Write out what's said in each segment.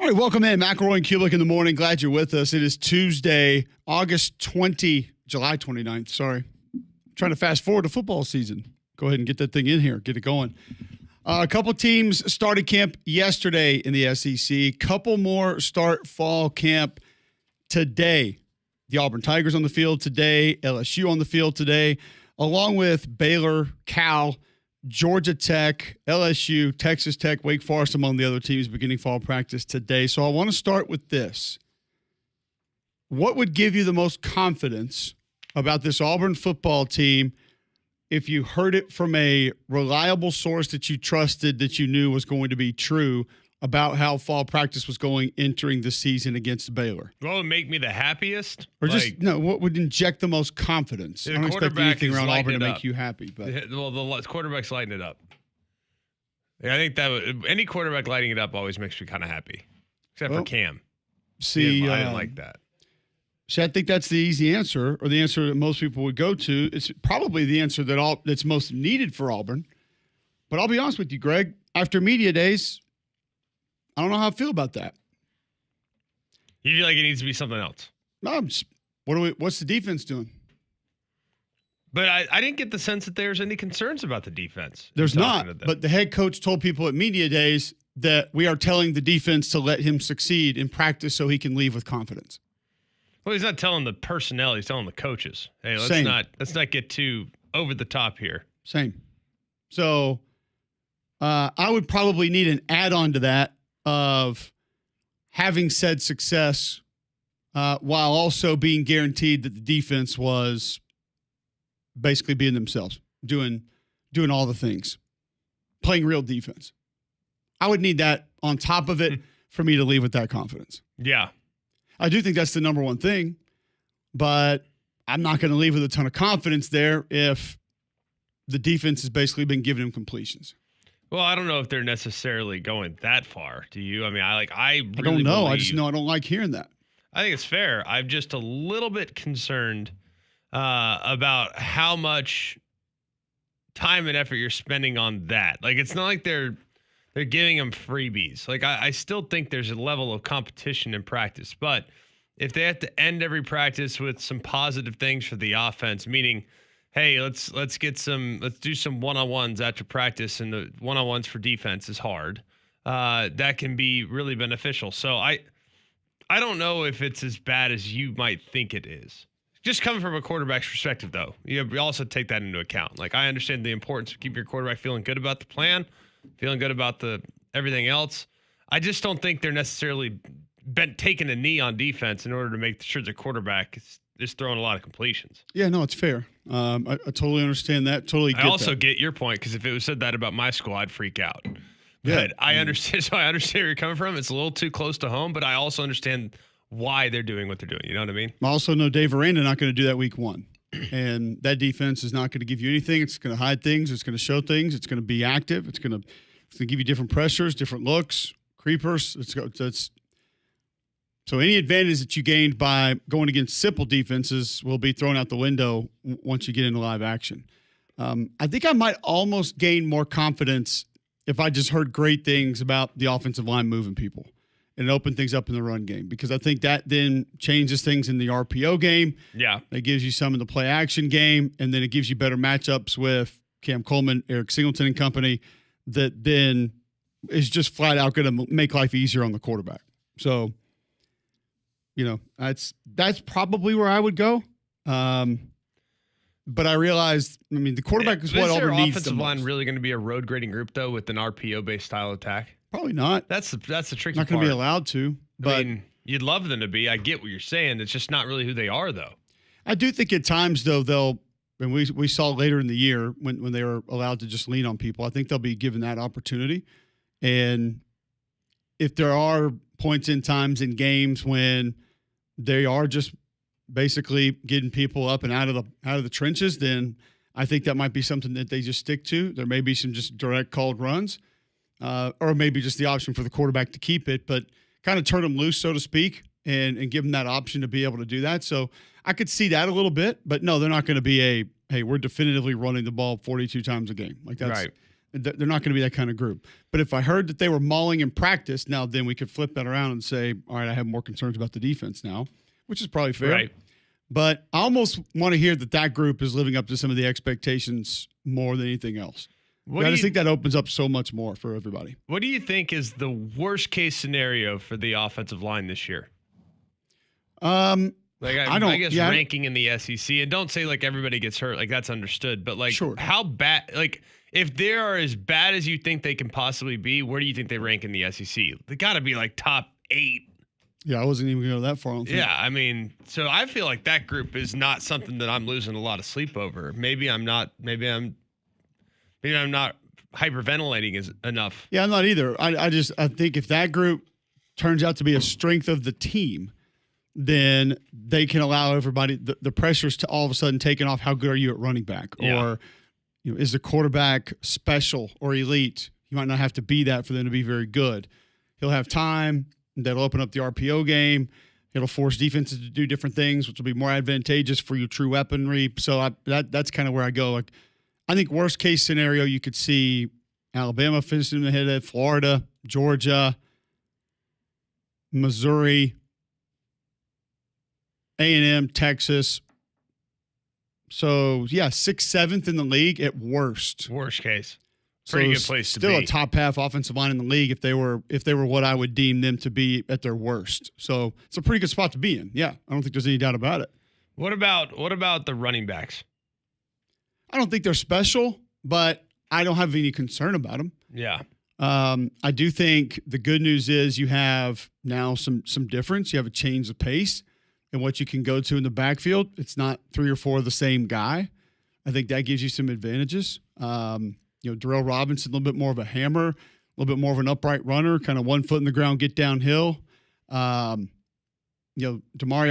All right, welcome in. McElroy and Cubelic in the morning. Glad you're with us. It is Tuesday, July 29th. Sorry. Trying to fast forward to football season. Go ahead and get that thing in here. Get it going. A couple teams started camp yesterday in the SEC. Couple more start fall camp today. The Auburn Tigers on the field today. LSU on the field today, along with Baylor, Cal, Georgia Tech, LSU, Texas Tech, Wake Forest among the other teams beginning fall practice today. So I want to start with this. What would give you the most confidence about this Auburn football team if you heard it from a reliable source that you trusted, that you knew was going to be true about how fall practice was going entering the season against Baylor? What would make me the happiest? Or what would inject the most confidence? I don't expect anything around Auburn to make you happy. But well, the quarterback's lighting it up. Yeah, I think any quarterback lighting it up always makes me kind of happy, except for Cam. See, I didn't like that. See, I think that's the easy answer, or the answer that most people would go to. It's probably the answer that's most needed for Auburn. But I'll be honest with you, Greg. After media days, I don't know how I feel about that. You feel like it needs to be something else? No, what's the defense doing? But I didn't get the sense that there's any concerns about the defense. There's not, but the head coach told people at media days that we are telling the defense to let him succeed in practice so he can leave with confidence. Well, he's not telling the personnel; he's telling the coaches. Hey, let's not get too over the top here. Same. So, I would probably need an add-on to that of having said success, while also being guaranteed that the defense was basically being themselves, doing all the things, playing real defense. I would need that on top of it for me to leave with that confidence. Yeah. I do think that's the number one thing, but I'm not going to leave with a ton of confidence there if the defense has basically been giving him completions. Well, I don't know if they're necessarily going that far. Do you? I mean, I really don't know. I just know I don't like hearing that. I think it's fair. I'm just a little bit concerned about how much time and effort you're spending on that. Like, it's not like they're giving them freebies. Like, I still think there's a level of competition in practice. But if they have to end every practice with some positive things for the offense, meaning, hey, let's do some one-on-ones after practice, and the one-on-ones for defense is hard. That can be really beneficial. So I don't know if it's as bad as you might think it is. Just coming from a quarterback's perspective, though, you also take that into account. Like, I understand the importance of keeping your quarterback feeling good about the plan, feeling good about everything else. I just don't think they're necessarily taking a knee on defense in order to make sure the quarterback is throwing a lot of completions. Yeah, no, it's fair. I totally understand that. Totally get that. I also get your point, because if it was said that about my school, I'd freak out. But I understand. So I understand where you're coming from. It's a little too close to home, but I also understand why they're doing what they're doing. You know what I mean? I also know Dave Aranda not going to do that week one. And that defense is not going to give you anything. It's going to hide things. It's going to show things. It's going to be active. It's going to give you different pressures, different looks, creepers. So any advantage that you gained by going against simple defenses will be thrown out the window once you get into live action. I think I might almost gain more confidence if I just heard great things about the offensive line moving people and open things up in the run game, because I think that then changes things in the RPO game. Yeah. It gives you some in the play action game, and then it gives you better matchups with Cam Coleman, Eric Singleton and company, that then is just flat out going to make life easier on the quarterback. So, that's probably where I would go. But I realized, the quarterback is what Auburn needs the most. Is their offensive line really going to be a road grading group, though, with an RPO-based style attack? Probably not. That's the tricky part. Not going to be allowed to. But you'd love them to be. I get what you're saying. It's just not really who they are, though. I do think at times, though, and we saw later in the year when they were allowed to just lean on people, I think they'll be given that opportunity. And if there are points in times in games when they are just basically getting people up and out of the trenches, then I think that might be something that they just stick to. There may be some just direct called runs, or maybe just the option for the quarterback to keep it, but kind of turn them loose, so to speak, and give them that option to be able to do that. So I could see that a little bit, but no, they're not going to be hey, we're definitively running the ball 42 times a game. Like They're not going to be that kind of group. But if I heard that they were mauling in practice, now then we could flip that around and say, all right, I have more concerns about the defense now, which is probably fair. Right. But I almost want to hear that group is living up to some of the expectations more than anything else. I just think that opens up so much more for everybody. What do you think is the worst case scenario for the offensive line this year? I guess ranking in the SEC, and don't say like everybody gets hurt, like that's understood, but like how bad, like if they are as bad as you think they can possibly be, where do you think they rank in the SEC? They got to be like top 8. Yeah, I wasn't even going to go that far. Yeah, I mean, so I feel like that group is not something that I'm losing a lot of sleep over. Maybe I'm not hyperventilating enough. Yeah, I'm not either. I think if that group turns out to be a strength of the team, then they can allow everybody the pressures to all of a sudden taken off. How good are you at running back? Yeah. Or is the quarterback special or elite? You might not have to be that for them to be very good. He'll have time. That'll open up the RPO game. It'll force defenses to do different things, which will be more advantageous for your true weaponry. So that's kind of where I go. Like, I think worst case scenario, you could see Alabama finishing in the head of Florida, Georgia, Missouri, A&M, Texas. So, yeah, 6th, 7th in the league at worst. Worst case. Pretty good place to be. Still a top half offensive line in the league if they were what I would deem them to be at their worst. So it's a pretty good spot to be in. Yeah, I don't think there's any doubt about it. What about the running backs? I don't think they're special, but I don't have any concern about them. Yeah. I do think the good news is you have now some difference. You have a change of pace in what you can go to in the backfield. It's not 3 or 4 of the same guy. I think that gives you some advantages. Darrell Robinson, a little bit more of a hammer, a little bit more of an upright runner, kind of 1 foot in the ground, get downhill. Damari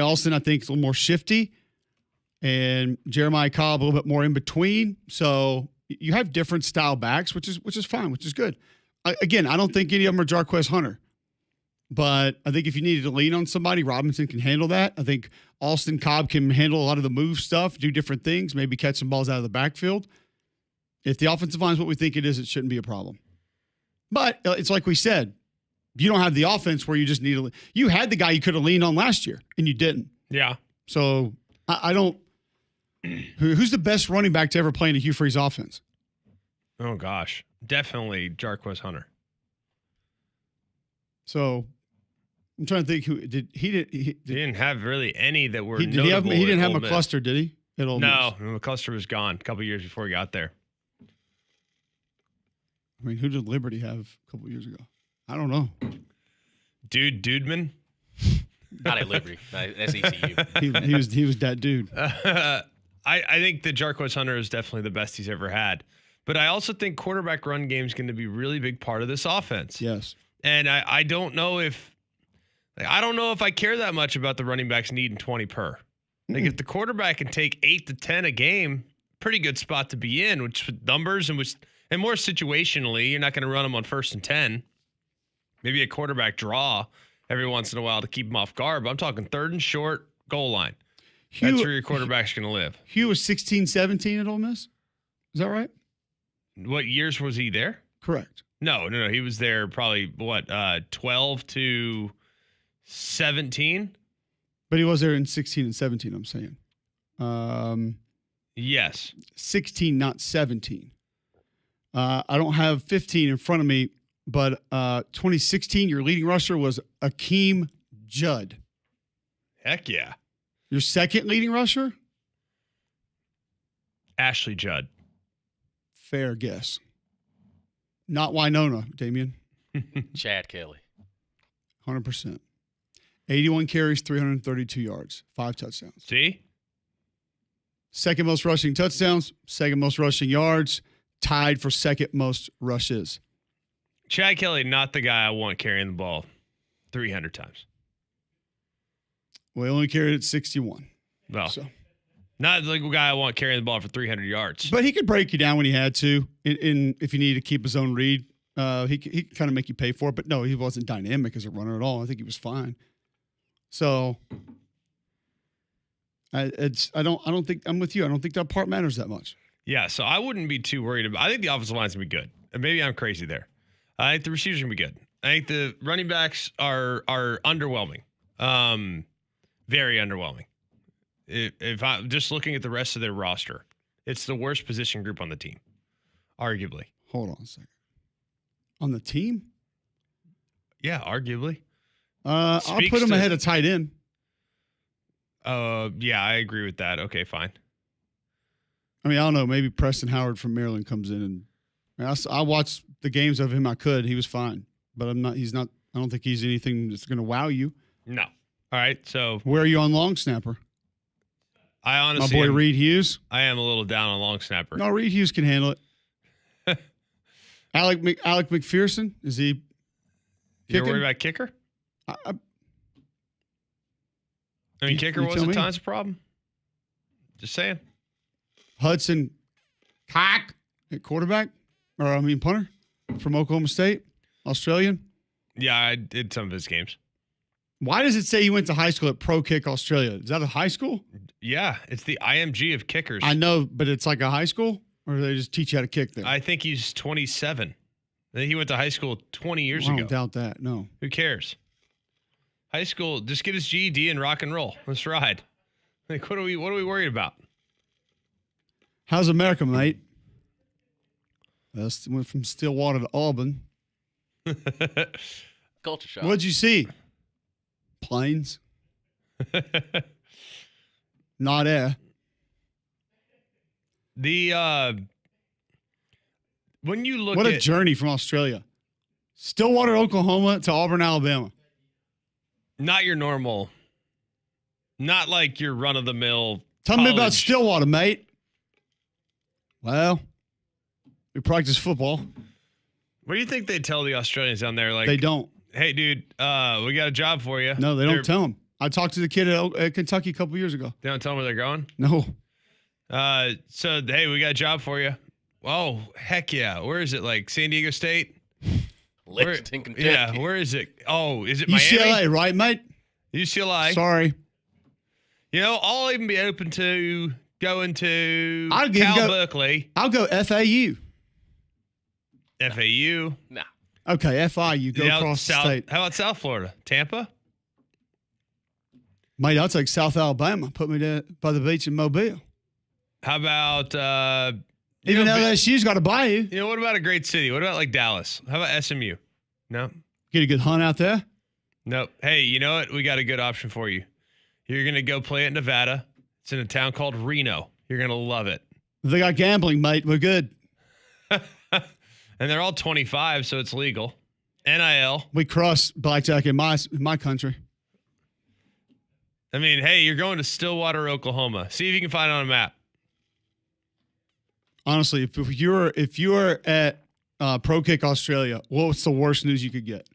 Alston, I think, is a little more shifty. And Jeremiah Cobb, a little bit more in between. So you have different style backs, which is fine, which is good. I don't think any of them are Jarquez Hunter. But I think if you needed to lean on somebody, Robinson can handle that. I think Alston Cobb can handle a lot of the move stuff, do different things, maybe catch some balls out of the backfield. If the offensive line is what we think it is, it shouldn't be a problem. But it's like we said, you don't have the offense where you just need to – you had the guy you could have leaned on last year, and you didn't. Yeah. So I don't – who's the best running back to ever play in a Hugh Freeze offense? Oh, gosh. Definitely Jarquez Hunter. So I'm trying to think who – he didn't have really any that were notable. He didn't have McCluster, did he? No, McCluster was gone a couple years before he got there. I mean, who did Liberty have a couple years ago? I don't know. Dudeman? Not at Liberty. That's ECU. he was that dude. I think that Jarquez Hunter is definitely the best he's ever had. But I also think quarterback run game is going to be a really big part of this offense. Yes. And I don't know if I care that much about the running backs needing 20 per. Like if the quarterback can take 8 to 10 a game, pretty good spot to be in, which with numbers and more situationally, you're not going to run them on 1st and 10. Maybe a quarterback draw every once in a while to keep them off guard. But I'm talking 3rd and short, goal line. That's where your quarterback's going to live. Hugh was 16, 17 at Ole Miss. Is that right? What years was he there? Correct. No. He was there probably, 12 to 17? But he was there in 16 and 17, I'm saying. Yes. 16, not 17. I don't have 15 in front of me, but 2016, your leading rusher was Akeem Judd. Heck yeah. Your second leading rusher? Ashley Judd. Fair guess. Not Winona, Damian. Chad Kelly. 100%. 81 carries, 332 yards, 5 touchdowns. See? Second most rushing touchdowns, second most rushing yards, tied for second most rushes. Chad Kelly, not the guy I want carrying the ball 300 times. Well, he only carried it 61. Well, so. Not the guy I want carrying the ball for 300 yards. But he could break you down when he had to, if you needed to keep his own read. He could kind of make you pay for it. But no, he wasn't dynamic as a runner at all. I think he was fine. So I don't think I'm with you. I don't think that part matters that much. Yeah, so I wouldn't be too worried about. I think the offensive line's gonna be good. And maybe I'm crazy there. I think the receivers are going to be good. I think the running backs are underwhelming. Very underwhelming. If I'm just looking at the rest of their roster, it's the worst position group on the team, arguably. Hold on a second. On the team? Yeah, arguably. I'll put them ahead of tight end. Yeah, I agree with that. Okay, fine. I mean, I don't know. Maybe Preston Howard from Maryland comes in and I watched the games of him. I could. He was fine, but I'm not. He's not. I don't think he's anything that's going to wow you. No. All right. So where are you on long snapper? I honestly, my boy Reed Hughes. I am a little down on long snapper. No, Reed Hughes can handle it. Alec McPherson, is he? You're worried about kicker? I mean, kicker was at times a problem. Just saying. Hudson Cock at quarterback, punter from Oklahoma State, Australian. Yeah, I did some of his games. Why does it say he went to high school at Pro Kick Australia? Is that a high school? Yeah, it's the IMG of kickers. I know, but it's like a high school, or do they just teach you how to kick there? I think he's 27. I think he went to high school 20 years ago. I don't doubt that. No. Who cares? High school, just get his GED and rock and roll. Let's ride. Like, what are we worried about? How's America, mate? Went from Stillwater to Auburn. Culture shock. What'd you see? Planes. Not air. When you look what a journey from Australia. Stillwater, Oklahoma to Auburn, Alabama. Not your normal, not like your run-of-the-mill Tell me about Stillwater, mate. Well, we practice football. What do you think they tell the Australians down there? Like, they don't. Hey, dude, we got a job for you. No, they don't tell them. I talked to the kid at Kentucky a couple years ago. They don't tell them where they're going? No. So, hey, we got a job for you. Oh, heck yeah. Where is it? Like San Diego State? Lexington, Kentucky. Yeah, where is it? Oh, is it UCLA, Miami? right, mate? UCLA. Sorry. You know, I'll even be open to going to Berkeley. I'll go FAU. FAU? Nah. Okay, FIU. Go across the state. How about South Florida? Tampa? Mate, I'll take South Alabama. Put me there by the beach in Mobile. How about even LSU's got to buy you. You know, what about a great city? What about like Dallas? How about SMU? No. Get a good hunt out there? Nope. Hey, you know what? We got a good option for you. You're going to go play at Nevada. It's in a town called Reno. You're going to love it. They got gambling, mate. We're good. And they're all 25, so it's legal. NIL. We cross blackjack in my country. I mean, hey, you're going to Stillwater, Oklahoma. See if you can find it on a map. Honestly, if you're at Pro Kick Australia, what's the worst news you could get?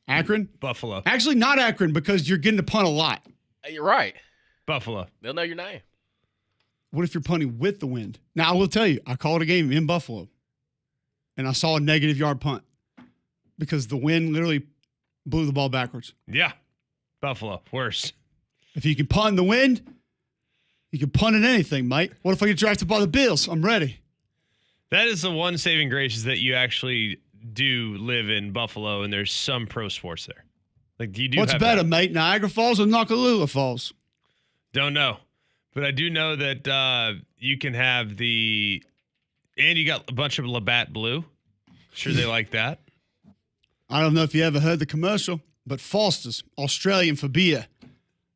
Akron? Buffalo. Actually, not Akron, because you're getting to punt a lot. You're right. Buffalo. They'll know your name. What if you're punting with the wind? Now, I will tell you, I called a game in Buffalo, and I saw a negative yard punt because the wind literally blew the ball backwards. Yeah. Buffalo. Worse. If you can punt in the wind, you can punt in anything, mate. What if I get drafted by the Bills? I'm ready. That is the one saving grace, is that you actually do live in Buffalo and there's some pro sports there. Like, you do. What's better, mate? Niagara Falls or Nokalula Falls? Don't know. But I do know that you can have and you got a bunch of Labatt Blue. Sure, they like that. I don't know if you ever heard the commercial, but Foster's, Australian for beer.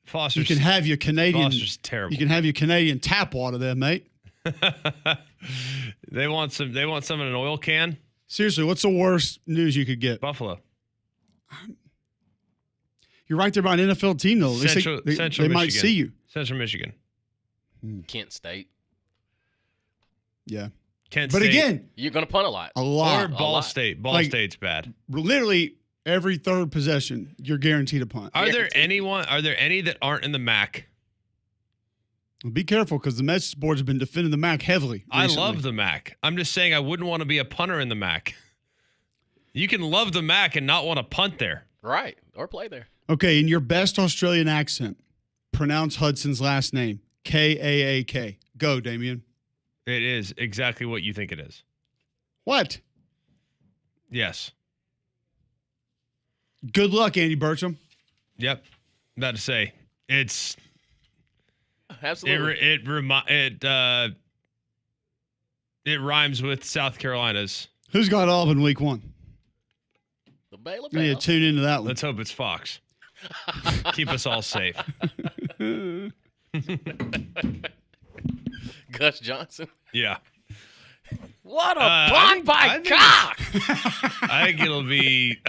Foster's. You can have your Canadian. Foster's terrible. You can have your Canadian tap water there, mate. They want some in an oil can. Seriously, what's the worst news you could get? Buffalo. You're right there by an NFL team, though. Central they might see you. Central Michigan. Kent State. Yeah. Kent But State. again, You're going to punt a lot. a lot. Or Ball State. Ball State's bad. Literally every third possession, you're guaranteed a punt. Are there any that aren't in the MAC? Be careful, because the message boards have been defending the MAC heavily recently. I love the MAC. I'm just saying I wouldn't want to be a punter in the MAC. You can love the MAC and not want to punt there. Right. Or play there. Okay, in your best Australian accent, pronounce Hudson's last name. Kaak. Go, Damien. It is exactly what you think it is. What? Yes. Good luck, Andy Burcham. Yep. About to say it's Absolutely. it rhymes with South Carolina's. Who's got Auburn week 1? The Baylor We need Bell. to tune into that one. Let's hope it's Fox. Keep us all safe. Gus Johnson. Yeah. What a I punt think- by I think Cock! I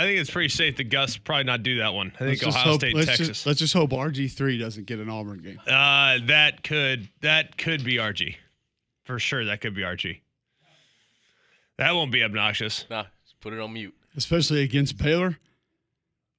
think it's pretty safe that Gus probably not do that one. I think Let's just Ohio hope- State, let's Texas. let's just hope RG3 doesn't get an Auburn game. That could be RG. For sure, that could be RG. That won't be obnoxious. Nah, just put it on mute. Especially against Baylor.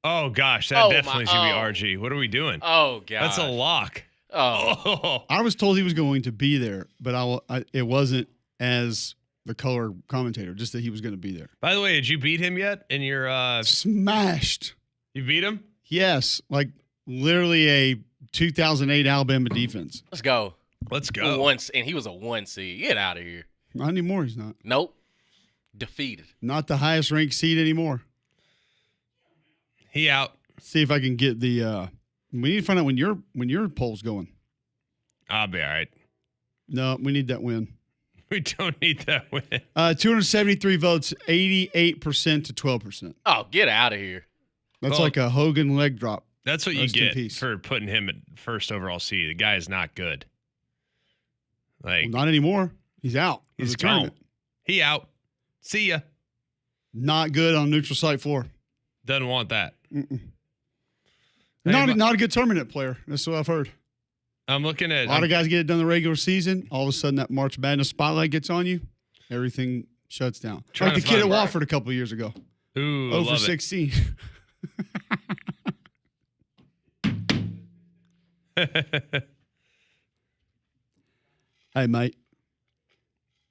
Oh gosh, that Oh, definitely my- should be oh. RG. What are we doing? Oh, God. That's a lock. Oh. Oh, I was told he was going to be there, but it wasn't as the color commentator, just that he was going to be there. by the way, did you beat him yet? In your Smashed. you beat him? Yes, like literally a 2008 Alabama defense. Let's go. Let's go. And he was a 1 seed. Get out of here. Not anymore. He's not. Nope. Defeated. Not the highest ranked seed anymore. He out. See if I can get the. We need to find out when your poll's going. I'll be all right. No, we need that win. We don't need that win. 273 votes, 88% to 12%. Oh, get out of here. That's Well- like a Hogan leg drop. That's what you Rest in get peace. for putting him at first overall seed. The guy is not good. Like Well, not anymore. He's out. of he's the tournament. gone. He out. See ya. Not good on neutral site floor. Doesn't want that. Mm-mm. Hey, Not a good tournament player. That's what I've heard. I'm looking at A lot of guys get it done the regular season. All of a sudden, that March Madness spotlight gets on you. Everything shuts down. Trying Like the to kid at find- Wofford a couple years ago. Ooh, Over love 16. it. Hey, mate.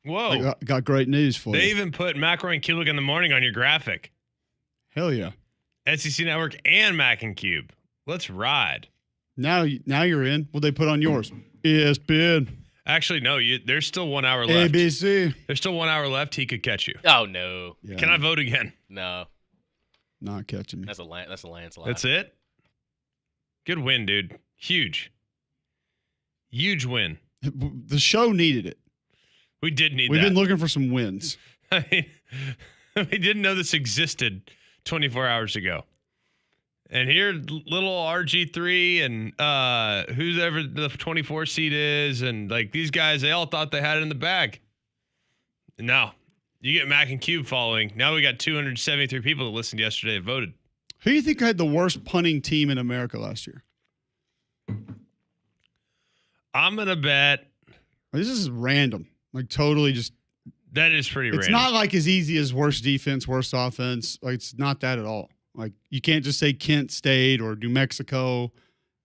Whoa. I got great news for They you. even put McElroy and Cubelic in the morning on your graphic. Hell yeah. SEC Network and Mac and Cube. Let's ride. Now you're in. What they put on yours? ESPN. Actually, no. There's still 1 hour left. ABC. There's still 1 hour left. He could catch you. Oh, no. Yeah, Can I vote again? No. not catching me. That's a landslide. That's it. Good win, dude. Huge win. The show needed it. We did need We've that. been looking for some wins. I mean, we didn't know this existed 24 hours ago. And here, little RG3 and who's ever the 24 seed is, and like these guys, they all thought they had it in the bag. And now you get Mac and Cube following. Now we got 273 people that listened yesterday and voted. Who do you think had the worst punting team in America last year? I'm gonna bet This is random. Like totally just. that is pretty It's random. not like as easy as worst defense, worst offense. Like it's not that at all. Like you can't just say Kent State or New Mexico.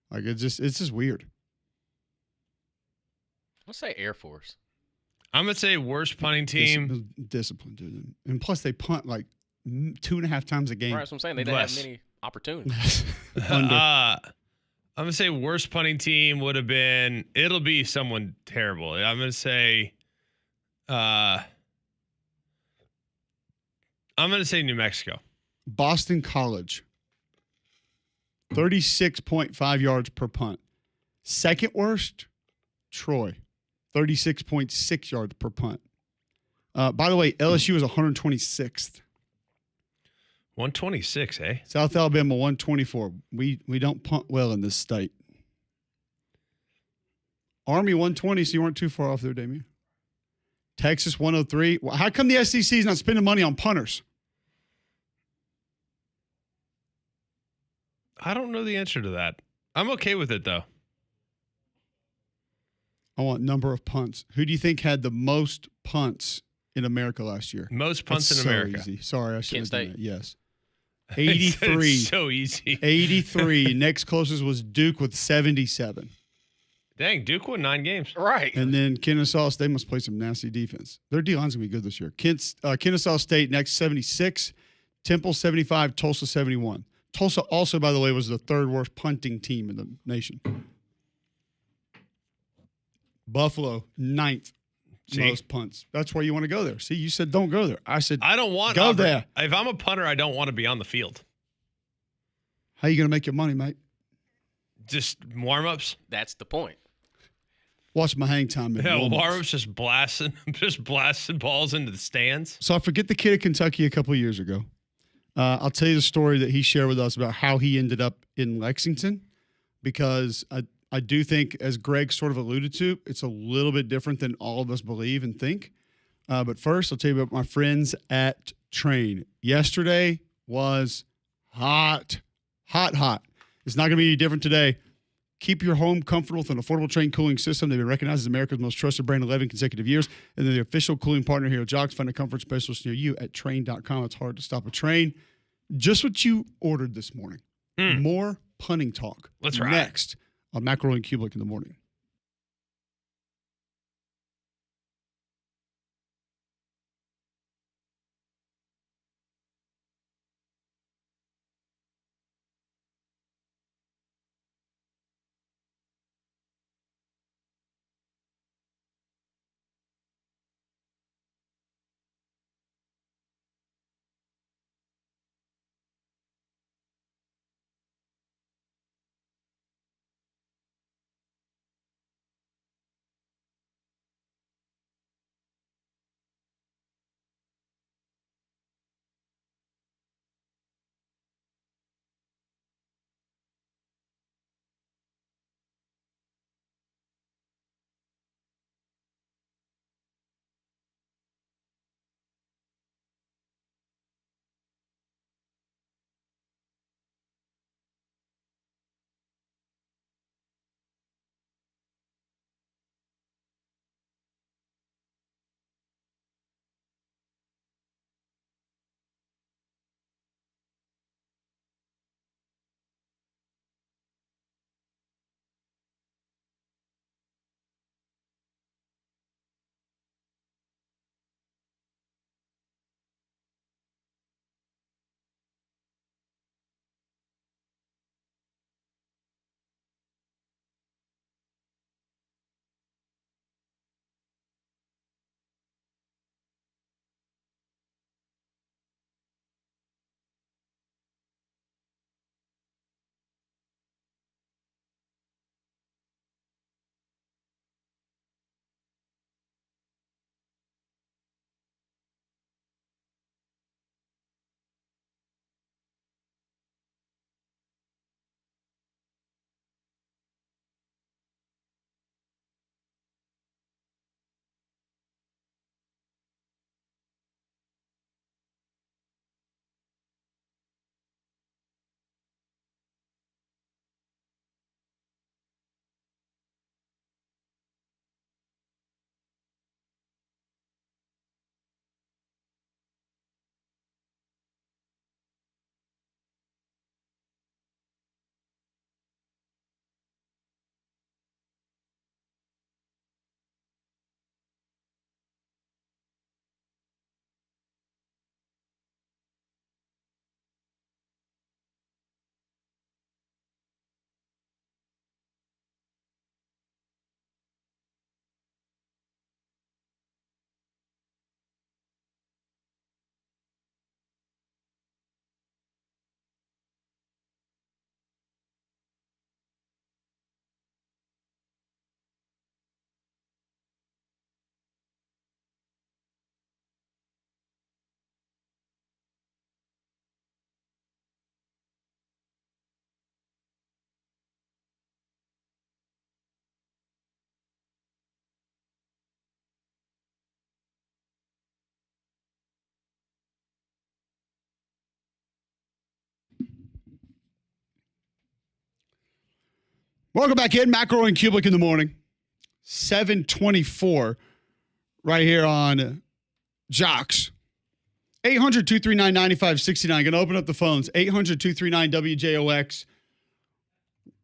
Like it's just weird. Let's say Air Force. I'm gonna say worst punting team. Discipline, dude. And plus they punt like 2.5 times a game. Right, that's what I'm saying. They didn't Less. have many opportunities. Under. I'm gonna say worst punting team would have been. It'll be someone terrible. I'm gonna say. I'm gonna say New Mexico. Boston College. 36.5 yards per punt. Second worst, Troy. 36.6 yards per punt. By the way, LSU is 126th. 126, eh? South Alabama 124. We don't punt well in this state. Army 120, so you weren't too far off there, Damien. Texas 103. Well, how come the SEC is not spending money on punters? I don't know the answer to that. I'm okay with it though. I want number of punts. Who do you think had the most punts in America last year? Most punts That's in so America. Easy. Sorry, I should have done State. that. Yes. It's 83. so easy. 83. Next closest was Duke with 77. Dang, Duke won 9 games. Right. And then Kennesaw State must play some nasty defense. Their D-line's going to be good this year. Kennesaw State next 76. Temple 75. Tulsa 71. Tulsa also, by the way, was the third worst punting team in the nation. Buffalo, 9th. See? most punts. That's why you want to go there. See, you said don't go there. I said I don't want go Auburn. there. If I'm a punter, I don't want to be on the field. How you going to make your money, mate? Just warm-ups. That's the point. Watch my hang time. Yeah, warm-ups just blasting balls into the stands. So I forget the kid of Kentucky a couple of years ago. I'll tell you the story that he shared with us about how he ended up in Lexington, because I do think, as Greg sort of alluded to, it's a little bit different than all of us believe and think. But first, I'll tell you about my friends at Train. Yesterday was hot. It's not going to be any different today. Keep your home comfortable with an affordable Train cooling system. They've been recognized as America's most trusted brand 11 consecutive years. And they're the official cooling partner here at Jox. Find a comfort specialist near you at train.com. It's hard to stop a train. Just what you ordered this morning. More punting talk. Let's ride. Next on McElroy and Cubelic in the morning. Welcome back in. McElroy and Cubelic in the morning. 7:24 right here on Jox. 800-239-9569. Going to open up the phones. 800-239-WJOX.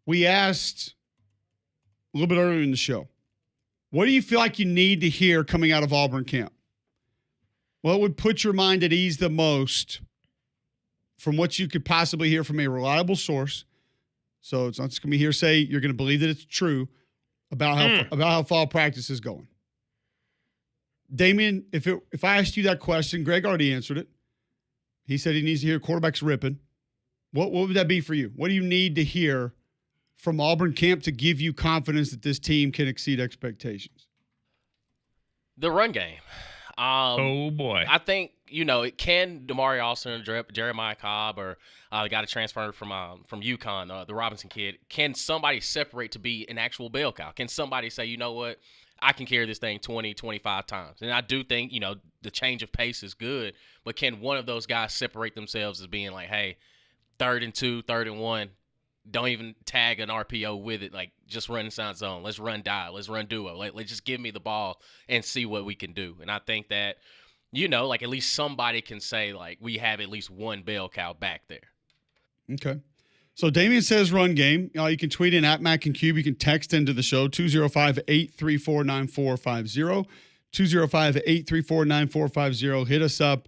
We asked a little bit earlier in the show, what do you feel like you need to hear coming out of Auburn camp? What would put your mind at ease the most from what you could possibly hear from a reliable source? So it's not just going to be hearsay. You're going to believe that it's true about how fall practice is going. Damian, if I asked you that question, Greg already answered it. He said he needs to hear quarterbacks ripping. What would that be for you? What do you need to hear from Auburn camp to give you confidence that this team can exceed expectations? The run game. Oh boy. I think, it can Damari Austin or Jeremiah Cobb or the guy that transferred from UConn, the Robinson kid, can somebody separate to be an actual bell cow? Can somebody say, you know what, I can carry this thing 20, 25 times? And I do think, the change of pace is good, but can one of those guys separate themselves as being like, hey, 3rd and 2, 3rd and 1, don't even tag an RPO with it. Like, just run inside zone. Let's run dive. Let's run duo. Let's just give me the ball and see what we can do. And I think that, at least somebody can say, like, we have at least one bell cow back there. Okay. So Damian says run game. You can tweet in at Mac and Cube. You can text into the show, 205-834-9450. 205-834-9450. Hit us up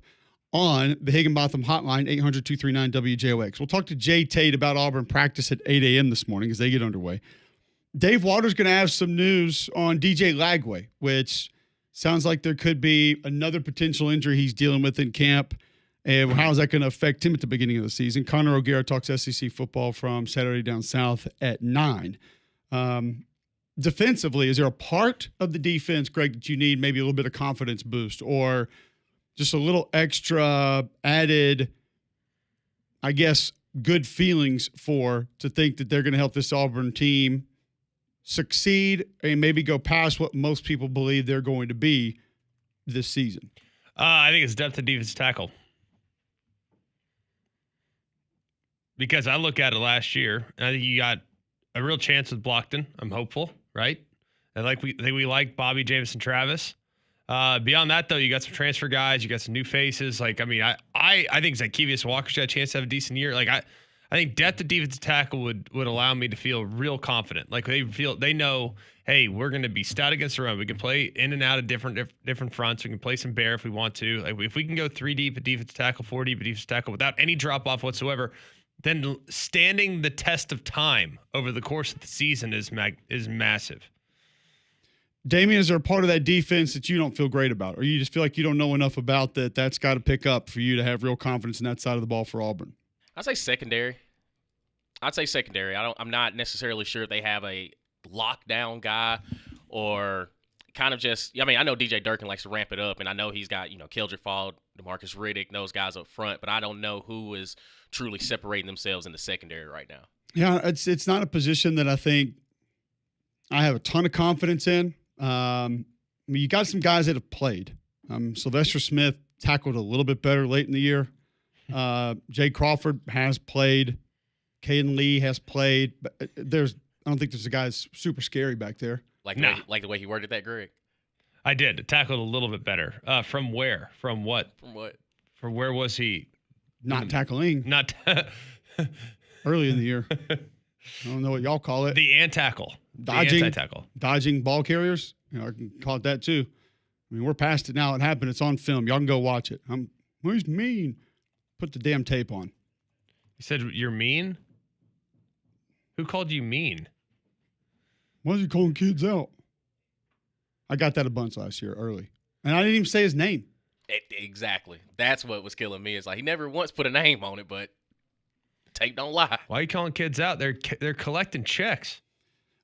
on the Higginbotham hotline, 800-239-WJOX. We'll talk to Jay Tate about Auburn practice at 8 a.m. this morning as they get underway. Dave Waters going to have some news on DJ Lagway, which sounds like there could be another potential injury he's dealing with in camp. And how is that going to affect him at the beginning of the season? Connor O'Gara talks SEC football from Saturday Down South at 9. Defensively, is there a part of the defense, Greg, that you need maybe a little bit of confidence boost or just a little extra added, I guess, good feelings to think that they're going to help this Auburn team succeed and maybe go past what most people believe they're going to be this season? I think it's depth of defense tackle. Because I look at it last year, and I think you got a real chance with Blockton. I'm hopeful, right? I think we like Bobby Jamison Travis. Beyond that, though, you got some transfer guys, you got some new faces. Like, I mean, I think Zykevius Walker's got a chance to have a decent year. Like, I think depth of defensive tackle would allow me to feel real confident. Like they know, hey, we're going to be stout against the run. We can play in and out of different fronts. We can play some bear if we want to. Like, if we can go 3 deep at defensive tackle, 4 deep at defensive tackle without any drop off whatsoever, then standing the test of time over the course of the season is massive. Damian, is there a part of that defense that you don't feel great about, or you just feel like you don't know enough about that's got to pick up for you to have real confidence in that side of the ball for Auburn? I'd say secondary. I'm not necessarily sure if they have a lockdown guy or kind of just – I mean, I know DJ Durkin likes to ramp it up, and I know he's got, Keldrick Fall, DeMarcus Riddick, those guys up front, but I don't know who is truly separating themselves in the secondary right now. Yeah, it's not a position that I think I have a ton of confidence in. I mean, you got some guys that have played. Sylvester Smith tackled a little bit better late in the year. Jay Crawford has played. Caden Lee has played. But I don't think there's a guy that's super scary back there. Like the way he worded that, Greg? I did. Tackled a little bit better. From where? From what? From where was he? Not tackling. Not early in the year. I don't know what y'all call it. The anti-tackle. Anti-tackle. Dodging ball carriers. I can call it that too. I mean, we're past it now. It happened. It's on film. Y'all can go watch it. Who's mean? Put the damn tape on. You said you're mean? Who called you mean? Why is he calling kids out? I got that a bunch last year early. And I didn't even say his name. Exactly. That's what was killing me. It's like he never once put a name on it, but tape don't lie. Why are you calling kids out? They're collecting checks.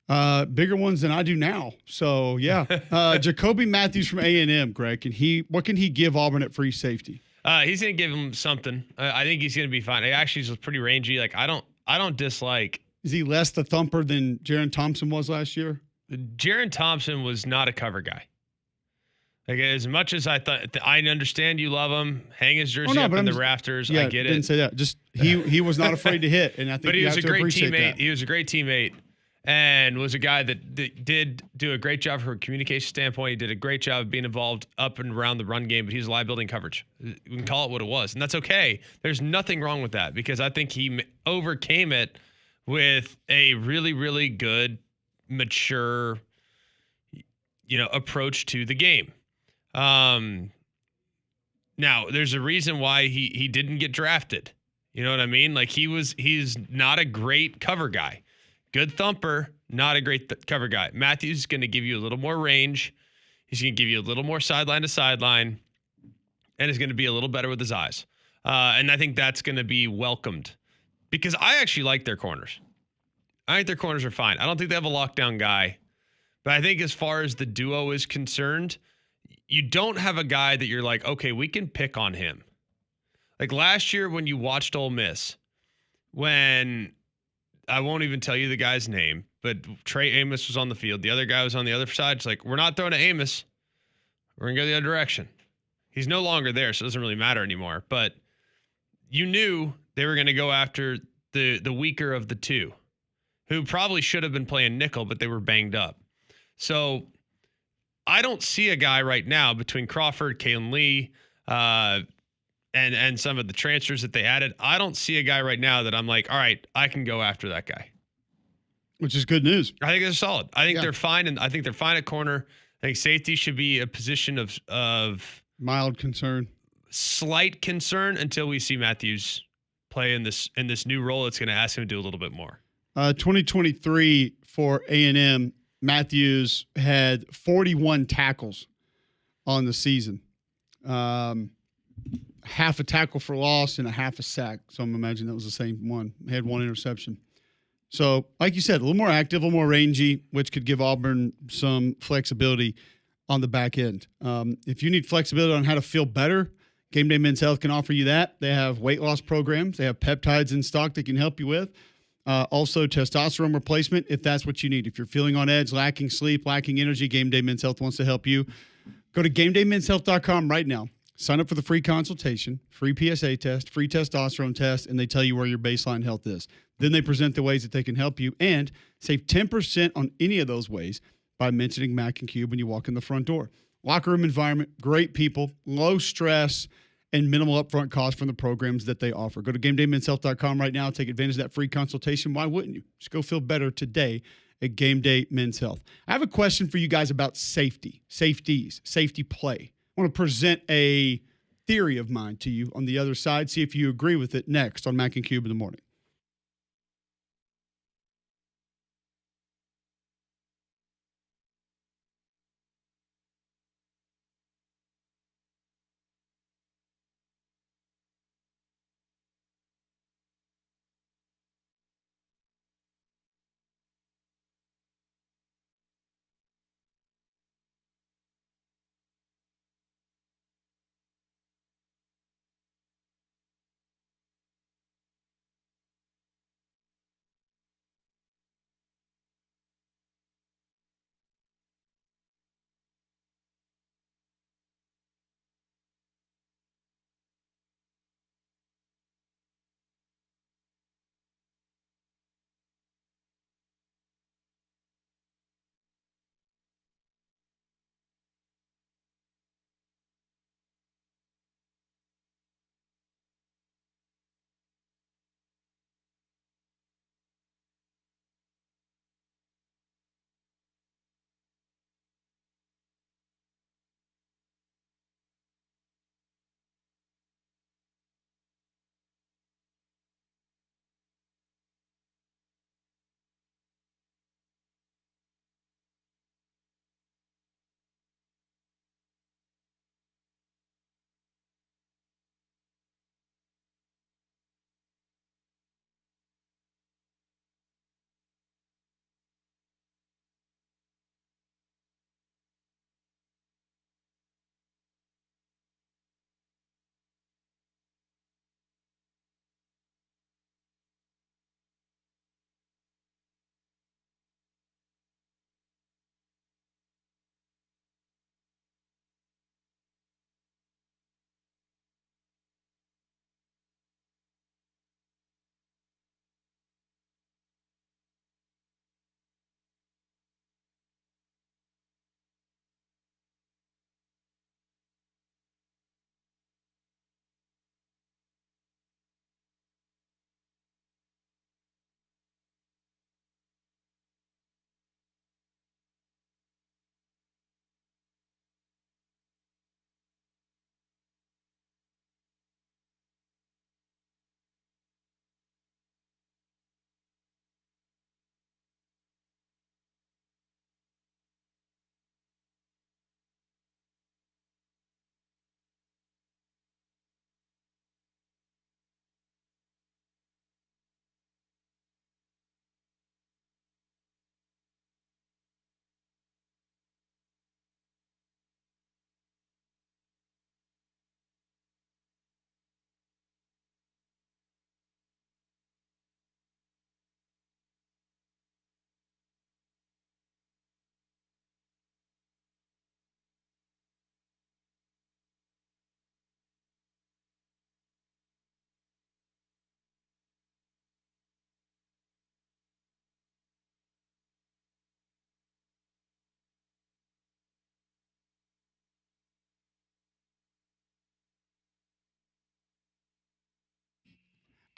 Bigger ones than I do now. So, yeah. Jacoby Matthews from A&M, Greg. What can he give Auburn at free safety? He's going to give him something. I think he's going to be fine. He actually was pretty rangy. Like, I don't dislike. Is he less the thumper than Jaron Thompson was last year? Jaron Thompson was not a cover guy. Like, as much as I thought, I understand you love him, hang his jersey up in the rafters. Yeah, I get it. Didn't say that. Just he was not afraid to hit, and I think but he was a great teammate. That. He was a great teammate, and was a guy that did do a great job from a communication standpoint. He did a great job of being involved up and around the run game, but he was a liability in coverage. We can call it what it was, and that's okay. There's nothing wrong with that because I think he overcame it with a really, really good, mature, approach to the game. Now there's a reason why he didn't get drafted. You know what I mean? Like he's not a great cover guy. Good thumper, not a great cover guy. Matthews is going to give you a little more range. He's going to give you a little more sideline to sideline, and is going to be a little better with his eyes. And I think that's going to be welcomed because I actually like their corners. I think their corners are fine. I don't think they have a lockdown guy, but I think as far as the duo is concerned, you don't have a guy that you're like, okay, we can pick on him. Like last year when you watched Ole Miss, when I won't even tell you the guy's name, but Trey Amos was on the field. The other guy was on the other side. It's like, we're not throwing to Amos. We're going to go the other direction. He's no longer there, so it doesn't really matter anymore. But you knew they were going to go after the weaker of the two, who probably should have been playing nickel, but they were banged up. So I don't see a guy right now between Crawford, Kalen Lee, and some of the transfers that they added. I don't see a guy right now that I'm like, all right, I can go after that guy. Which is good news. I think they're solid. I think they're fine, and I think they're fine at corner. I think safety should be a position of mild concern, slight concern until we see Matthews play in this new role. It's going to ask him to do a little bit more. 2023 for A&M, Matthews had 41 tackles on the season. Half a tackle for loss and a half a sack. So I'm imagining that was the same one. He had one interception. So, like you said, a little more active, a little more rangy, which could give Auburn some flexibility on the back end. If you need flexibility on how to feel better, Game Day Men's Health can offer you that. They have weight loss programs. They have peptides in stock they can help you with. Also, testosterone replacement if that's what you need. If you're feeling on edge, lacking sleep, lacking energy, Game Day Men's Health wants to help you. Go to GameDayMen'sHealth.com right now. Sign up for the free consultation, free PSA test, free testosterone test, and they tell you where your baseline health is. Then they present the ways that they can help you and save 10% on any of those ways by mentioning Mac and Cube when you walk in the front door. Locker room environment, great people, low stress, and minimal upfront cost from the programs that they offer. Go to GameDayMen'sHealth.com right now. Take advantage of that free consultation. Why wouldn't you? Just go feel better today at Game Day Men's Health. I have a question for you guys about safety, safeties, safety play. I want to present a theory of mine to you on the other side. See if you agree with it next on Mac and Cube in the morning.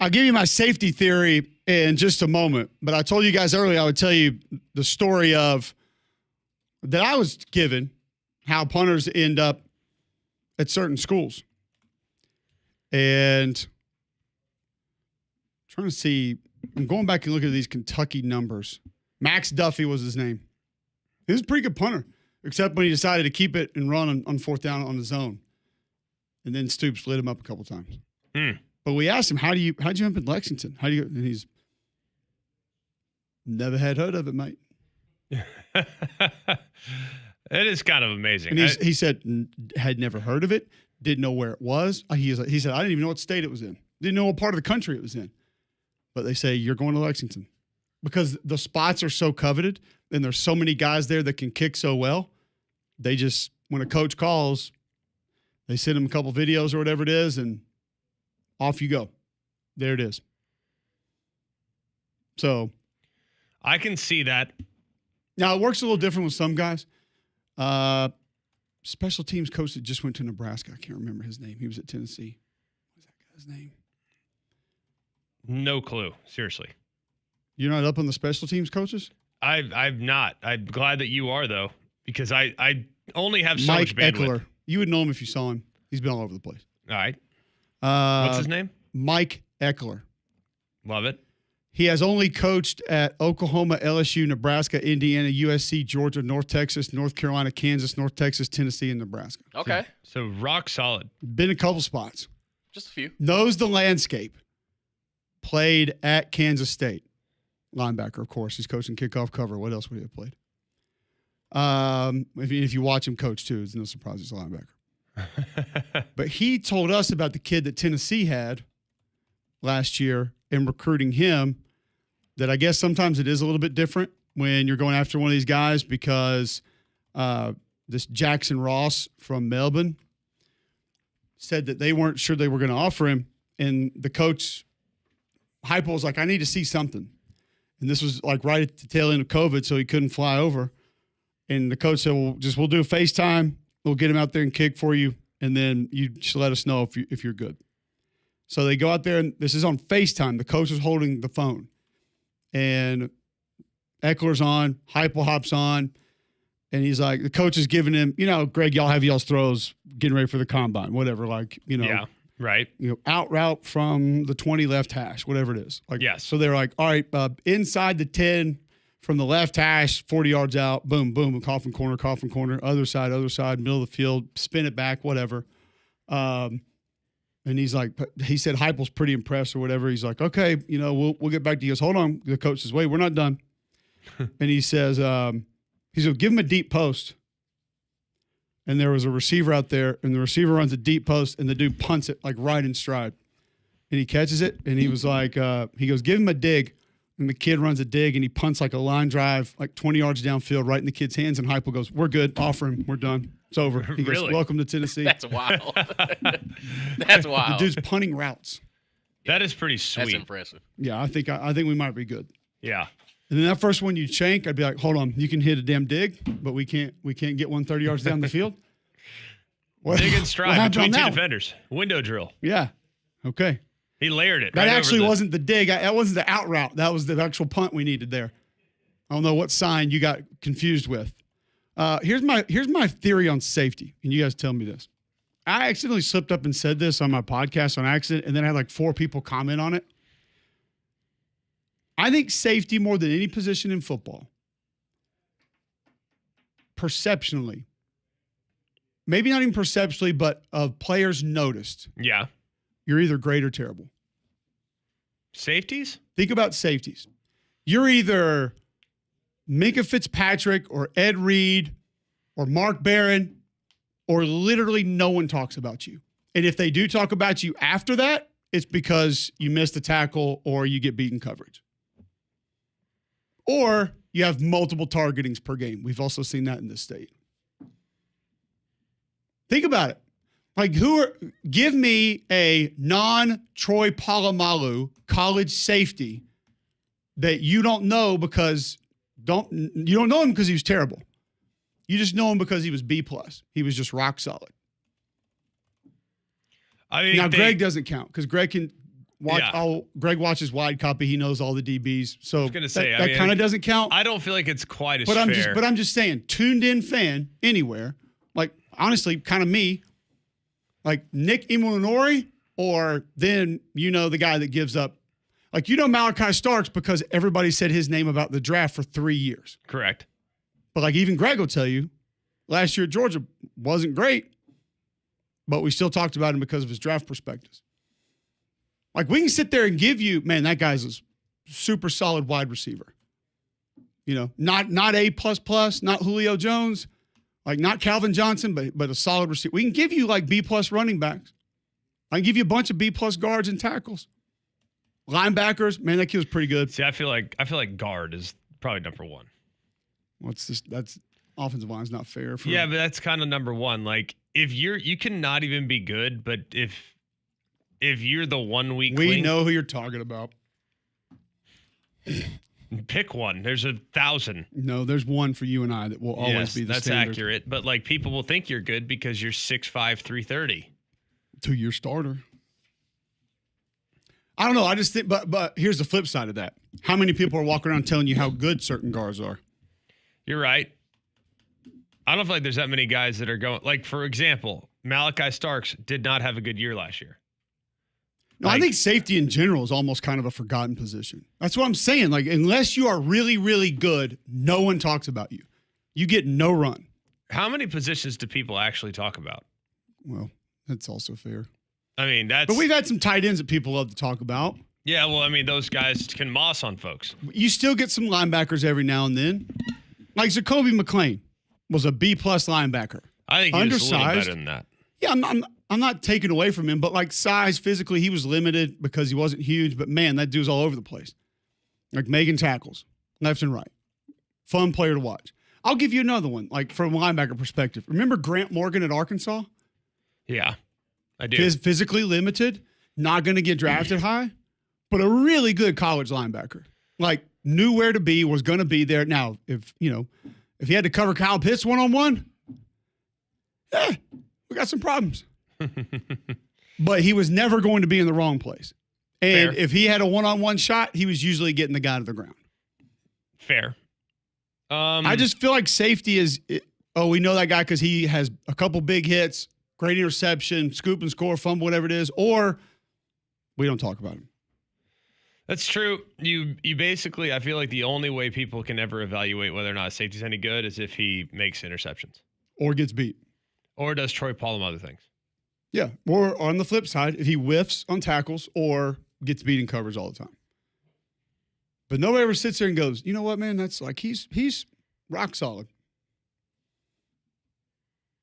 I'll give you my safety theory in just a moment, but I told you guys earlier I would tell you the story of that I was given how punters end up at certain schools. And trying to see, I'm going back and looking at these Kentucky numbers. Max Duffy was his name. He was a pretty good punter, except when he decided to keep it and run on fourth down on his own. And then Stoops lit him up a couple times. But we asked him, how'd you end up in Lexington? And he's never had heard of it, mate. It is kind of amazing. And he said had never heard of it, didn't know where it was. He said, I didn't even know what state it was in. Didn't know what part of the country it was in. But they say, you're going to Lexington. Because the spots are so coveted and there's so many guys there that can kick so well, they just, when a coach calls, they send him a couple videos or whatever it is, and off you go. There it is. So I can see that. Now, it works a little different with some guys. Special teams coach that just went to Nebraska. I can't remember his name. He was at Tennessee. What's that guy's name? No clue. Seriously. You're not up on the special teams coaches? I'm not. I'm glad that you are, though, because I only have so Mike much bandwidth. Eckler. You would know him if you saw him. He's been all over the place. All right. What's his name? Mike Eckler. Love it. He has only coached at Oklahoma, LSU, Nebraska, Indiana, USC, Georgia, North Texas, North Carolina, Kansas, North Texas, Tennessee, and Nebraska. Okay. So rock solid. Been a couple spots. Just a few. Knows the landscape. Played at Kansas State. Linebacker, of course. He's coaching kickoff cover. What else would he have played? If you watch him coach, too, it's no surprise he's a linebacker. But he told us about the kid that Tennessee had last year and recruiting him, that I guess sometimes it is a little bit different when you're going after one of these guys, because this Jackson Ross from Melbourne said that they weren't sure they were going to offer him. And the coach, Heupel, was like, I need to see something. And this was like right at the tail end of COVID, so he couldn't fly over. And the coach said, well, we'll do a FaceTime. We'll get him out there and kick for you. And then you just let us know if you're good. So they go out there, and this is on FaceTime. The coach is holding the phone. And Eckler's on, Heupel hops on, and he's like, the coach is giving him, Greg, y'all have y'all's throws, getting ready for the combine, whatever, Yeah, right. Out route from the 20 left hash, whatever it is. Yes. So they're like, all right, inside the 10 from the left hash, 40 yards out, boom, boom, coffin corner, other side, middle of the field, spin it back, whatever. And he's like, he said Heupel's pretty impressed or whatever. He's like, okay, we'll get back to you. He goes, hold on. The coach says, wait, we're not done. And he says, give him a deep post. And there was a receiver out there, and the receiver runs a deep post, and the dude punts it like right in stride. And he catches it, and he was like, he goes, give him a dig. And the kid runs a dig, and he punts like a line drive, like 20 yards downfield, right in the kid's hands. And Heupel goes, we're good. Offer him. We're done. It's over. He goes, Really? welcome to Tennessee. That's wild. That's wild. The dude's punting routes. That is pretty sweet. That's impressive. Yeah, I think we might be good. Yeah. And then that first one you shank, I'd be like, hold on, you can hit a damn dig, but we can't get 130 yards down the field. Dig and stride between two defenders. Window drill. Yeah. Okay. He layered it. That actually wasn't the dig. That wasn't the out route. That was the actual punt we needed there. I don't know what sign you got confused with. Here's my theory on safety, and you guys tell me this. I accidentally slipped up and said this on my podcast on accident, and then I had like 4 people comment on it. I think safety, more than any position in football, perceptionally, maybe not even perceptually, but of players noticed. Yeah. You're either great or terrible. Safeties? Think about safeties. You're either Minka Fitzpatrick or Ed Reed or Mark Barron, or literally no one talks about you. And if they do talk about you after that, it's because you missed a tackle or you get beaten coverage. Or you have multiple targetings per game. We've also seen that in this state. Think about it. Like, give me a non-Troy Polamalu college safety that you don't know because you don't know him because he was terrible. You just know him because he was B+. He was just rock solid. I mean, now, Greg doesn't count because Greg Greg watches wide copy. He knows all the DBs. So I was gonna say, that kind of doesn't count. I don't feel like it's quite as but fair. I'm just saying, tuned in fan anywhere, like honestly, kind of me, like Nick Imunori, or then the guy that gives up, like Malachi Starks because everybody said his name about the draft for 3 years. Correct. But like even Greg will tell you, last year at Georgia wasn't great, but we still talked about him because of his draft prospectus. Like we can sit there and give you, man, that guy's a super solid wide receiver. Not A++, not Julio Jones, like not Calvin Johnson, but a solid receiver. We can give you like B+ running backs. I can give you a bunch of B+ guards and tackles. Linebackers, man, that kid was pretty good. See, I feel like guard is probably number one. What's this? That's offensive line's not fair. Yeah, but that's kind of number one. Like if you cannot even be good, but if you're the 1 week, we know who you're talking about. Pick one. There's 1,000. No, there's one for you and I that will always be the that's standard. accurate. But like people will think you're good because you're 6'5", 330. 2-year starter. I don't know. I just think, but here's the flip side of that. How many people are walking around telling you how good certain guards are? You're right. I don't feel like there's that many guys that are going. Like for example, Malachi Starks did not have a good year last year. No, I think safety in general is almost kind of a forgotten position. That's what I'm saying. Like, unless you are really, really good, no one talks about you. You get no run. How many positions do people actually talk about? Well, that's also fair. I mean, that's. But we've had some tight ends that people love to talk about. Yeah, well, I mean, those guys can moss on folks. You still get some linebackers every now and then. Like Zacoby McClain was a B+ linebacker. I think he was a little better than that. Yeah, I'm not taking away from him, but like size, physically, he was limited because he wasn't huge. But man, that dude's all over the place. Like making tackles, left and right. Fun player to watch. I'll give you another one, like from a linebacker perspective. Remember Grant Morgan at Arkansas? Yeah, I do. Physically limited, not going to get drafted high, but a really good college linebacker. Like knew where to be, was going to be there. Now, if he had to cover Kyle Pitts one-on-one, we got some problems. But he was never going to be in the wrong place. And if he had a one-on-one shot, he was usually getting the guy to the ground. Fair. I just feel like safety is, we know that guy because he has a couple big hits, great interception, scoop and score, fumble, whatever it is, or we don't talk about him. That's true. You basically, I feel like the only way people can ever evaluate whether or not a safety's any good is if he makes interceptions. Or gets beat. Or does Troy Polum other things. Yeah. Or on the flip side, if he whiffs on tackles or gets beat in coverage all the time. But nobody ever sits there and goes, you know what, man? That's like he's rock solid.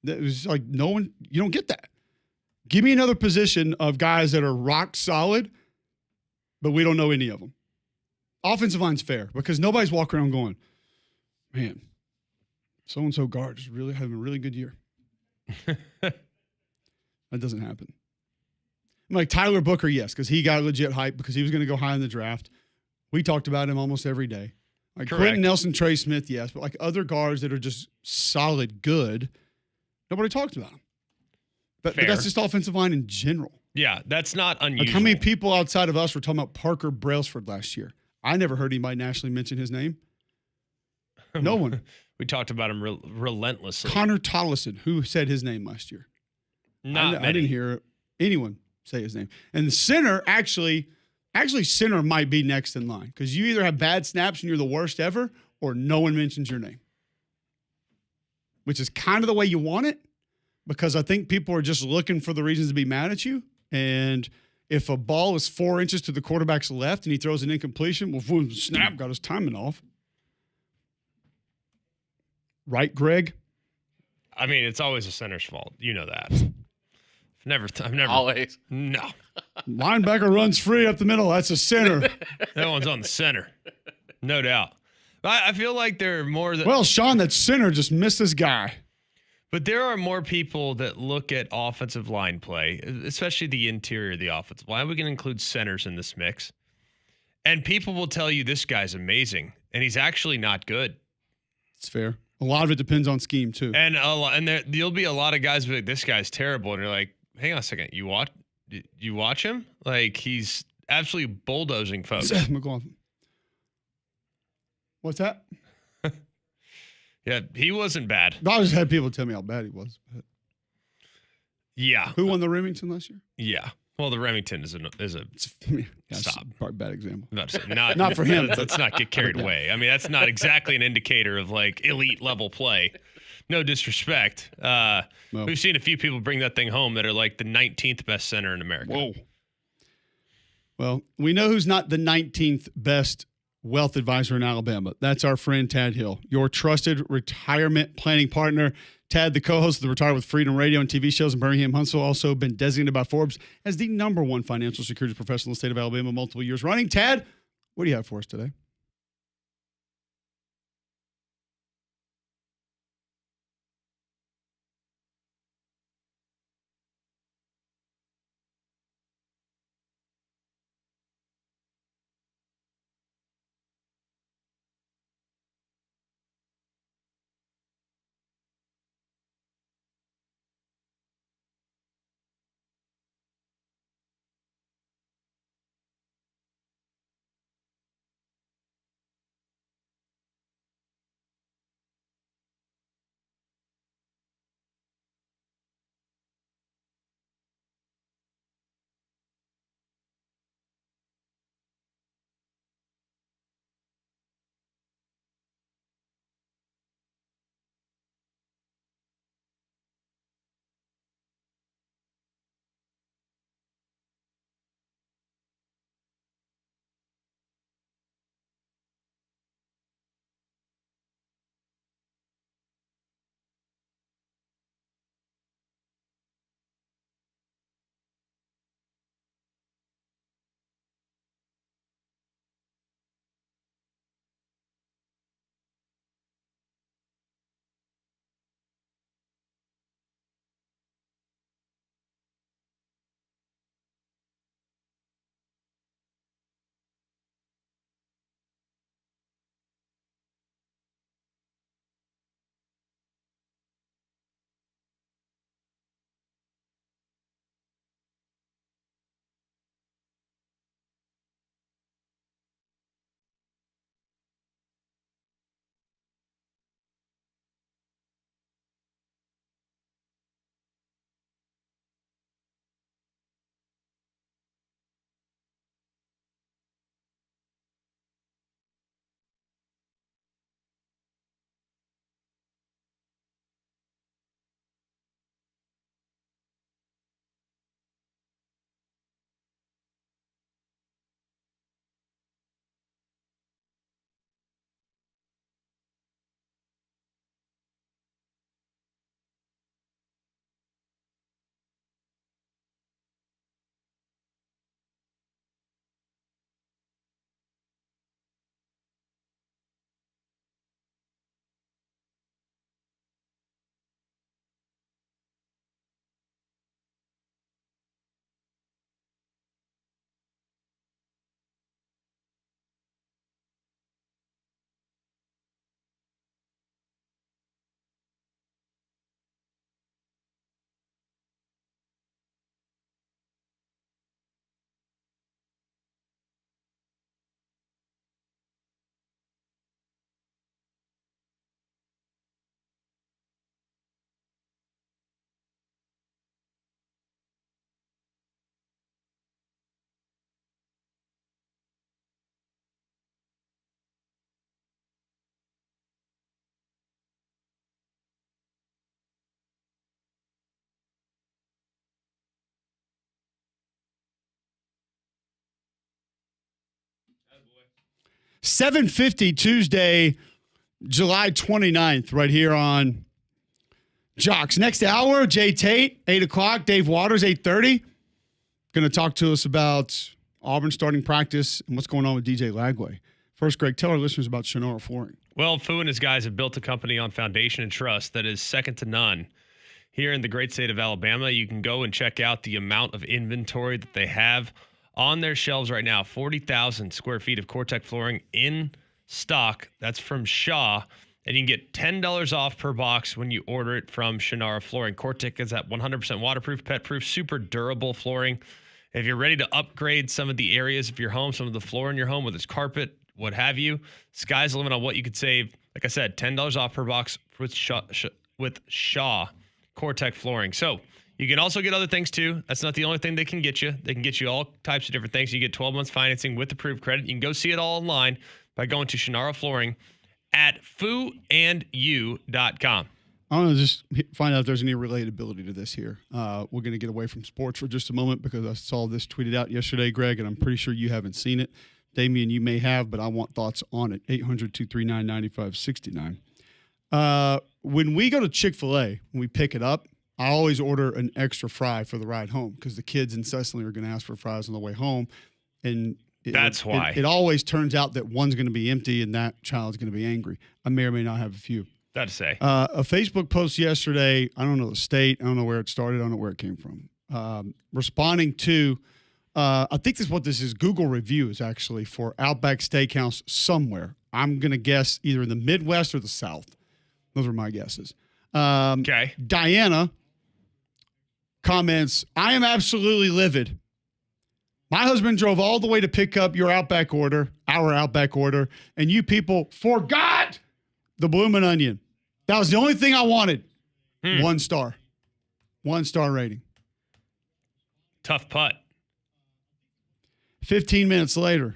That was like no one, you don't get that. Give me another position of guys that are rock solid, but we don't know any of them. Offensive line's fair because nobody's walking around going, man, so-and-so guard is really having a really good year. That doesn't happen. I'm like Tyler Booker, yes, because he got legit hype because he was going to go high in the draft. We talked about him almost every day. Like Quentin Nelson, Trey Smith, yes, but like other guards that are just solid good, nobody talks about them. But that's just offensive line in general. Yeah, that's not unusual. Like how many people outside of us were talking about Parker Brailsford last year? I never heard anybody nationally mention his name. No one. We talked about him relentlessly. Connor Tollison, who said his name last year? I didn't hear anyone say his name. And the center, actually center might be next in line because you either have bad snaps and you're the worst ever or no one mentions your name, which is kind of the way you want it because I think people are just looking for the reasons to be mad at you. And if a ball is 4 inches to the quarterback's left and he throws an incompletion, well, boom, snap, got his timing off. Right, Greg? I mean, it's always the center's fault. You know that. I've never. Always. No. Linebacker runs free up the middle. That's a center. That one's on the center. No doubt. I feel like there are more than. Well, Sean, that center just missed this guy. But there are more people that look at offensive line play, especially the interior of the offensive line. We can include centers in this mix. And people will tell you this guy's amazing, and he's actually not good. It's fair. A lot of it depends on scheme, too. And there'll be a lot of guys be like, this guy's terrible. And you're like, hang on a second. You watch him? Like, he's absolutely bulldozing folks. McLaughlin. What's that? Yeah, he wasn't bad. I just had people tell me how bad he was. Yeah. Who won the Remington last year? Yeah. Well, the Remington is a stop. Probably a bad example. Not for him. Let's not get carried away. I mean, that's not exactly an indicator of like elite level play. No disrespect. No. We've seen a few people bring that thing home that are like the 19th best center in America. Whoa. Well, we know who's not the 19th best wealth advisor in Alabama. That's our friend Tad Hill, your trusted retirement planning partner. Tad, the co-host of the Retire with Freedom radio and TV shows in Birmingham, Huntsville, also been designated by Forbes as the #1 financial securities professional in the state of Alabama multiple years running. Tad, what do you have for us today? $7:50 Tuesday, July 29th, right here on Jox. Next hour, Jay Tate, 8 o'clock. Dave Waters, 8:30. Going to talk to us about Auburn starting practice and what's going on with DJ Lagway. First, Greg, tell our listeners about Shannara Flooring. Well, Fu and his guys have built a company on foundation and trust that is second to none. Here in the great state of Alabama, you can go and check out the amount of inventory that they have on their shelves right now. 40,000 square feet of Cortec flooring in stock. That's from Shaw. And you can get $10 off per box when you order it from Shannara Flooring. Cortec is that 100% waterproof, pet-proof, super durable flooring. If you're ready to upgrade some of the areas of your home, some of the floor in your home, whether it's carpet, what have you, sky's the limit on what you could save. Like I said, $10 off per box with Shaw Core-Tech flooring. So you can also get other things too. That's not the only thing they can get you. They can get you all types of different things. You get 12 months financing with approved credit. You can go see it all online by going to Shannara Flooring at fooandyou.com. I want to just find out if there's any relatability to this here. We're going to get away from sports for just a moment because I saw this tweeted out yesterday, Greg, and I'm pretty sure you haven't seen it. Damian, you may have, but I want thoughts on it. 800-239-9569. When we go to Chick-fil-A, when we pick it up, I always order an extra fry for the ride home because the kids incessantly are going to ask for fries on the way home. And that's why. It always turns out that one's going to be empty and that child's going to be angry. I may or may not have a few. That'd say. A Facebook post yesterday, I don't know the state, I don't know where it started, I don't know where it came from. Responding to, I think this is what this is, Google reviews actually for Outback Steakhouse somewhere. I'm going to guess either in the Midwest or the South. Those are my guesses. Okay. Diana comments, I am absolutely livid. My husband drove all the way to pick up your Outback order, our Outback order, and you people forgot the bloomin' onion. That was the only thing I wanted. 1 star. 1 star rating. Tough putt. 15 minutes later.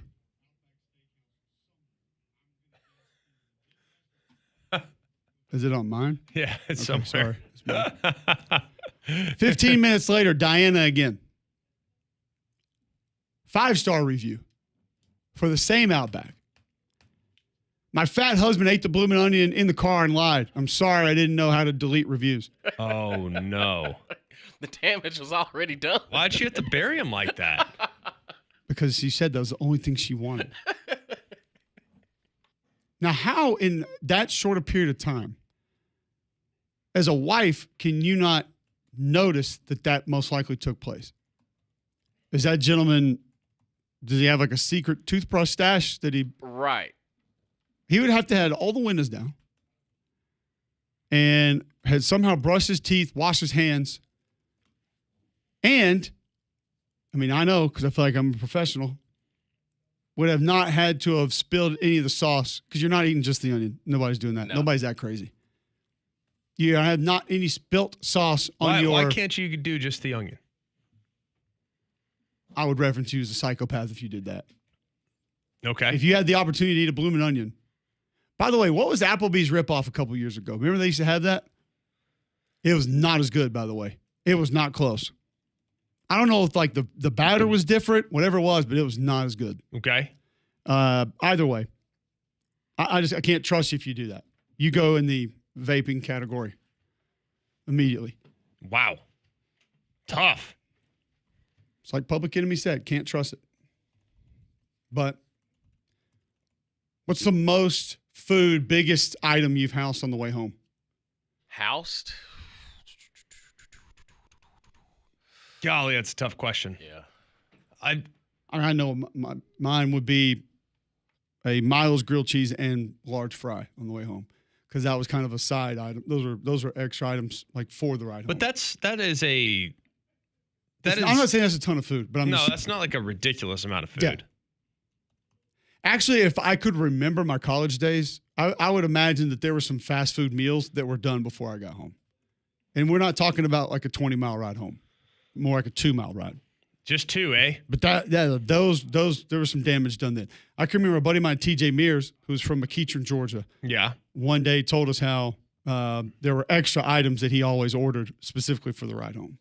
Is it on mine? Yeah, it's Okay, somewhere. sorry. 15 minutes later, Diana again. 5-star review for the same Outback. My fat husband ate the bloomin' onion in the car and lied. I'm sorry, I didn't know how to delete reviews. Oh, no. The damage was already done. Why'd you have to bury him like that? Because she said that was the only thing she wanted. Now, how in that short a period of time, as a wife, can you not notice that that most likely took place? Is that gentleman, does he have like a secret toothbrush stash that he... Right. He would have to have all the windows down and had somehow brushed his teeth, washed his hands. And, I mean, I know because I feel like I'm a professional, would have not had to have spilled any of the sauce because you're not eating just the onion. Nobody's doing that. No. Nobody's that crazy. You have not any spilt sauce on Why can't you do just the onion? I would reference you as a psychopath if you did that. Okay. If you had the opportunity to eat a bloomin' onion. By the way, what was Applebee's ripoff a couple years ago? Remember they used to have that? It was not as good, by the way. It was not close. I don't know if like the batter was different, whatever it was, but it was not as good. Okay. Either way, I can't trust you if you do that. You go in the vaping category immediately. Wow. Tough. It's like Public Enemy said, can't trust it. But what's the most biggest item you've housed on the way home? Housed? Golly, that's a tough question. Yeah. I know mine would be a Milo's grilled cheese and large fry on the way home because that was kind of a side item. Those are extra items like for the ride home. But that is a. I'm not saying that's a ton of food, but that's not like a ridiculous amount of food. Yeah. Actually, if I could remember my college days, I would imagine that there were some fast food meals that were done before I got home. And we're not talking about like a 20-mile ride home, more like a 2-mile ride. Just 2, eh? But those there was some damage done then. I can remember a buddy of mine, TJ Mears, who's from McElroy, Georgia. Yeah. One day told us how there were extra items that he always ordered specifically for the ride home.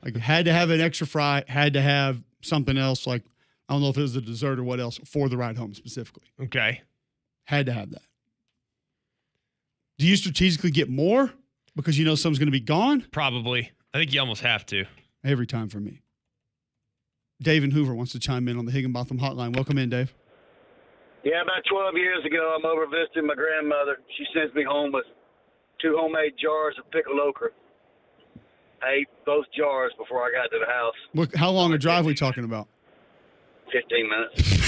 Like had to have an extra fry, had to have something else like, I don't know if it was a dessert or what else for the ride home specifically. Okay. Had to have that. Do you strategically get more because you know something's going to be gone? Probably. I think you almost have to. Every time for me. Dave in Hoover wants to chime in on the Higginbotham hotline. Welcome in, Dave. Yeah, about 12 years ago, I'm over visiting my grandmother. She sends me home with 2 homemade jars of pickled okra. I ate both jars before I got to the house. How long a drive are we talking about? 15 minutes.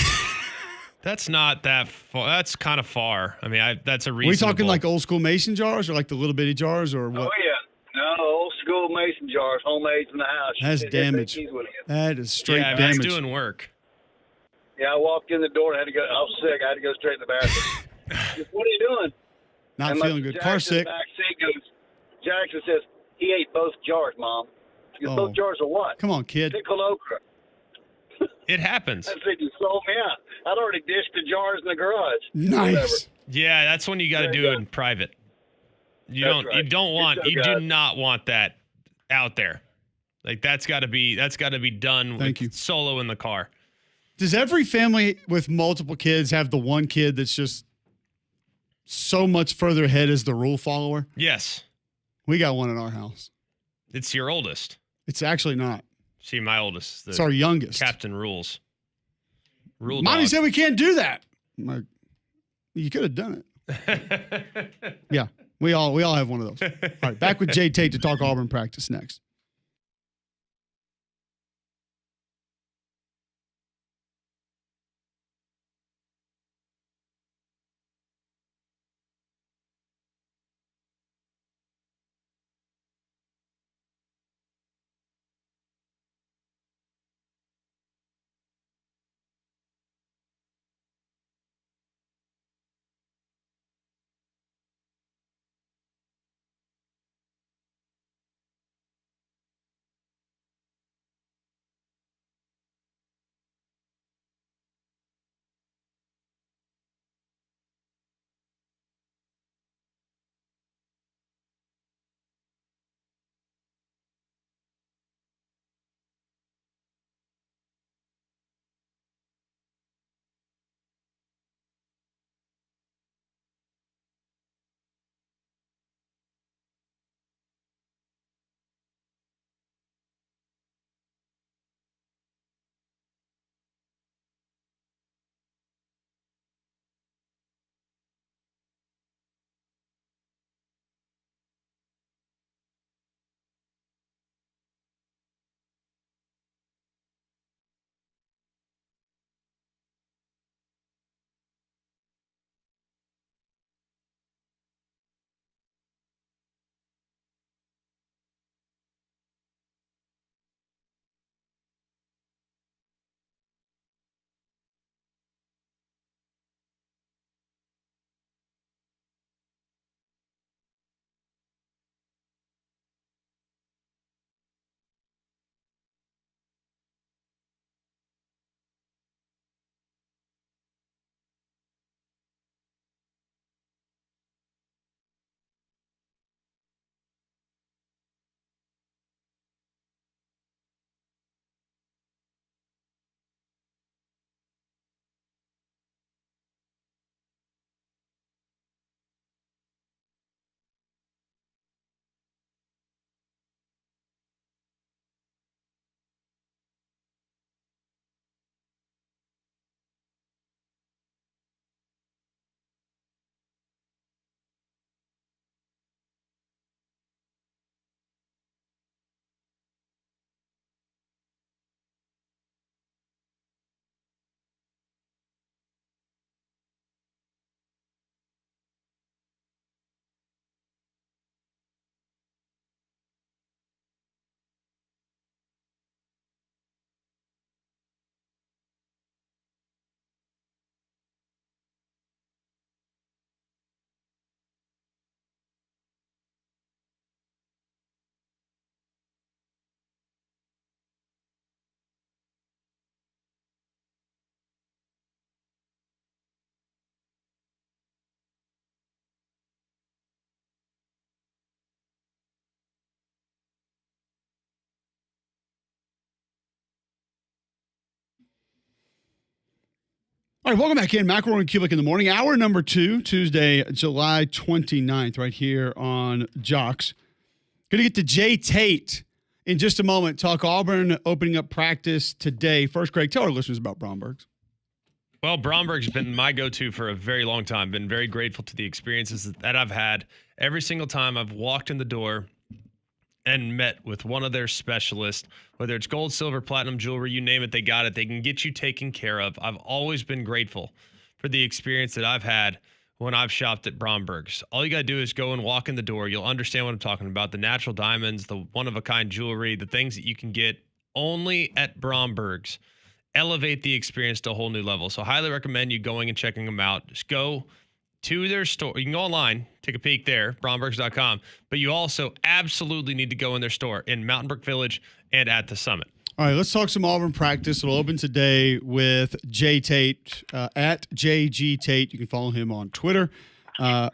That's not that far. That's kind of far. I mean, that's a reasonable. Are we talking like old school mason jars or like the little bitty jars or what? Oh, yeah. No, old school mason jars, homemade in the house. She That's said, "Yes, damage. take these with you." That is straight Yeah, damage. that's doing work. Yeah, I walked in the door and had to go. I was sick. I had to go straight to the bathroom. Just, what are you doing? Not And feeling good. Car sick. Jackson says, he ate both jars, Mom. She goes, both jars of what? Come on, kid. Pickled okra. It happens. I said, you sold me out. I'd already dished the jars in the garage. Nice. Yeah, that's when you got to do it in private. You That's don't. right. You don't want. so You do good. not want that out there. Like that's got to be done. Thank you. Solo in the car. Does every family with multiple kids have the one kid that's just so much further ahead as the rule follower? Yes, We got one in our house. it's your oldest. It's actually not. See, my oldest. It's our youngest. Captain rules. Rule Mommy dog. said we can't do that. I'm like, you could have done it. Yeah, we all have one of those. All right, back with Jay Tate to talk Auburn practice next. All right, welcome back in. McElroy and Cubelic in the morning. Hour number 2, Tuesday, July 29th, right here on Jox. Going to get to Jay Tate in just a moment. Talk Auburn opening up practice today. First, Craig, tell our listeners about Bromberg's. Well, Bromberg's been my go-to for a very long time. Been very grateful to the experiences that I've had. Every single time I've walked in the door and met with one of their specialists, whether it's gold, silver, platinum jewelry, you name it, they got it. They can get you taken care of. I've always been grateful for the experience that I've had when I've shopped at Bromberg's. All you got to do is go and walk in the door. You'll understand what I'm talking about. The natural diamonds, the one-of-a-kind jewelry, the things that you can get only at Bromberg's elevate the experience to a whole new level. So highly recommend you going and checking them out. Just go to their store. You can go online, take a peek there, brombergs.com. But you also absolutely need to go in their store in Mountain Brook Village and at the Summit. All right, let's talk some Auburn practice. It'll open today with Jay Tate at JG Tate. You can follow him on Twitter.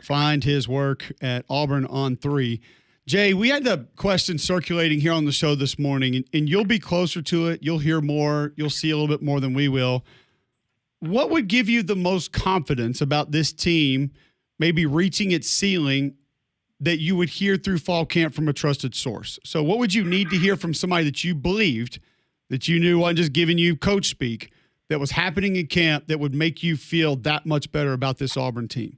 Find his work at Auburn on 3. Jay, we had the question circulating here on the show this morning, and you'll be closer to it. You'll hear more. You'll see a little bit more than we will. What would give you the most confidence about this team maybe reaching its ceiling that you would hear through fall camp from a trusted source? So what would you need to hear from somebody that you believed, that you knew wasn't just giving you coach speak, that was happening in camp that would make you feel that much better about this Auburn team?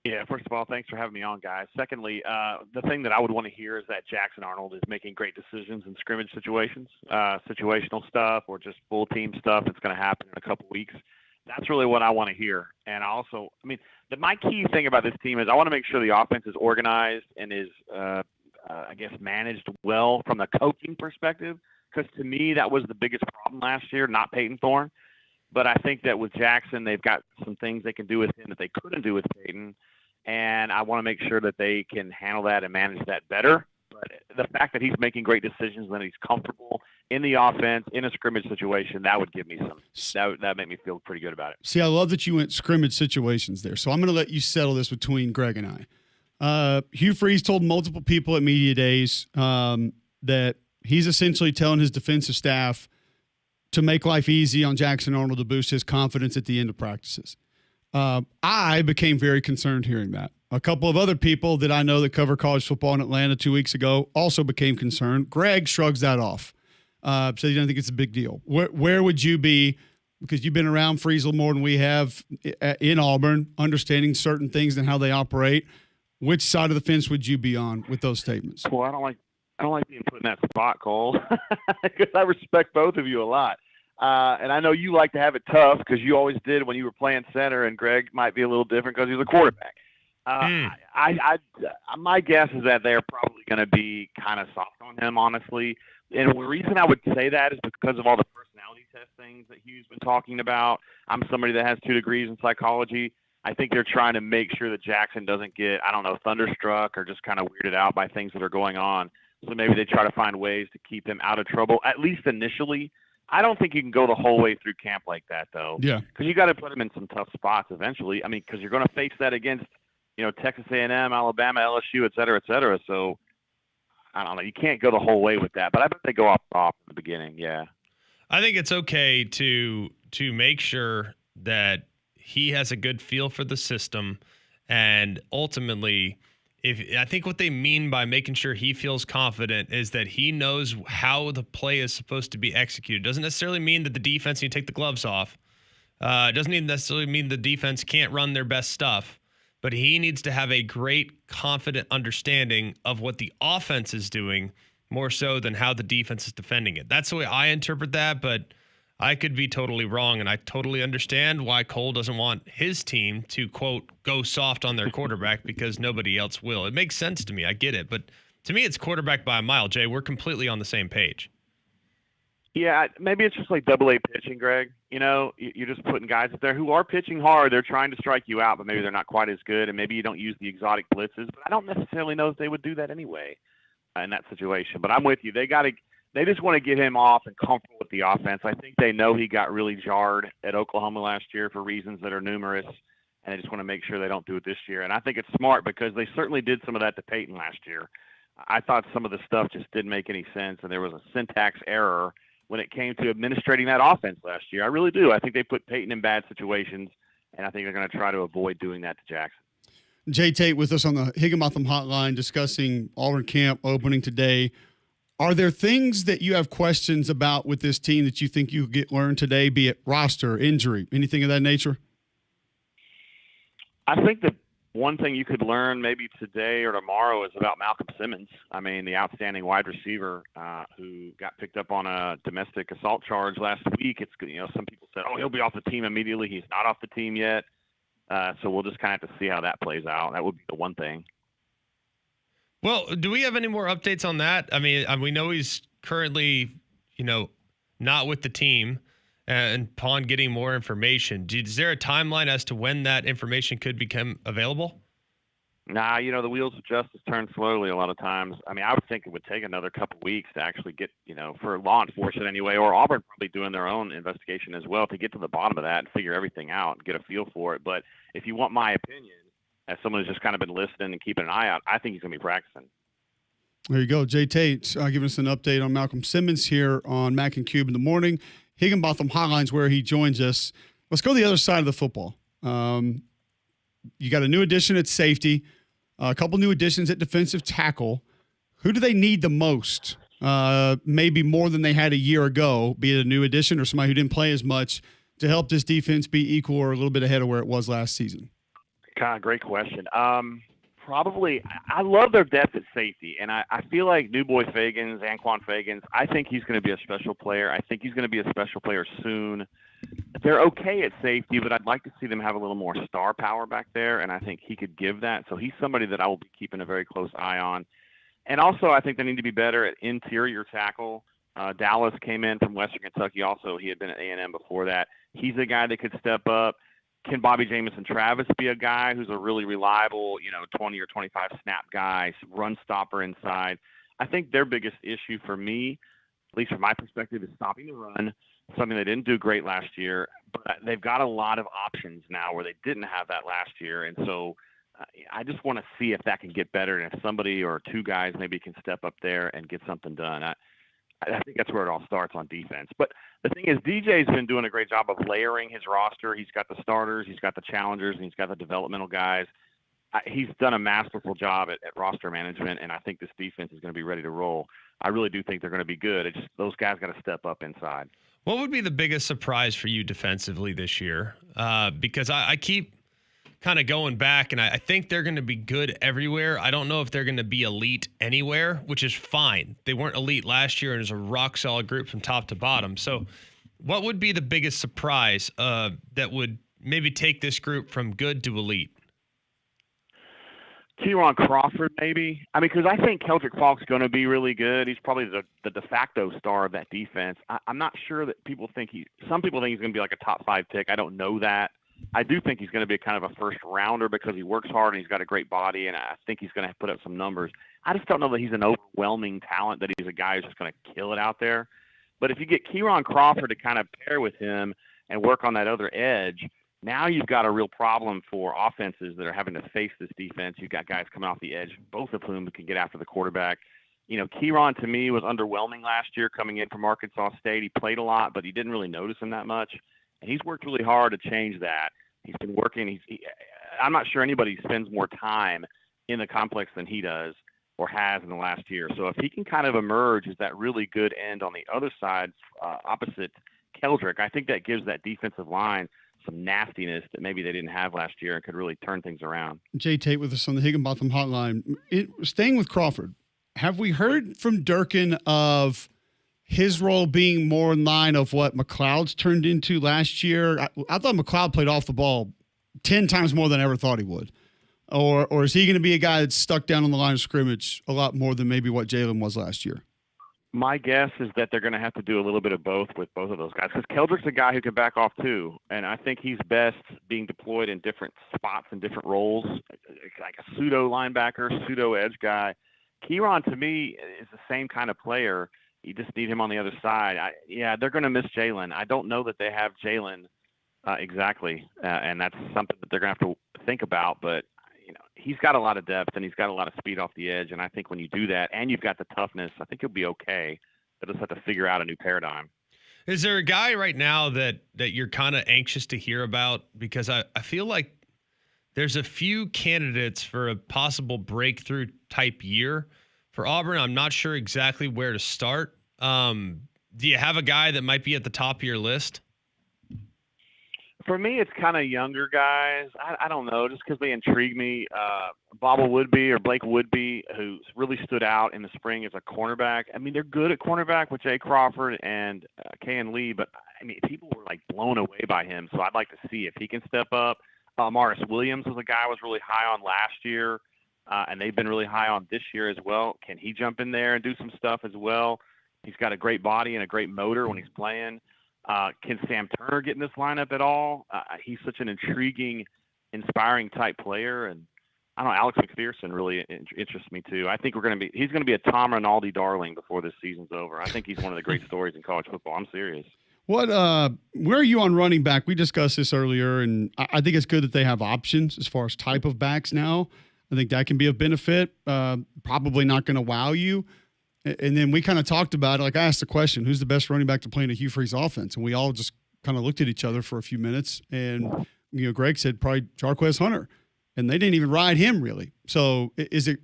Yeah, first of all, thanks for having me on, guys. Secondly, the thing that I would want to hear is that Jackson Arnold is making great decisions in scrimmage situations, situational stuff or just full team stuff that's going to happen in a couple weeks. That's really what I want to hear. And also, my key thing about this team is I want to make sure the offense is organized and is, managed well from the coaching perspective, because to me that was the biggest problem last year, not Peyton Thorne. But I think that with Jackson, they've got some things they can do with him that they couldn't do with Peyton. And I want to make sure that they can handle that and manage that better. But the fact that he's making great decisions when he's comfortable in the offense, in a scrimmage situation, that would give me that make me feel pretty good about it. See, I love that you went scrimmage situations there. So I'm going to let you settle this between Greg and I. Hugh Freeze told multiple people at media days that he's essentially telling his defensive staff to make life easy on Jackson Arnold to boost his confidence at the end of practices. I became very concerned hearing that. A couple of other people that I know that cover college football in Atlanta 2 weeks ago also became concerned. Greg shrugs that off. So you don't think it's a big deal. Where would you be, because you've been around Freeze more than we have in Auburn, understanding certain things and how they operate? Which side of the fence would you be on with those statements? Well, I don't like being put in that spot, Cole, because I respect both of you a lot. And I know you like to have it tough because you always did when you were playing center, and Greg might be a little different because he's a quarterback. My guess is that they're probably going to be kind of soft on him, honestly. And the reason I would say that is because of all the personality test things that Hugh's been talking about. I'm somebody that has 2 degrees in psychology. I think they're trying to make sure that Jackson doesn't get, thunderstruck or just kind of weirded out by things that are going on. So maybe they try to find ways to keep him out of trouble, at least initially. I don't think you can go the whole way through camp like that, though. Yeah. Because you got to put him in some tough spots eventually. Because you're going to face that against, Texas A&M, Alabama, LSU, et cetera, et cetera. So, I don't know. You can't go the whole way with that. But I bet they go off in the beginning, yeah. I think it's okay to make sure that he has a good feel for the system, and ultimately – I think what they mean by making sure he feels confident is that he knows how the play is supposed to be executed. Doesn't necessarily mean that the defense, you take the gloves off. Doesn't even necessarily mean the defense can't run their best stuff, but he needs to have a great, confident understanding of what the offense is doing more so than how the defense is defending it. That's the way I interpret that, but I could be totally wrong, and I totally understand why Cole doesn't want his team to, quote, go soft on their quarterback because nobody else will. It makes sense to me. I get it. But to me, it's quarterback by a mile, Jay. We're completely on the same page. Yeah, maybe it's just like double-A pitching, Greg. You're just putting guys up there who are pitching hard. They're trying to strike you out, but maybe they're not quite as good, and maybe you don't use the exotic blitzes. But I don't necessarily know if they would do that anyway in that situation. But I'm with you. They just want to get him off and comfortable with the offense. I think they know he got really jarred at Oklahoma last year for reasons that are numerous, and they just want to make sure they don't do it this year. And I think it's smart because they certainly did some of that to Peyton last year. I thought some of the stuff just didn't make any sense, and there was a syntax error when it came to administrating that offense last year. I really do. I think they put Peyton in bad situations, and I think they're going to try to avoid doing that to Jackson. Jay Tate with us on the Higginbotham Hotline discussing Auburn camp opening today. Are there things that you have questions about with this team that you think you get learned today, be it roster, injury, anything of that nature? I think that one thing you could learn maybe today or tomorrow is about Malcolm Simmons. The outstanding wide receiver who got picked up on a domestic assault charge last week. Some people said, he'll be off the team immediately. He's not off the team yet. So we'll just kind of have to see how that plays out. That would be the one thing. Well, do we have any more updates on that? I mean, we know he's currently, not with the team, and upon getting more information, is there a timeline as to when that information could become available? Nah, the wheels of justice turn slowly a lot of times. I mean, I would think it would take another couple weeks to actually get, for law enforcement anyway, or Auburn probably doing their own investigation as well to get to the bottom of that and figure everything out and get a feel for it. But if you want my opinion, as someone who's just kind of been listening and keeping an eye out, I think he's going to be practicing. There you go. Jay Tate giving us an update on Malcolm Simmons here on Mac and Cube in the morning. Higginbotham Hotlines where he joins us. Let's go to the other side of the football. You got a new addition at safety, a couple new additions at defensive tackle. Who do they need the most? Maybe more than they had a year ago, be it a new addition or somebody who didn't play as much, to help this defense be equal or a little bit ahead of where it was last season? God, great question. Probably, I love their depth at safety, and I feel like New Boy Fagans, Anquan Fagans, I think he's going to be a special player. I think he's going to be a special player soon. They're okay at safety, but I'd like to see them have a little more star power back there, and I think he could give that. So he's somebody that I will be keeping a very close eye on. And also, I think they need to be better at interior tackle. Dallas came in from Western Kentucky also. He had been at A&M before that. He's a guy that could step up. Can Bobby Jamison Travis be a guy who's a really reliable, 20 or 25 snap guy, run stopper inside? I think their biggest issue for me, at least from my perspective, is stopping the run, something they didn't do great last year. But they've got a lot of options now where they didn't have that last year. And so I just want to see if that can get better and if somebody or two guys maybe can step up there and get something done. I think that's where it all starts on defense. But the thing is, DJ's been doing a great job of layering his roster. He's got the starters, he's got the challengers, and he's got the developmental guys. He's done a masterful job at roster management, and I think this defense is going to be ready to roll. I really do think they're going to be good. It's just those guys got to step up inside. What would be the biggest surprise for you defensively this year? Because I keep kind of going back, and I think they're going to be good everywhere. I don't know if they're going to be elite anywhere, which is fine. They weren't elite last year, and it's a rock-solid group from top to bottom. So what would be the biggest surprise that would maybe take this group from good to elite? Kieran Crawford, maybe. I mean, because I think Keldrick Falk's going to be really good. He's probably the de facto star of that defense. I'm not sure that some people think he's going to be like a top 5 pick. I don't know that. I do think he's going to be kind of a first rounder because he works hard and he's got a great body, and I think he's going to put up some numbers. I just don't know that he's an overwhelming talent, that he's a guy who's just going to kill it out there. But if you get Kieran Crawford to kind of pair with him and work on that other edge, now you've got a real problem for offenses that are having to face this defense. You've got guys coming off the edge, both of whom can get after the quarterback. Kieran to me was underwhelming last year coming in from Arkansas State. He played a lot, but you didn't really notice him that much. And he's worked really hard to change that. He's been working. I'm not sure anybody spends more time in the complex than he does or has in the last year. So if he can kind of emerge as that really good end on the other side, opposite Keldrick, I think that gives that defensive line some nastiness that maybe they didn't have last year and could really turn things around. Jay Tate with us on the Higginbotham Hotline. Staying with Crawford, have we heard from Durkin of his role being more in line of what McLeod's turned into last year? I thought McLeod played off the ball 10 times more than I ever thought he would. Or is he going to be a guy that's stuck down on the line of scrimmage a lot more than maybe what Jalen was last year? My guess is that they're going to have to do a little bit of both with both of those guys, because Keldrick's a guy who can back off too, and I think he's best being deployed in different spots and different roles, like a pseudo linebacker, pseudo edge guy. Kieran, to me, is the same kind of player. You just need him on the other side. They're going to miss Jalen. I don't know that they have Jalen exactly, and that's something that they're going to have to think about. But he's got a lot of depth and he's got a lot of speed off the edge. And I think when you do that and you've got the toughness, I think you'll be okay. They'll just have to figure out a new paradigm. Is there a guy right now that you're kind of anxious to hear about? Because I feel like there's a few candidates for a possible breakthrough type year for Auburn. I'm not sure exactly where to start. Do you have a guy that might be at the top of your list? For me, it's kind of younger guys. I don't know, just because they intrigue me. Blake Woodby, who's really stood out in the spring as a cornerback. I mean, they're good at cornerback with Jay Crawford and Kayan Lee, but I mean, people were like blown away by him. So I'd like to see if he can step up. Morris Williams was a guy I was really high on last year, and they've been really high on this year as well. Can he jump in there and do some stuff as well? He's got a great body and a great motor when he's playing. Can Sam Turner get in this lineup at all? He's such an intriguing, inspiring type player, and I don't know. Alex McPherson really interests me too. I think he's going to be a Tom Rinaldi darling before this season's over. I think he's one of the great stories in college football. I'm serious. Where are you on running back? We discussed this earlier, and I think it's good that they have options as far as type of backs now. I think that can be a benefit. Probably not going to wow you. And then we kind of talked about it. Like I asked the question, who's the best running back to play in a Hugh Freeze offense? And we all just kind of looked at each other for a few minutes. And, Greg said probably Jarquez Hunter. And they didn't even ride him really. So is it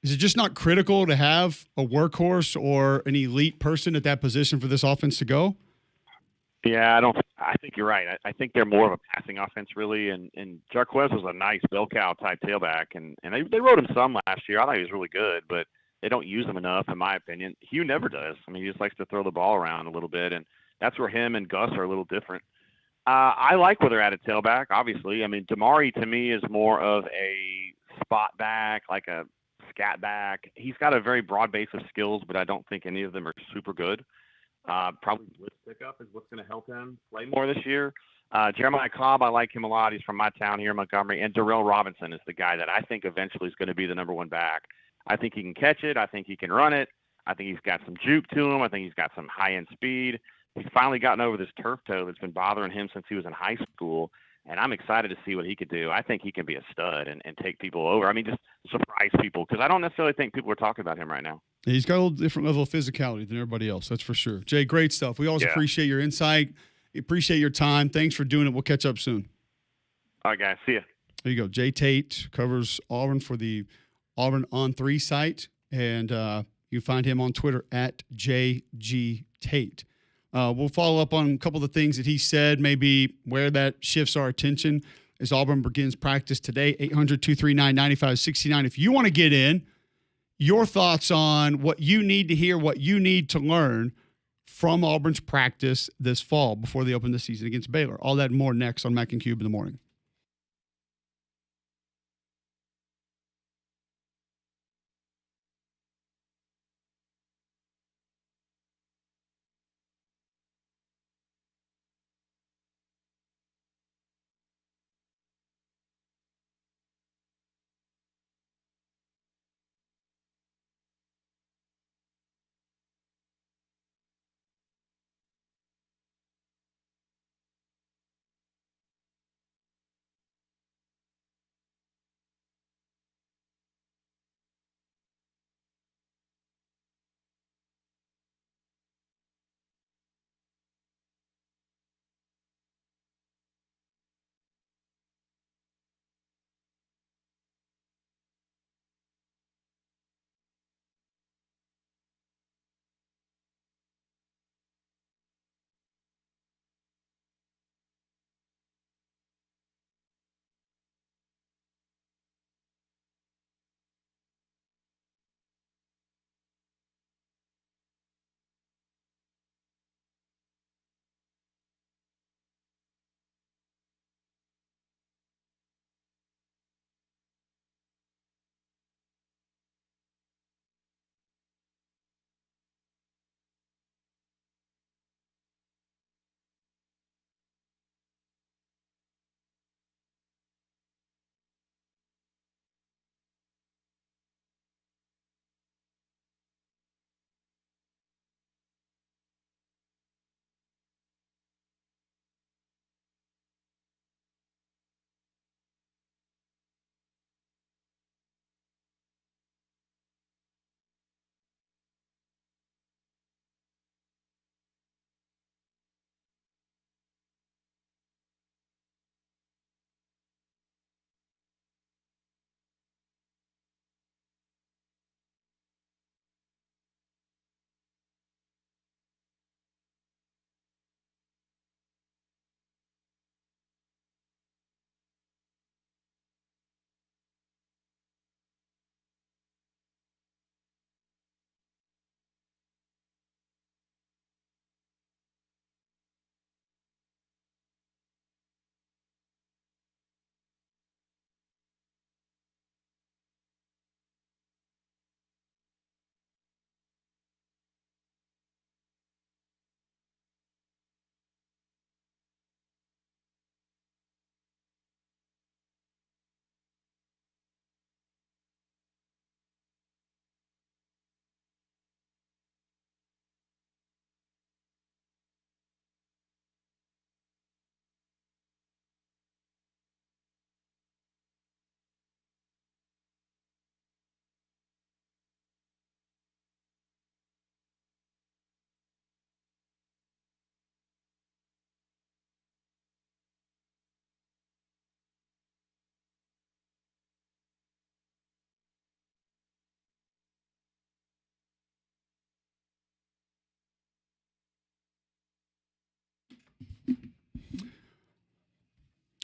just not critical to have a workhorse or an elite person at that position for this offense to go? Yeah, I think you're right. I think they're more of a passing offense, really. And Jarquez was a nice bell cow type tailback, and they rode him some last year. I thought he was really good, but they don't use him enough, in my opinion. Hugh never does. I mean, he just likes to throw the ball around a little bit, and that's where him and Gus are a little different. I like where they're at tailback, obviously. I mean, Damari to me is more of a spot back, like a scat back. He's got a very broad base of skills, but I don't think any of them are super good. Probably blitz pickup is what's going to help him play more this year. Jeremiah Cobb, I like him a lot. He's from my town here in Montgomery. And Darrell Robinson is the guy that I think eventually is going to be the number one back. I think he can catch it. I think he can run it. I think he's got some juke to him. I think he's got some high-end speed. He's finally gotten over this turf toe that's been bothering him since he was in high school, and I'm excited to see what he could do. I think he can be a stud and take people over. I mean, just surprise people, because I don't necessarily think people are talking about him right now. He's got a little different level of physicality than everybody else, that's for sure. Jay, great stuff. We always appreciate your insight. We appreciate your time. Thanks for doing it. We'll catch up soon. All right, guys. See ya. There you go. Jay Tate covers Auburn for the Auburn On 3 site, and you find him on Twitter at JG Tate. We'll follow up on a couple of the things that he said, maybe where that shifts our attention as Auburn begins practice today. 800-239-9569. If you want to get in, your thoughts on what you need to hear, what you need to learn from Auburn's practice this fall before they open the season against Baylor. All that and more next on Mac and Cube in the morning.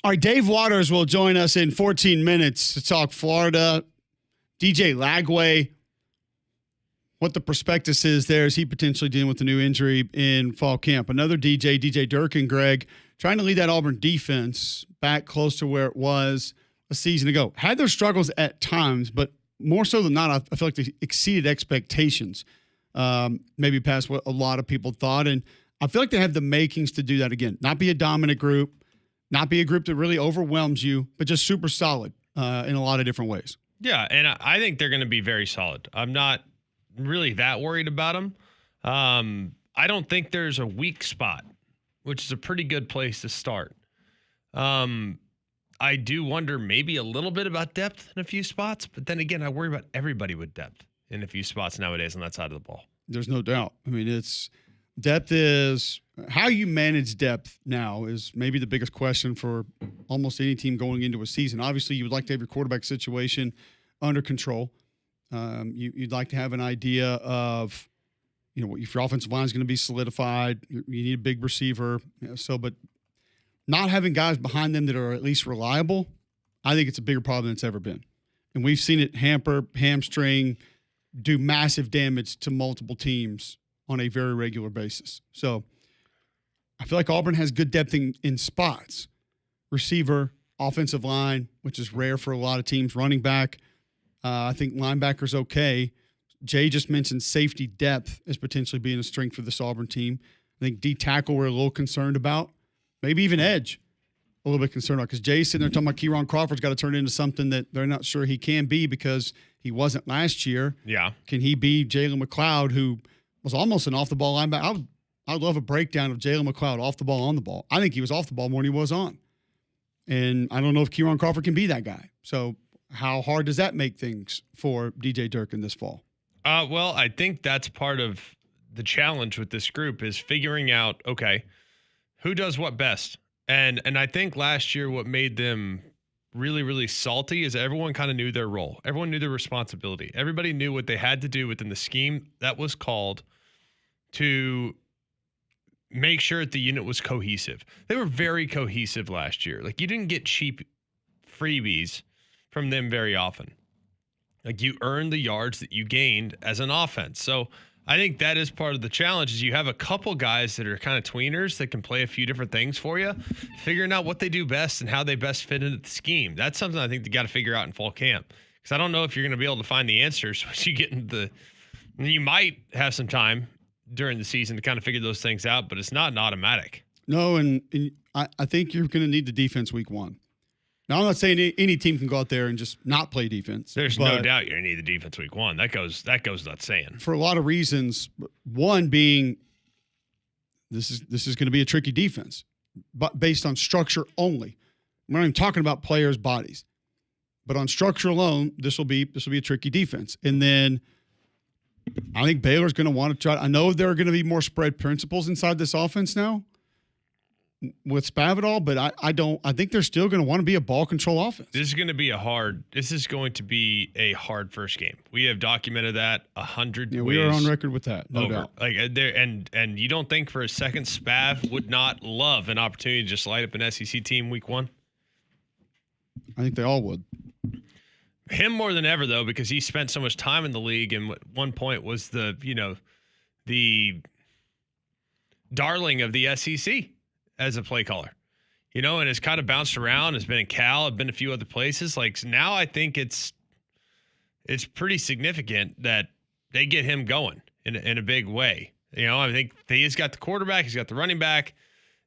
All right, Dave Waters will join us in 14 minutes to talk Florida. DJ Lagway, what the prospectus is there. Is he potentially dealing with a new injury in fall camp? Another DJ Durkin, Greg, trying to lead that Auburn defense back close to where it was a season ago. Had their struggles at times, but more so than not, I feel like they exceeded expectations, maybe past what a lot of people thought. And I feel like they have the makings to do that again. Not be a dominant group, not be a group that really overwhelms you, but just super solid in a lot of different ways. Yeah, and I think they're going to be very solid. I'm not really that worried about them. I don't think there's a weak spot, which is a pretty good place to start. I do wonder maybe a little bit about depth in a few spots, but then again, I worry about everybody with depth in a few spots nowadays on that side of the ball. There's no doubt. I mean, depth is how you manage depth now is maybe the biggest question for almost any team going into a season. Obviously, you would like to have your quarterback situation under control. You'd like to have an idea of, if your offensive line is going to be solidified, you need a big receiver. But not having guys behind them that are at least reliable, I think it's a bigger problem than it's ever been. And we've seen it hamstring, do massive damage to multiple teams on a very regular basis. So I feel like Auburn has good depth in spots. Receiver, offensive line, which is rare for a lot of teams, running back. I think linebacker's okay. Jay just mentioned safety depth as potentially being a strength for this Auburn team. I think D-tackle we're a little concerned about. Maybe even edge a little bit concerned about, because Jay's sitting there talking about Kieron Crawford's got to turn it into something that they're not sure he can be because he wasn't last year. Yeah. Can he be Jalen McLeod, who was almost an off-the-ball linebacker? I'd love a breakdown of Jalen McLeod off the ball, on the ball. I think he was off the ball more than he was on. And I don't know if Kieron Crawford can be that guy. So how hard does that make things for DJ Durkin this fall? Well, I think that's part of the challenge with this group is figuring out, okay, who does what best. And I think last year what made them really, really salty is everyone kind of knew their role. Everyone knew their responsibility. Everybody knew what they had to do within the scheme that was called to make sure that the unit was cohesive. They were very cohesive last year. Like, you didn't get cheap freebies from them very often. Like, you earned the yards that you gained as an offense. So I think that is part of the challenge is you have a couple guys that are kind of tweeners that can play a few different things for you, figuring out what they do best and how they best fit into the scheme. That's something I think they got to figure out in fall camp, because I don't know if you're going to be able to find the answers once you get into you might have some time during the season to kind of figure those things out, but it's not an automatic. No, and I think you're going to need the defense week one. Now, I'm not saying any team can go out there and just not play defense. There's no doubt you're going to need the defense week one. That goes without saying. For a lot of reasons, one being this is going to be a tricky defense, but based on structure only. We're not even talking about players' bodies, but on structure alone, this will be a tricky defense. And then I think Baylor's going to want to try. I know there are going to be more spread principles inside this offense now with Spavital, but I think they're still going to want to be a ball control offense. This is going to be a hard first game. We have documented that 100 ways. We are on record with that, no doubt. Like there, and you don't think for a second Spav would not love an opportunity to just light up an SEC team week one? I think they all would. Him more than ever, though, because he spent so much time in the league and at one point was the darling of the SEC as a play caller, and has kind of bounced around, has been in Cal, have been a few other places. Like, now I think it's pretty significant that they get him going in a big way. I think he's got the quarterback, he's got the running back,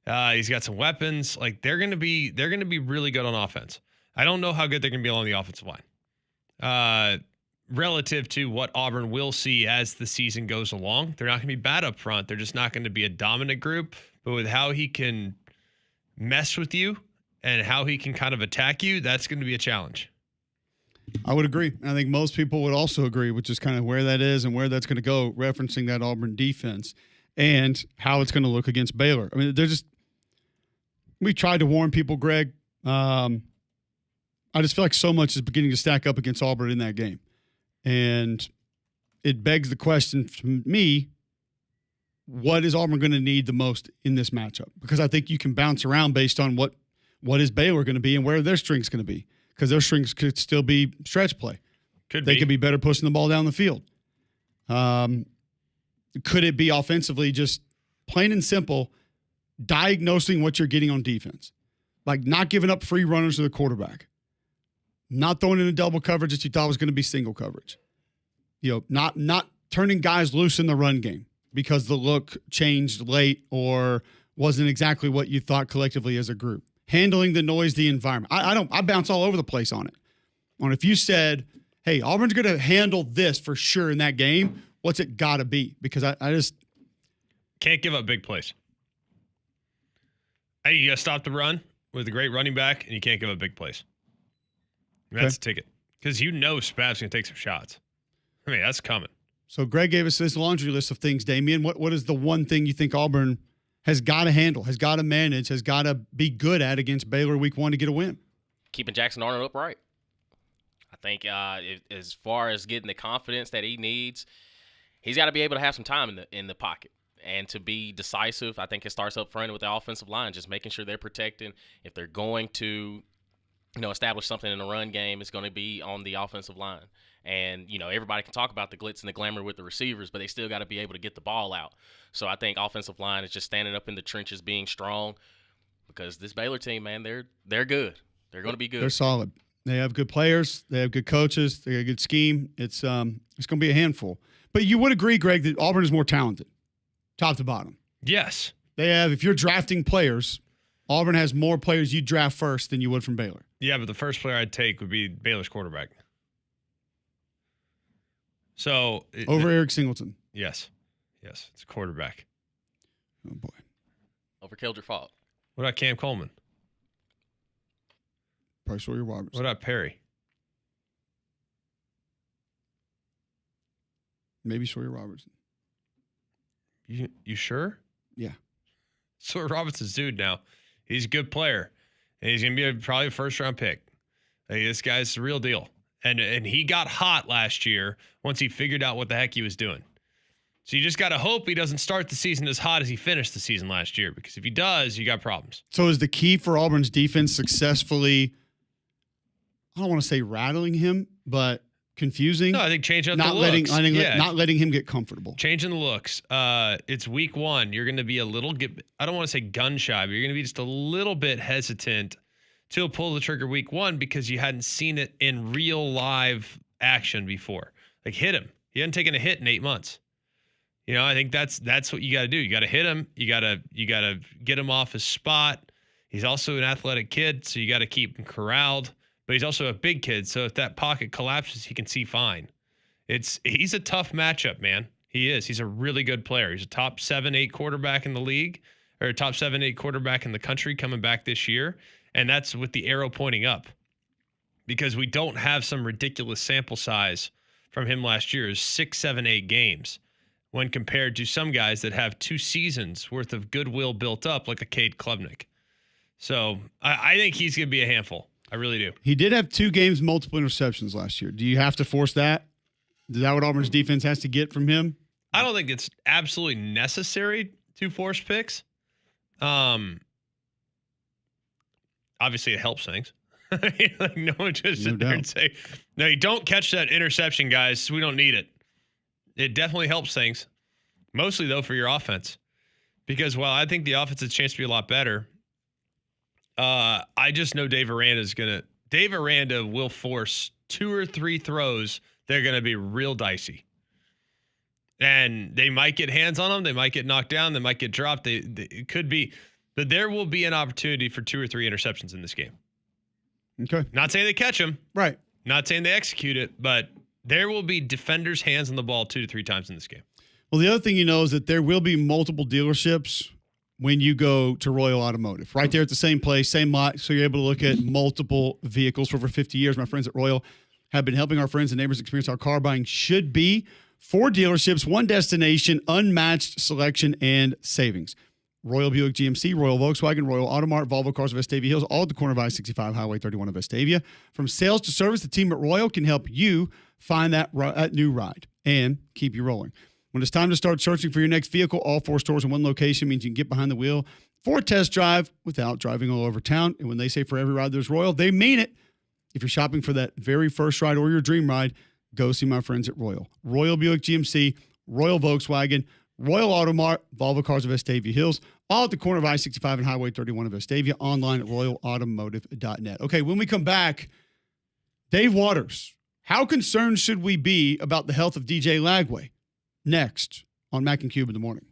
he's got some weapons. Like, they're going to be really good on offense. I don't know how good they're going to be along the offensive line. Relative to what Auburn will see as the season goes along, they're not going to be bad up front. They're just not going to be a dominant group. But with how he can mess with you and how he can kind of attack you, that's going to be a challenge. I would agree. I think most people would also agree, which is kind of where that is and where that's going to go, referencing that Auburn defense and how it's going to look against Baylor. I mean, we tried to warn people, Greg. I just feel like so much is beginning to stack up against Auburn in that game. And it begs the question for me, what is Auburn going to need the most in this matchup? Because I think you can bounce around based on what what is Baylor going to be and where are their strengths going to be? Because their strengths could still be stretch play. They could be better pushing the ball down the field. Could it be offensively just plain and simple diagnosing what you're getting on defense? Like not giving up free runners to the quarterback. Not throwing in a double coverage that you thought was going to be single coverage. Not turning guys loose in the run game because the look changed late or wasn't exactly what you thought collectively as a group. Handling the noise, the environment. I bounce all over the place on it. On if you said, hey, Auburn's going to handle this for sure in that game, what's it got to be? Because I just can't give up big plays. Hey, you got to stop the run with a great running back, and you can't give up big plays. That's the ticket. Because Spav's going to take some shots. I mean, that's coming. So Greg gave us this laundry list of things, Damian. What is the one thing you think Auburn has got to handle, has got to manage, has got to be good at against Baylor week 1 to get a win? Keeping Jackson Arnold upright. I think as far as getting the confidence that he needs, he's got to be able to have some time in the pocket and to be decisive. I think it starts up front with the offensive line, just making sure they're protecting. If they're going to establish something in the run game, it's going to be on the offensive line. And, everybody can talk about the glitz and the glamour with the receivers, but they still got to be able to get the ball out. So I think offensive line is just standing up in the trenches, being strong, because this Baylor team, man, they're good. They're going to be good. They're solid. They have good players. They have good coaches. They got a good scheme. It's going to be a handful. But you would agree, Greg, that Auburn is more talented, top to bottom. Yes. They have, if you're drafting players, Auburn has more players you draft first than you would from Baylor. Yeah, but the first player I'd take would be Baylor's quarterback. So over Eric Singleton. Yes, it's a quarterback. Oh boy. Over Keldrick Faulk. What about Cam Coleman? Probably Sawyer Robertson. What about Perry? Maybe Sawyer Robertson. You sure? Yeah. Sawyer Robertson's dude now. He's a good player, and he's gonna be probably a first-round pick. Hey, this guy's the real deal. And he got hot last year once he figured out what the heck he was doing. So you just got to hope he doesn't start the season as hot as he finished the season last year, because if he does, you got problems. So is the key for Auburn's defense successfully, I don't want to say rattling him, but confusing? No, I think changing up the looks. Not letting him get comfortable. Changing the looks. It's week 1. You're going to be I don't want to say gun shy, but you're going to be just a little bit hesitant to pull the trigger week 1 because you hadn't seen it in real live action before. Like, hit him. He hadn't taken a hit in 8 months. I think that's what you got to do. You got to hit him. You got to get him off his spot. He's also an athletic kid, so you got to keep him corralled. But he's also a big kid, so if that pocket collapses, he can see fine. He's a tough matchup, man. He is. He's a really good player. He's a top 7-8 quarterback in the league, or a top 7-8 quarterback in the country coming back this year. And that's with the arrow pointing up, because we don't have some ridiculous sample size from him last year. 6, 7, 8 games when compared to some guys that have 2 seasons worth of goodwill built up, like a Cade Klubnik. So I think he's going to be a handful. I really do. He did have 2 games, multiple interceptions last year. Do you have to force that? Is that what Auburn's defense has to get from him? I don't think it's absolutely necessary to force picks. Obviously, it helps things. Like, no one just sit there and say, no, you don't catch that interception, guys. We don't need it. It definitely helps things. Mostly, though, for your offense. Because while I think the offense has a chance to be a lot better, I just know Dave Aranda will force 2 or 3 throws. They're going to be real dicey. And they might get hands on them. They might get knocked down. They might get dropped. It could be. But there will be an opportunity for 2 or 3 interceptions in this game. Okay. Not saying they catch them. Right. Not saying they execute it, but there will be defenders' hands on the ball 2 to 3 times in this game. Well, the other thing is that there will be multiple dealerships when you go to Royal Automotive. Right there at the same place, same lot, so you're able to look at multiple vehicles. For over 50 years, my friends at Royal have been helping our friends and neighbors experience how car buying should be. 4 dealerships, 1 destination, unmatched selection and savings. Royal Buick GMC, Royal Volkswagen, Royal Automart, Volvo Cars of Vestavia Hills, all at the corner of I-65, Highway 31 of Vestavia. From sales to service, the team at Royal can help you find that new ride and keep you rolling. When it's time to start searching for your next vehicle, all 4 stores in one location means you can get behind the wheel for a test drive without driving all over town. And when they say for every ride there's Royal, they mean it. If you're shopping for that very first ride or your dream ride, go see my friends at Royal. Royal Buick GMC, Royal Volkswagen, Royal Auto Mart, Volvo Cars of Vestavia Hills, all at the corner of I-65 and Highway 31 of Vestavia, online at royalautomotive.net. Okay, when we come back, Dave Waters, how concerned should we be about the health of DJ Lagway? Next on Mac and Cube in the morning.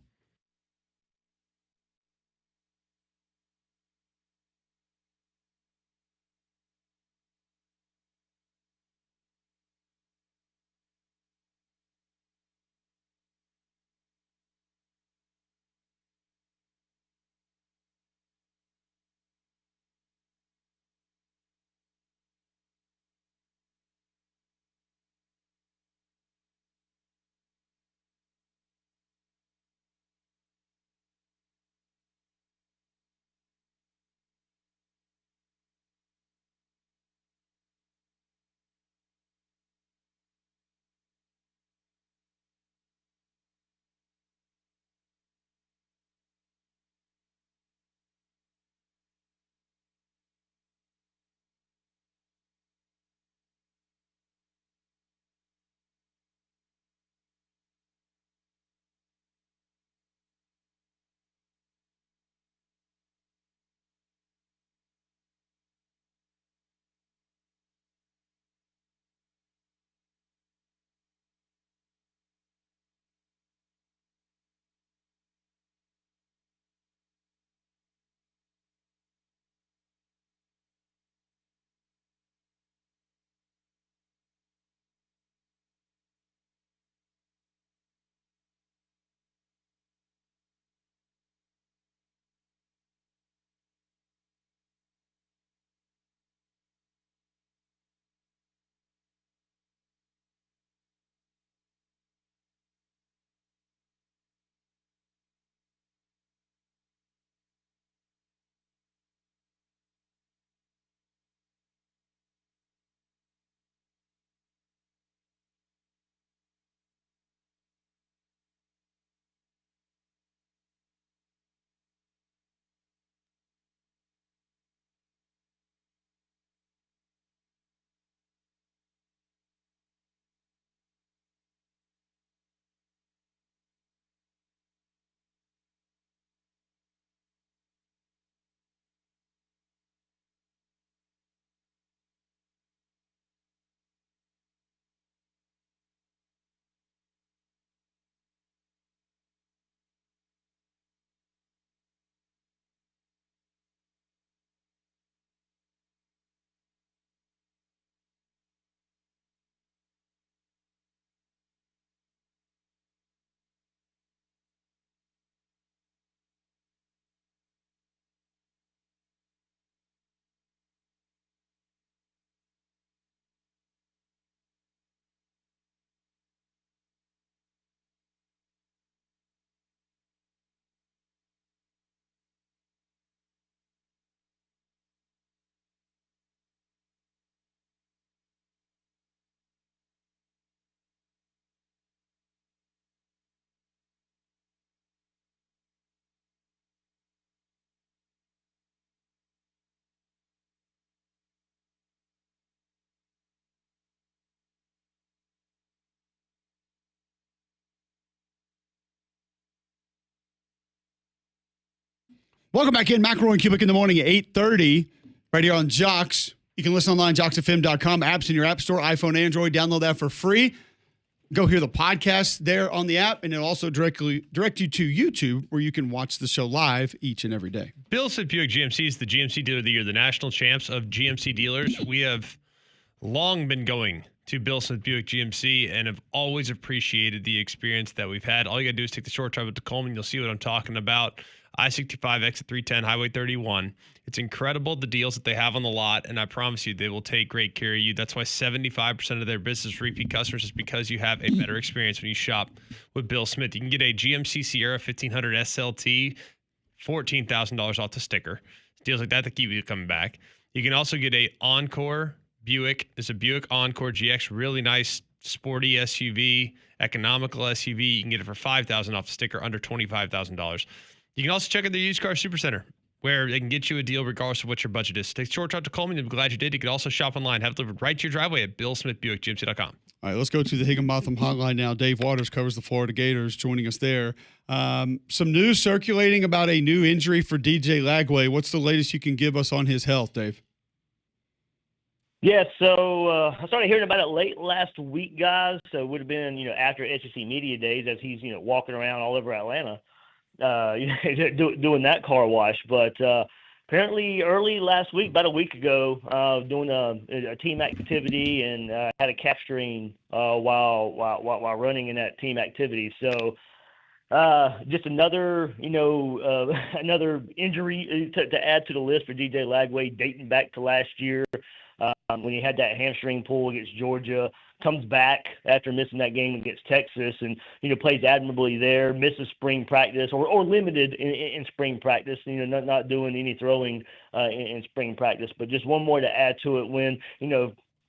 Welcome back in. McElroy and Cubelic in the morning at 8:30 right here on Jox. You can listen online, joxfm.com. Apps in your app store, iPhone, Android. Download that for free. Go hear the podcast there on the app, and it'll also direct you to YouTube, where you can watch the show live each and every day. Bill said Buick GMC is the GMC Dealer of the Year, the national champs of GMC dealers. We have long been going to Bill Smith Buick GMC and have always appreciated the experience that we've had. All you got to do is take the short drive up to Coleman. You'll see what I'm talking about. I-65, exit 310, Highway 31. It's incredible the deals that they have on the lot, and I promise you they will take great care of you. That's why 75% of their business repeat customers is because you have a better experience when you shop with Bill Smith. You can get a GMC Sierra 1500 SLT, $14,000 off the sticker. Deals like that keep you coming back. You can also get a Encore Buick. It's a Buick Encore GX, really nice, sporty SUV, economical SUV. You can get it for $5,000 off the sticker, under $25,000. You can also check out the Used Car Supercenter, where they can get you a deal regardless of what your budget is. Take a short drive to Coleman. You'll be glad you did. You can also shop online. Have it delivered right to your driveway at BillSmithBuickGMC.com. All right, let's go to the Higginbotham hotline now. Dave Waters covers the Florida Gators, joining us there. Some news circulating about a new injury for DJ Lagway. What's the latest you can give us on his health, Dave? Yeah, so I started hearing about it late last week, guys. So it would have been, after SEC Media Days, as he's, walking around all over Atlanta, doing that car wash. But apparently early last week, about a week ago, doing a team activity and had a calf strain while running in that team activity. So just another, another injury to add to the list for DJ Lagway, dating back to last year. When he had that hamstring pull against Georgia, comes back after missing that game against Texas and, plays admirably there, misses spring practice or limited in spring practice, not doing any throwing in spring practice. But just one more to add to it when,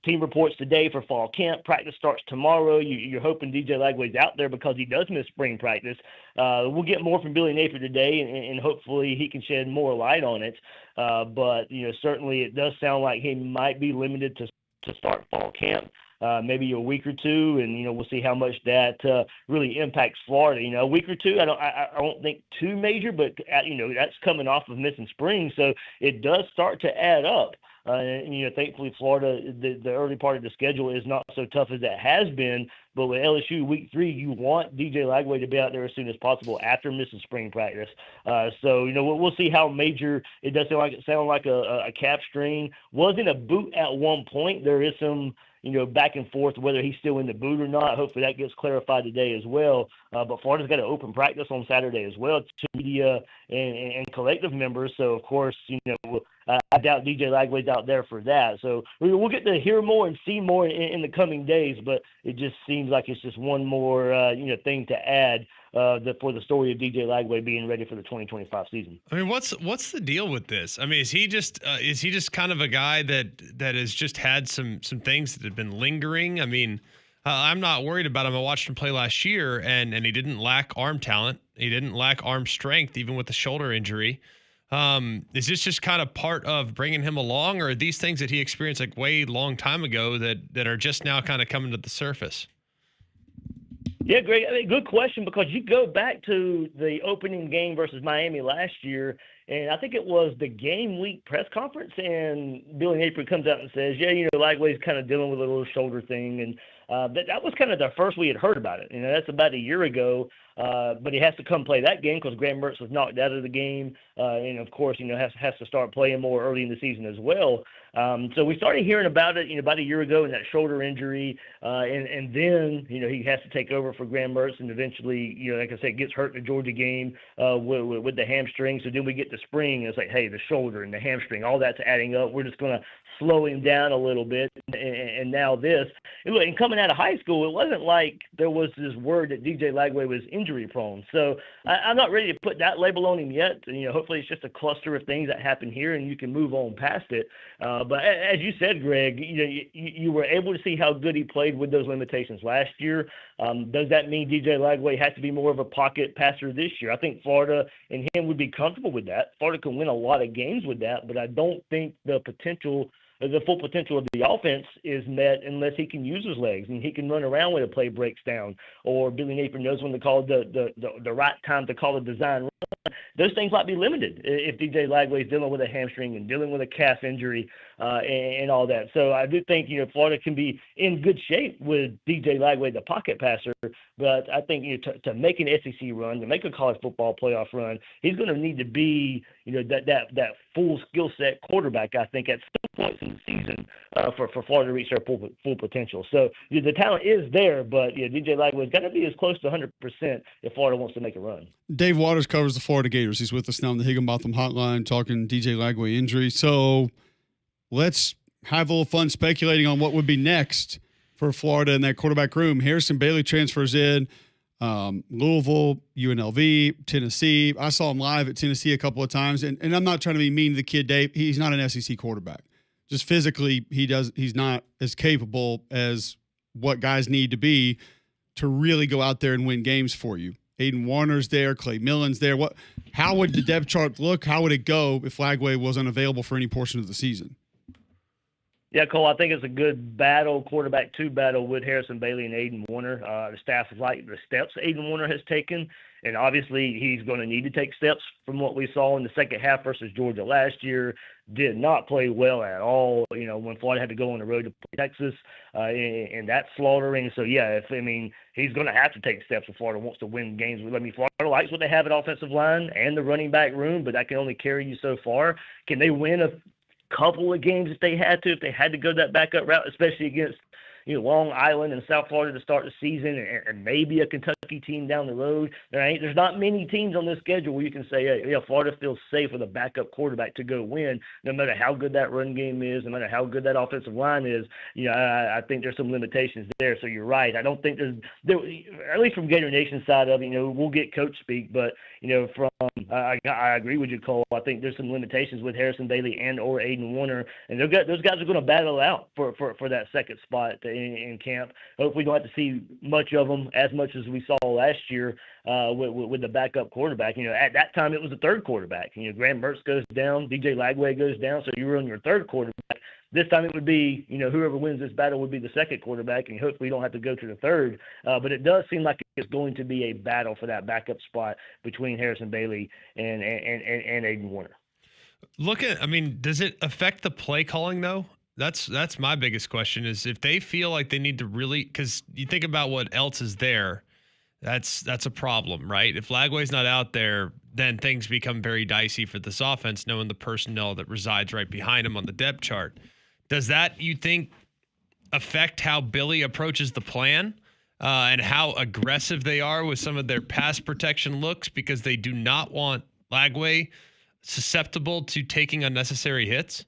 team reports today for fall camp. Practice starts tomorrow. You're hoping DJ Lagway's out there because he does miss spring practice. We'll get more from Billy Napier today, and hopefully he can shed more light on it. But certainly it does sound like he might be limited to start fall camp. Maybe a week or two, and we'll see how much that really impacts Florida. A week or two, I don't think too major, but that's coming off of missing spring, so it does start to add up. Thankfully, Florida, the early part of the schedule is not so tough as it has been. But with LSU week 3, you want DJ Lagway to be out there as soon as possible after missing spring practice. So we'll see how major it does sound like a calf strain. Was in a boot at one point. There is some back and forth whether he's still in the boot or not. Hopefully that gets clarified today as well. But Florida's got an open practice on Saturday as well to media and collective members. So of course, I doubt DJ Lagway's out there for that. So we'll get to hear more and see more in the coming days. But it just seems like it's just one more thing to add for the story of DJ Lagway being ready for the 2025 season. I mean, what's the deal with this? I mean, is he just kind of a guy that has just had some things that have been lingering? I mean, I'm not worried about him. I watched him play last year, and he didn't lack arm talent. He didn't lack arm strength, even with the shoulder injury. Is this just kind of part of bringing him along, or are these things that he experienced like way long time ago that are just now kind of coming to the surface? Yeah, Greg. I mean, good question, because you go back to the opening game versus Miami last year, and I think it was the game week press conference, and Billy Napier comes out and says, Lagway's kind of dealing with a little shoulder thing, and that was kind of the first we had heard about it. That's about a year ago. But he has to come play that game because Graham Mertz was knocked out of the game, and of course, has to start playing more early in the season as well. So we started hearing about it, about a year ago, in that shoulder injury, and then he has to take over for Graham Mertz, and eventually, like I said, gets hurt in the Georgia game with the hamstring. So then we get to spring, and it's like, hey, the shoulder and the hamstring, all that's adding up. We're just going to slow him down a little bit, and now this. And coming out of high school, it wasn't like there was this word that DJ Lagway was injury prone. So I'm not ready to put that label on him yet. Hopefully it's just a cluster of things that happen here, and you can move on past it. But as you said, Greg, you were able to see how good he played with those limitations last year. Does that mean DJ Lagway has to be more of a pocket passer this year? I think Florida and him would be comfortable with that. Florida can win a lot of games with that, but I don't think the full potential of the offense is met unless he can use his legs and he can run around when a play breaks down, or Billy Napier knows when to call the right time to call a design run. Those things might be limited if DJ Lagway is dealing with a hamstring and dealing with a calf injury and all that. So I do think Florida can be in good shape with DJ Lagway, the pocket passer. But I think to make an SEC run, to make a college football playoff run, he's going to need to be that full skill set quarterback, I think, at some points in the season for Florida to reach their full potential. So the talent is there, but DJ Lagway's got to be as close to 100% if Florida wants to make a run. Dave Waters covers the Florida Gators. He's with us now on the Higginbotham hotline talking DJ Lagway injury. So let's have a little fun speculating on what would be next for Florida in that quarterback room. Harrison Bailey transfers in. Louisville, UNLV, Tennessee. I saw him live at Tennessee a couple of times, and I'm not trying to be mean to the kid, Dave. He's not an SEC quarterback. Just physically, he's not as capable as what guys need to be to really go out there and win games for you. Aiden Warner's there, Clay Millen's there. How would the depth chart look? How would it go if Flagway wasn't available for any portion of the season? Yeah, Cole, I think it's a good battle, quarterback two battle with Harrison Bailey and Aiden Warner. The staff like the steps Aiden Warner has taken, and obviously he's going to need to take steps from what we saw in the second half versus Georgia last year. Did not play well at all, when Florida had to go on the road to play Texas, and that's slaughtering. So, yeah, he's going to have to take steps if Florida wants to win games. Florida likes what they have at offensive line and the running back room, but that can only carry you so far. Can they win a couple of games if they had to go that backup route, especially against Long Island and South Florida to start the season, and maybe a Kentucky team down the road? There's not many teams on this schedule where you can say, hey, Florida feels safe with a backup quarterback to go win, no matter how good that run game is, no matter how good that offensive line is. I think there's some limitations there. So you're right. I don't think there, at least from Gator Nation side of it, we'll get coach speak, but I agree with you, Cole. I think there's some limitations with Harrison Bailey and or Aiden Warner, and those guys are going to battle out for that second spot in camp. Hopefully, we don't have to see much of them as much as we saw last year with the backup quarterback. At that time it was the third quarterback. Graham Mertz goes down, DJ Lagway goes down, so you were on your third quarterback. This time it would be, whoever wins this battle would be the second quarterback, and hopefully you don't have to go to the third. But it does seem like it's going to be a battle for that backup spot between Harrison Bailey and Aiden Warner. Does it affect the play calling though? That's my biggest question, is if they feel like they need to really, because you think about what else is there, that's a problem, right? If Lagway's not out there, then things become very dicey for this offense, knowing the personnel that resides right behind him on the depth chart. Does that, you think, affect how Billy approaches the plan and how aggressive they are with some of their pass protection looks, because they do not want Lagway susceptible to taking unnecessary hits?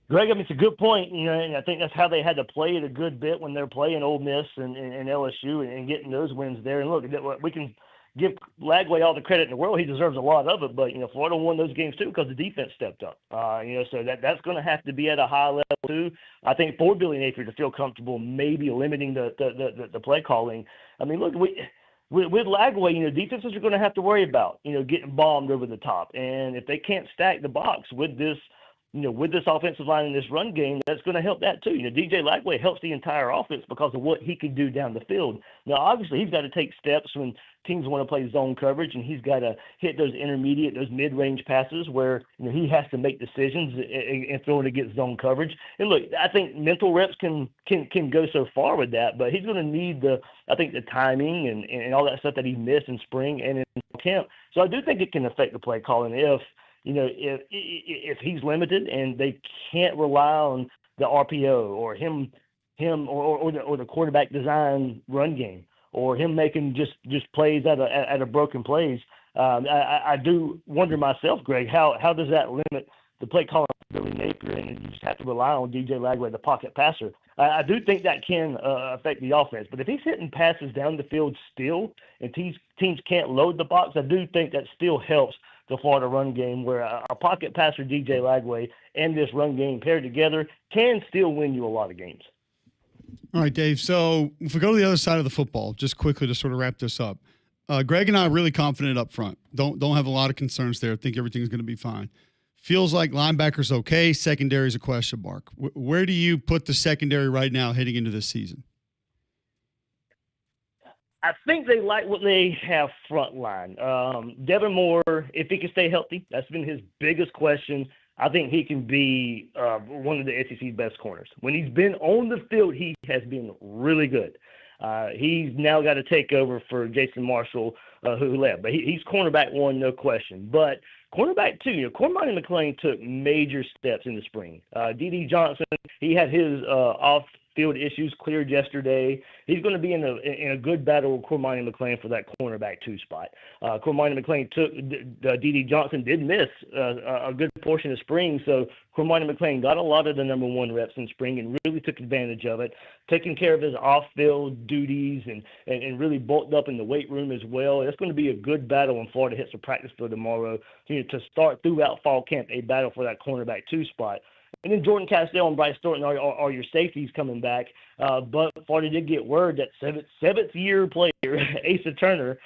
Greg, it's a good point, and I think that's how they had to play it a good bit when they're playing Ole Miss and LSU and getting those wins there. And look, we can give Lagway all the credit in the world. He deserves a lot of it, but, Florida won those games too because the defense stepped up. So that's going to have to be at a high level too. I think for Billy Napier to feel comfortable maybe limiting the play calling. Look, with Lagway, defenses are going to have to worry about, getting bombed over the top. And if they can't stack the box with this offensive line in this run game, that's going to help that too. DJ Lagway helps the entire offense because of what he can do down the field. Now, obviously, he's got to take steps when teams want to play zone coverage, and he's got to hit those those mid-range passes where he has to make decisions and throw it against zone coverage. And look, I think mental reps can go so far with that, but he's going to need the timing and all that stuff that he missed in spring and in camp. So I do think it can affect the play calling if he's limited and they can't rely on the RPO or him or the quarterback design run game or him making just plays out of broken plays. I do wonder myself, Greg, how does that limit the play calling for Billy Napier, and you just have to rely on DJ Lagway, the pocket passer. I do think that can affect the offense, but if he's hitting passes down the field still and teams can't load the box, I do think that still helps the Florida run game, where a pocket passer, DJ Lagway, and this run game paired together can still win you a lot of games. All right, Dave. So if we go to the other side of the football, just quickly to sort of wrap this up, Greg and I are really confident up front. Don't have a lot of concerns there. Think everything's going to be fine. Feels like linebacker's okay. Secondary's a question mark. Where do you put the secondary right now heading into this season? I think they like what they have front line. Devin Moore, if he can stay healthy, that's been his biggest question. I think he can be one of the SEC's best corners. When he's been on the field, he has been really good. He's now got to take over for Jason Marshall, who left. But he's cornerback one, no question. But cornerback two, Cormani McClain took major steps in the spring. D.D. Johnson, he had his off-field issues cleared yesterday. He's going to be in a good battle with Cormani McClain for that cornerback two spot. Cormani McClain took D.D. Johnson did miss a good portion of spring, so Cormani McClain got a lot of the number one reps in spring and really took advantage of it, taking care of his off-field duties and really bulked up in the weight room as well. It's going to be a good battle when Florida hits the practice field tomorrow to start throughout fall camp, a battle for that cornerback two spot. And then Jordan Castell and Bryce Thornton are your safeties coming back. But Florida did get word that seventh-year player, Asa Turner,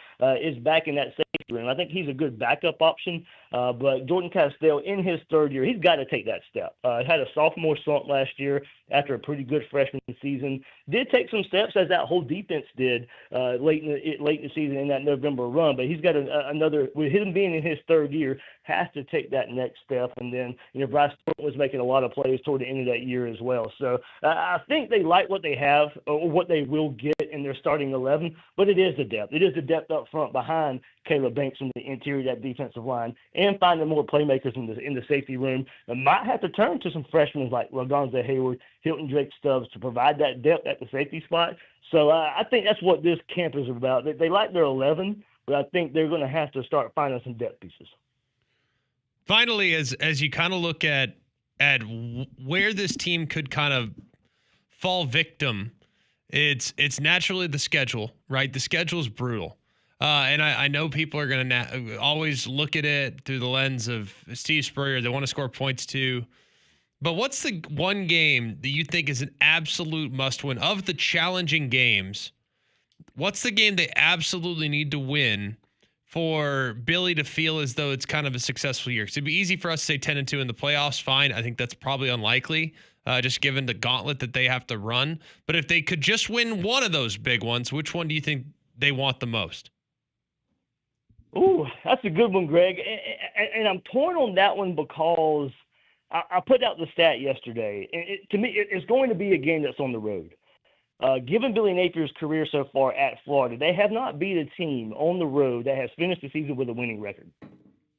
is back in that safety room. I think he's a good backup option. But Jordan Castell, in his third year, he's got to take that step. Had a sophomore slump last year after a pretty good freshman season. Did take some steps, as that whole defense did late in the season in that November run. But he's got another, with him being in his third year, has to take that next step. And then, Bryce Thornton was making a lot of plays toward the end of that year as well. So I think they like what they have, or what they will get in their starting 11, but it is the depth. It is the depth up front behind Caleb Banks in the interior of that defensive line, and finding more playmakers in the safety room. And might have to turn to some freshmen like Lagonza Hayward, Hilton Drake Stubbs to provide that depth at the safety spot. So I think that's what this camp is about. They like their 11, but I think they're going to have to start finding some depth pieces. Finally, as you kind of look at where this team could kind of fall victim, it's naturally the schedule, right? The schedule is brutal. And I know people are going to always look at it through the lens of Steve Spurrier. They want to score points too. But what's the one game that you think is an absolute must-win? Of the challenging games, what's the game they absolutely need to win for Billy to feel as though it's kind of a successful year? Because it'd be easy for us to say 10-2 in the playoffs. Fine. I think that's probably unlikely, just given the gauntlet that they have to run. But if they could just win one of those big ones, which one do you think they want the most? Ooh, that's a good one, Greg. And I'm torn on that one because I put out the stat yesterday. To me, it's going to be a game that's on the road. Given Billy Napier's career so far at Florida, they have not beat a team on the road that has finished the season with a winning record.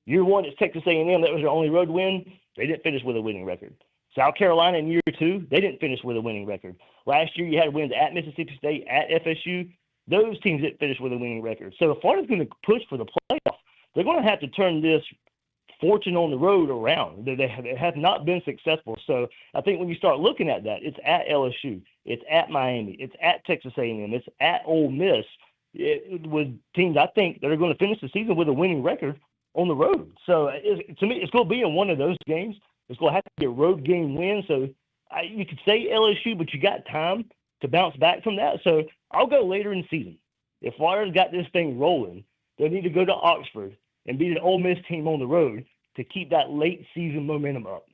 Year one, it's Texas A&M. That was their only road win. They didn't finish with a winning record. South Carolina in year two, they didn't finish with a winning record. Last year, you had wins at Mississippi State, at FSU. Those teams didn't finish with a winning record. So if Florida's going to push for the playoff, they're going to have to turn this fortune on the road around. They have not been successful. So I think when you start looking at that, it's at LSU, it's at Miami, it's at Texas A&M, it's at Ole Miss, with teams I think that are going to finish the season with a winning record on the road. So to me, it's going to be in one of those games. It's going to have to be a road game win. So you could say LSU, but you got time to bounce back from that. So I'll go later in the season. If Florida's got this thing rolling, they need to go to Oxford and beat an Ole Miss team on the road to keep that late season momentum up.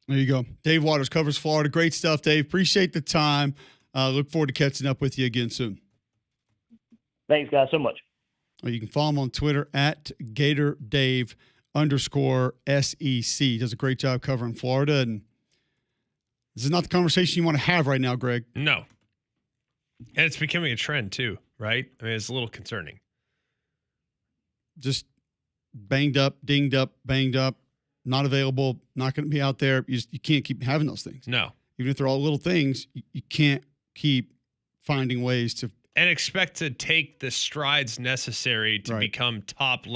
There you go. Dave Waters covers Florida. Great stuff, Dave. Appreciate the time. Look forward to catching up with you again soon. Thanks, guys, so much. You can follow him on Twitter at GatorDave_SEC. Does a great job covering Florida. And this is not the conversation you want to have right now, Greg. No. And it's becoming a trend too, right? I mean, it's a little concerning. Just banged up, dinged up, banged up, not available, not going to be out there. You can't keep having those things. No. Even if they're all little things, you can't keep finding ways to. And expect to take the strides necessary to become top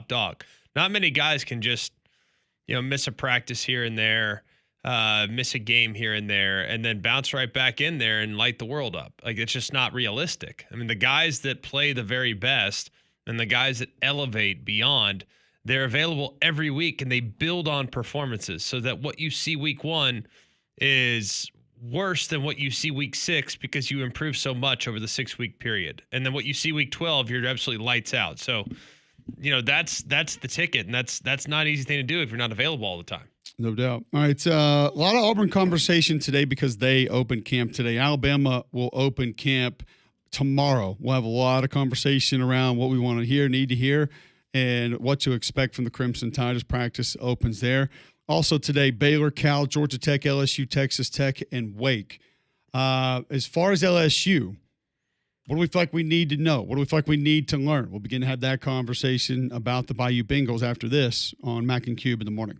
dog. Not many guys can just, miss a practice here and there, miss a game here and there, and then bounce right back in there and light the world up. Like, it's just not realistic. I mean, the guys that play the very best and the guys that elevate beyond, they're available every week, and they build on performances so that what you see week one is worse than what you see week 6 because you improve so much over the 6-week period. And then what you see week 12, you're absolutely lights out. So, that's the ticket, and that's not an easy thing to do if you're not available all the time. No doubt. All right, a lot of Auburn conversation today because they open camp today. Alabama will open camp tomorrow. We'll have a lot of conversation around what we want to hear, need to hear, and what to expect from the Crimson Tide as practice opens there. Also today, Baylor, Cal, Georgia Tech, LSU, Texas Tech, and Wake. As far as LSU, what do we feel like we need to know? What do we feel like we need to learn? We'll begin to have that conversation about the Bayou Bengals after this on Mac and Cube in the morning.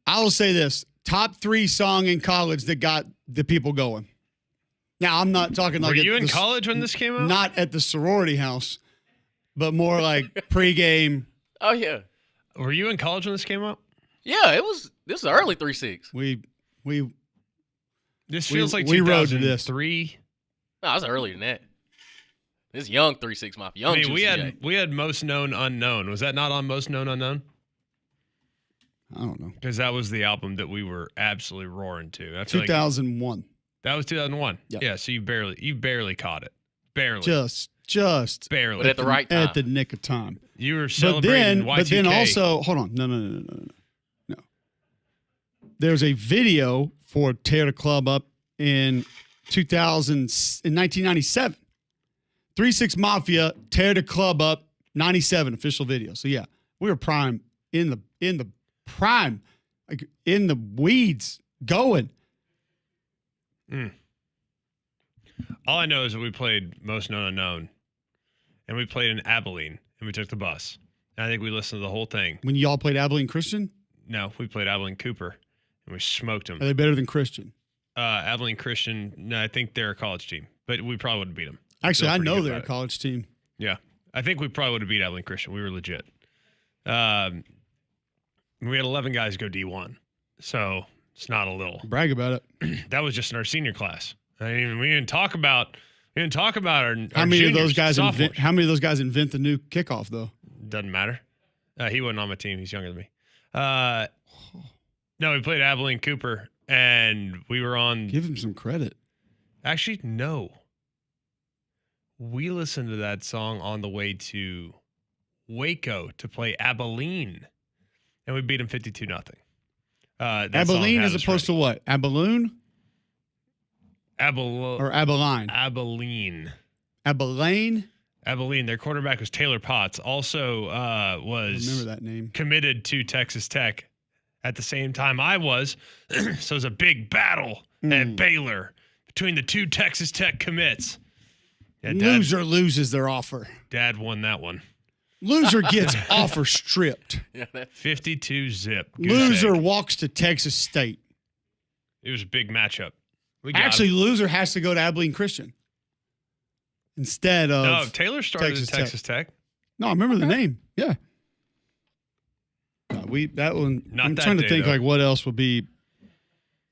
I will say this: top 3 song in college that got the people going. Now, I'm not talking like Were you in college when this came out? Not at the sorority house, but more like pregame. Oh yeah. Were you in college when this came out? Yeah, it was. This was early 3-6. This feels like we rode to this. 2003. No, I was earlier than that. This young 3-6 Mafia. Young. I mean, Juicy we had Most Known Unknown. Was that not on Most Known Unknown? I don't know. Because that was the album that we were absolutely roaring to. I feel 2001. That was 2001. Yep. Yeah, so you barely caught it. Barely. Just barely. But at the right time. At the nick of time. You were celebrating Y2K. But then also, hold on. No. There's a video for Tear the Club Up in 1997. 3-6 Mafia, Tear the Club Up, 97 official video. So yeah, we were prime in the prime, like in the weeds, going. All I know is that we played Most Known Unknown, and we played in Abilene, and we took the bus. And I think we listened to the whole thing. When y'all played Abilene Christian? No, we played Abilene Cooper, and we smoked them. Are they better than Christian? Abilene Christian, no, I think they're a college team, but we probably would have beat them. Actually, I know they're a college team. Yeah. I think we probably would have beat Abilene Christian. We were legit. We had 11 guys go D1, so it's not a little. Brag about it. That was just in our senior class. I mean, we didn't talk about our how many of those guys sophomores. How many of those guys invent the new kickoff though? Doesn't matter. He wasn't on my team. He's younger than me. No, we played Abilene Cooper, and we were on. Give him some credit. Actually, no. We listened to that song on the way to Waco to play Abilene, and we beat them 52-0. Abilene as opposed to what? Abilene? Or Abilene? Abilene. Abilene? Abilene. Their quarterback was Taylor Potts. Also was remember that name. Committed to Texas Tech at the same time I was. So it was a big battle at Baylor between the 2 Texas Tech commits. Yeah, Loser loses their offer. Dad won that one. Loser gets offer stripped. Yeah, 52-0. Loser walks to Texas State. It was a big matchup. Actually, loser has to go to Abilene Christian instead of. No, Taylor started at Texas Tech. No, I remember the name. Yeah. That one. I'm trying to think like what else would be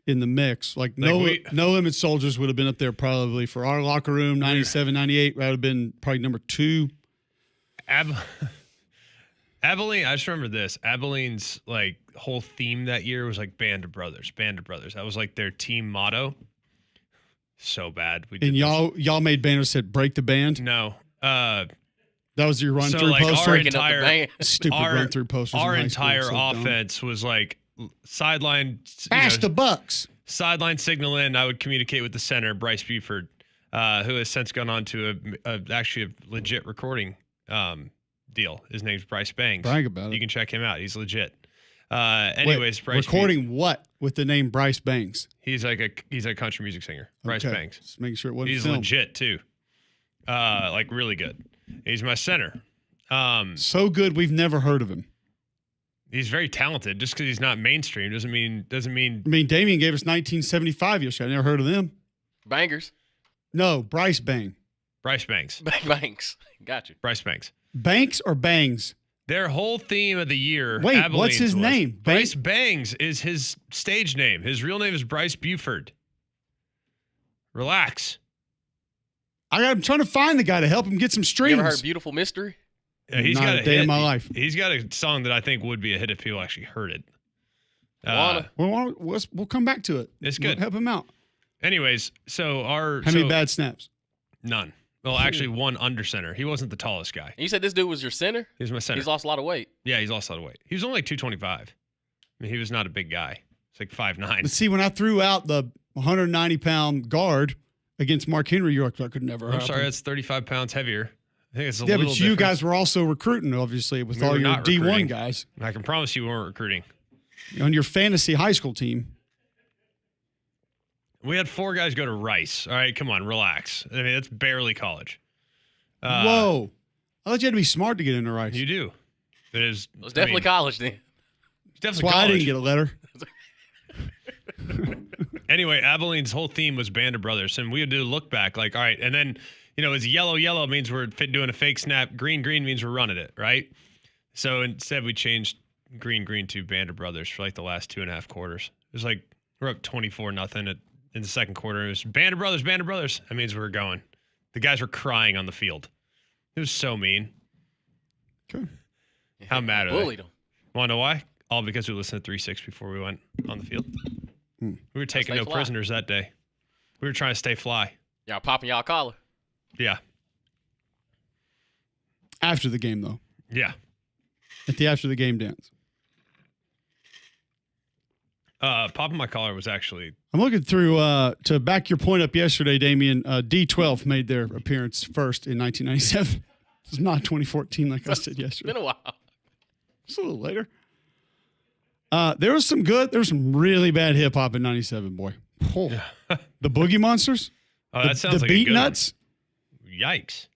in the mix. Like No Limit Soldiers would have been up there probably for our locker room. 97, 98 would have been probably number 2. Abilene, I just remember this. Abilene's like whole theme that year was like Band of Brothers. That was like their team motto. So bad. We did y'all made banners that said break the band? No. That was your run through poster. Stupid run through posters. Our entire offense was like sideline. Bash the Bucks. Sideline signal in. I would communicate with the center, Bryce Buford, who has since gone on to actually a legit recording deal. His name's Bryce Bangs. Brag about it. You can check him out. He's legit. Anyways, Bryce recording what with the name Bryce Bangs? He's a country music singer. Bryce Bangs. Just making sure it wasn't He's filmed. legit too. Like really good. He's my center. So good we've never heard of him. He's very talented. Just because he's not mainstream doesn't mean. I mean, Damien gave us 1975 yesterday. I never heard of them. Bangers. No, Bryce Bang. Bryce Bangs. Banks. Got you. Bryce Bangs. Banks or Bangs? Their whole theme of the year. Wait, Abilene's what's his name? Bryce Bangs is his stage name. His real name is Bryce Buford. Relax. I'm trying to find the guy to help him get some streams. You ever heard Beautiful Mystery? Yeah, he's Not got a day in my life. He's got a song that I think would be a hit if people actually heard it. We'll come back to it. It's good. We'll help him out. Anyways, so how many bad snaps? None. Well, actually, one under center. He wasn't the tallest guy. And you said this dude was your center? He was my center. He's lost a lot of weight. Yeah, he's lost a lot of weight. He was only like 225. I mean, he was not a big guy. It's like 5'9". But see, when I threw out the 190-pound guard against Mark Henry, you're like, that could never happen. I'm sorry, that's 35 pounds heavier. I think it's a little little but you different. Guys were also recruiting, obviously, with all your D1 recruiting. guys. I can promise you we weren't recruiting. On your fantasy high school team. We had 4 guys go to Rice. All right, come on, relax. I mean, that's barely college. Whoa. I thought you had to be smart to get into Rice. You do. It was definitely college then. It's definitely That's why college. I didn't get a letter. Anyway, Abilene's whole theme was Band of Brothers, and we would do a look back, like, all right, and then, it's yellow means we're doing a fake snap. Green means we're running it, right? So instead, we changed green to Band of Brothers for like the last 2.5 quarters. It was like we're up 24-0 in the second quarter. It was Band of Brothers. That means we were going. The guys were crying on the field. It was so mean. Okay. How mad are they? Bullied them. Want to know why? All because we listened to 3-6 before we went on the field. We were taking no prisoners that day. We were trying to stay fly. Y'all popping y'all collar. Yeah. After the game, though. Yeah. At the after the game dance. Popping my collar was actually. I'm looking through to back your point up yesterday, Damian. D12 made their appearance first in 1997. This is not 2014, like I said yesterday. It's been a while. Just a little later. There was some really bad hip hop in 97, boy. Oh. The Boogie Monsters? Oh, that sounds like the a Beat good Nuts? One. Yikes.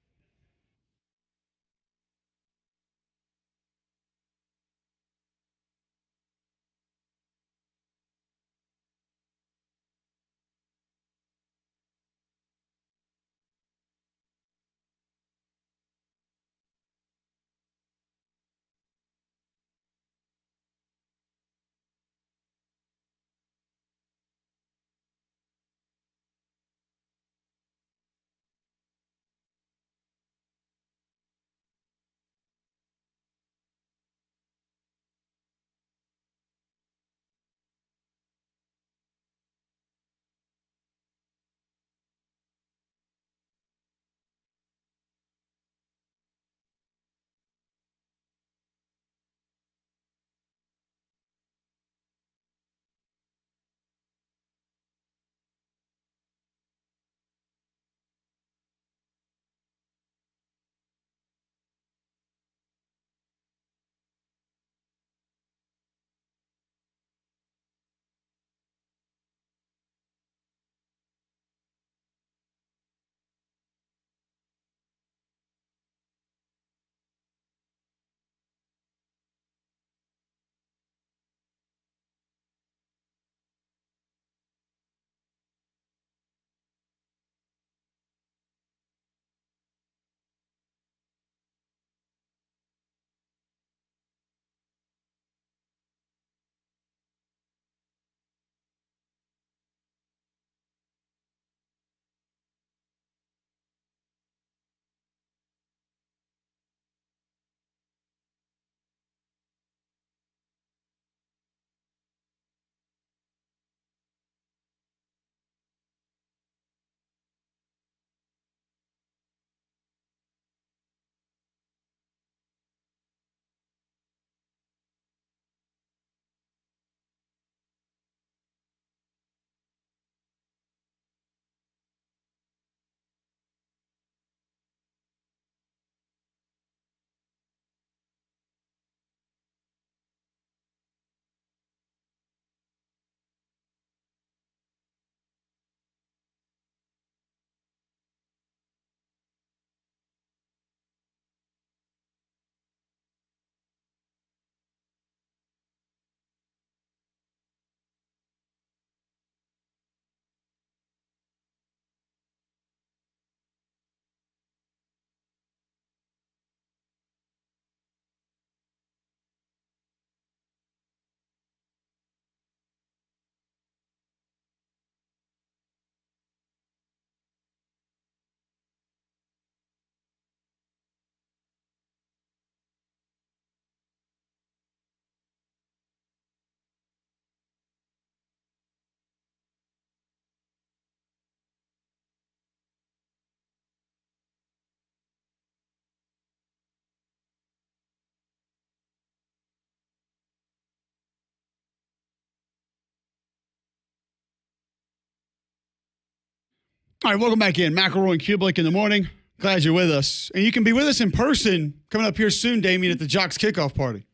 All right, welcome back in. McElroy and Cubelic in the morning. Glad you're with us. And you can be with us in person coming up here soon, Damien, at the Jox Kickoff Party.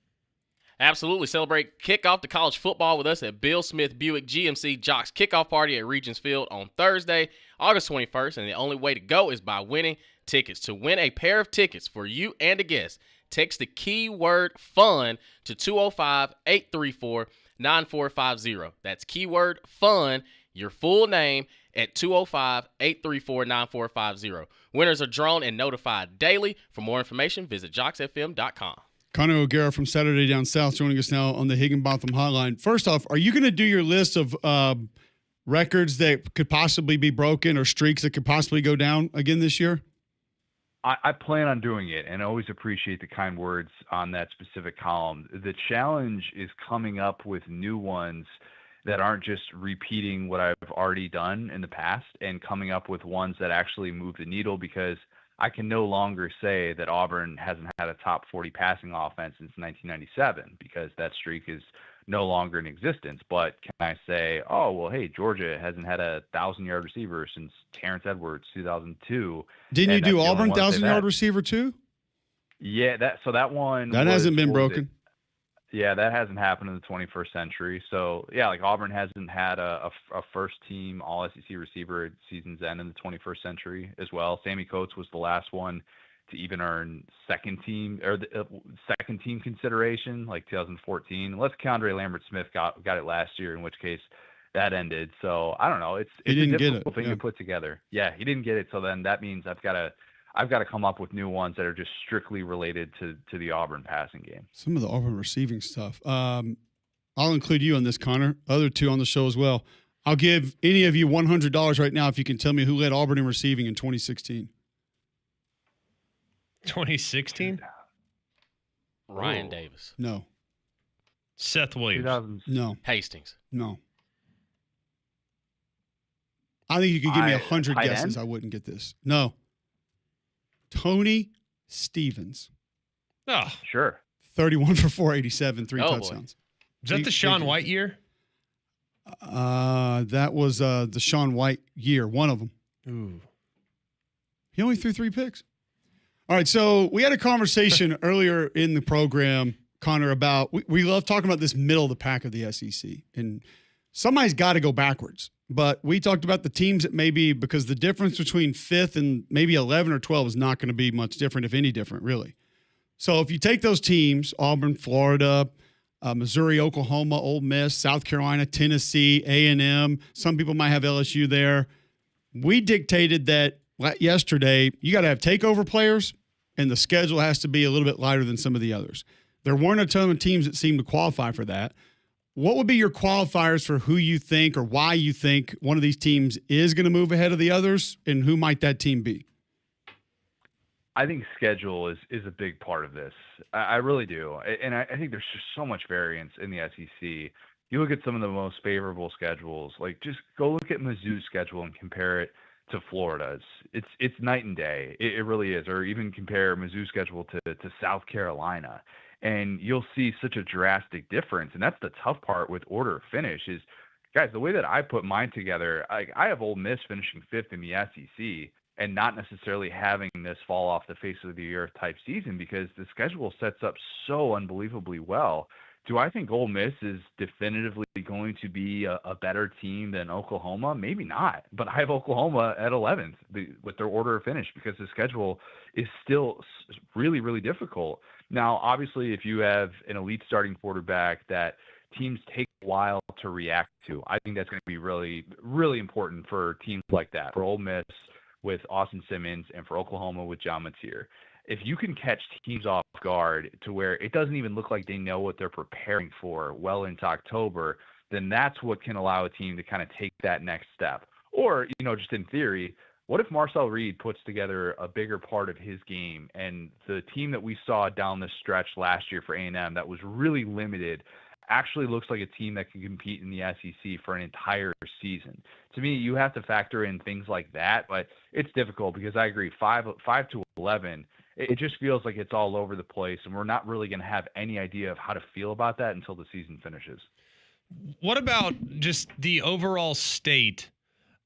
Absolutely. Celebrate kickoff to college football with us at Bill Smith Buick GMC Jox Kickoff Party at Regents Field on Thursday, August 21st. And the only way to go is by winning tickets. To win a pair of tickets for you and a guest, text the keyword FUN to 205-834-9450. That's keyword FUN. your full name at 205-834-9450. Winners are drawn and notified daily. For more information, visit joxfm.com. Connor O'Gara from Saturday Down South joining us now on the Higginbotham Hotline. First off, are you going to do your list of records that could possibly be broken or streaks that could possibly go down again this year? I plan on doing it, and I always appreciate the kind words on that specific column. The challenge is coming up with new ones that aren't just repeating what I've already done in the past and coming up with ones that actually move the needle, because I can no longer say that Auburn hasn't had a top 40 passing offense since 1997, because that streak is no longer in existence. But can I say, oh, well, hey, Georgia hasn't had a 1,000-yard receiver since Terrence Edwards, 2002. Didn't you do Auburn 1,000-yard receiver too? Yeah, that one. That hasn't been broken. Yeah, that hasn't happened in the 21st century. So, yeah, like Auburn hasn't had a first-team All-SEC receiver at season's end in the 21st century as well. Sammy Coates was the last one to even earn second-team consideration, like 2014. Unless Keandre Lambert-Smith got it last year, in which case that ended. So, I don't know. It's a difficult thing to put together. Yeah, he didn't get it. So then that means I've got to come up with new ones that are just strictly related to the Auburn passing game. Some of the Auburn receiving stuff. I'll include you on this, Connor. Other two on the show as well. I'll give any of you $100 right now if you can tell me who led Auburn in receiving in 2016. 2016? Ryan Davis. No. Seth Williams. No. Hastings. No. I think you could give me 100 guesses. I wouldn't get this. No. Tony Stevens. Oh, sure. 31 for 487, 3 touchdowns. Is that the Sean White year? That was the Sean White year, one of them. Ooh. He only threw 3 picks. All right, so we had a conversation earlier in the program, Connor, about we love talking about this middle of the pack of the SEC, and somebody's got to go backwards. But we talked about the teams that maybe, because the difference between 5th and maybe 11 or 12 is not going to be much different, if any different, really. So if you take those teams, Auburn, Florida, Missouri, Oklahoma, Ole Miss, South Carolina, Tennessee, A&M, some people might have LSU there. We dictated that yesterday you got to have takeover players, and the schedule has to be a little bit lighter than some of the others. There weren't a ton of teams that seemed to qualify for that. What would be your qualifiers for who you think or why you think one of these teams is going to move ahead of the others, and who might that team be? I think schedule is a big part of this. I really do. And I think there's just so much variance in the SEC. You look at some of the most favorable schedules, like just go look at Mizzou's schedule and compare it to Florida's. It's night and day. It really is. Or even compare Mizzou's schedule to South Carolina. And you'll see such a drastic difference. And that's the tough part with order of finish is, guys, the way that I put mine together, I have Ole Miss finishing 5th in the SEC and not necessarily having this fall off the face of the earth type season because the schedule sets up so unbelievably well. Do I think Ole Miss is definitively going to be a better team than Oklahoma? Maybe not, but I have Oklahoma at 11th with their order of finish because the schedule is still really, really difficult. Now, obviously, if you have an elite starting quarterback that teams take a while to react to, I think that's going to be really, really important for teams like that, for Ole Miss with Austin Simmons and for Oklahoma with John Mateer. If you can catch teams off guard to where it doesn't even look like they know what they're preparing for well into October, then that's what can allow a team to kind of take that next step. Or, just in theory, what if Marcel Reed puts together a bigger part of his game and the team that we saw down the stretch last year for A&M that was really limited actually looks like a team that can compete in the SEC for an entire season? To me, you have to factor in things like that, but it's difficult because I agree, 5 to 11, it just feels like it's all over the place, and we're not really going to have any idea of how to feel about that until the season finishes. What about just the overall state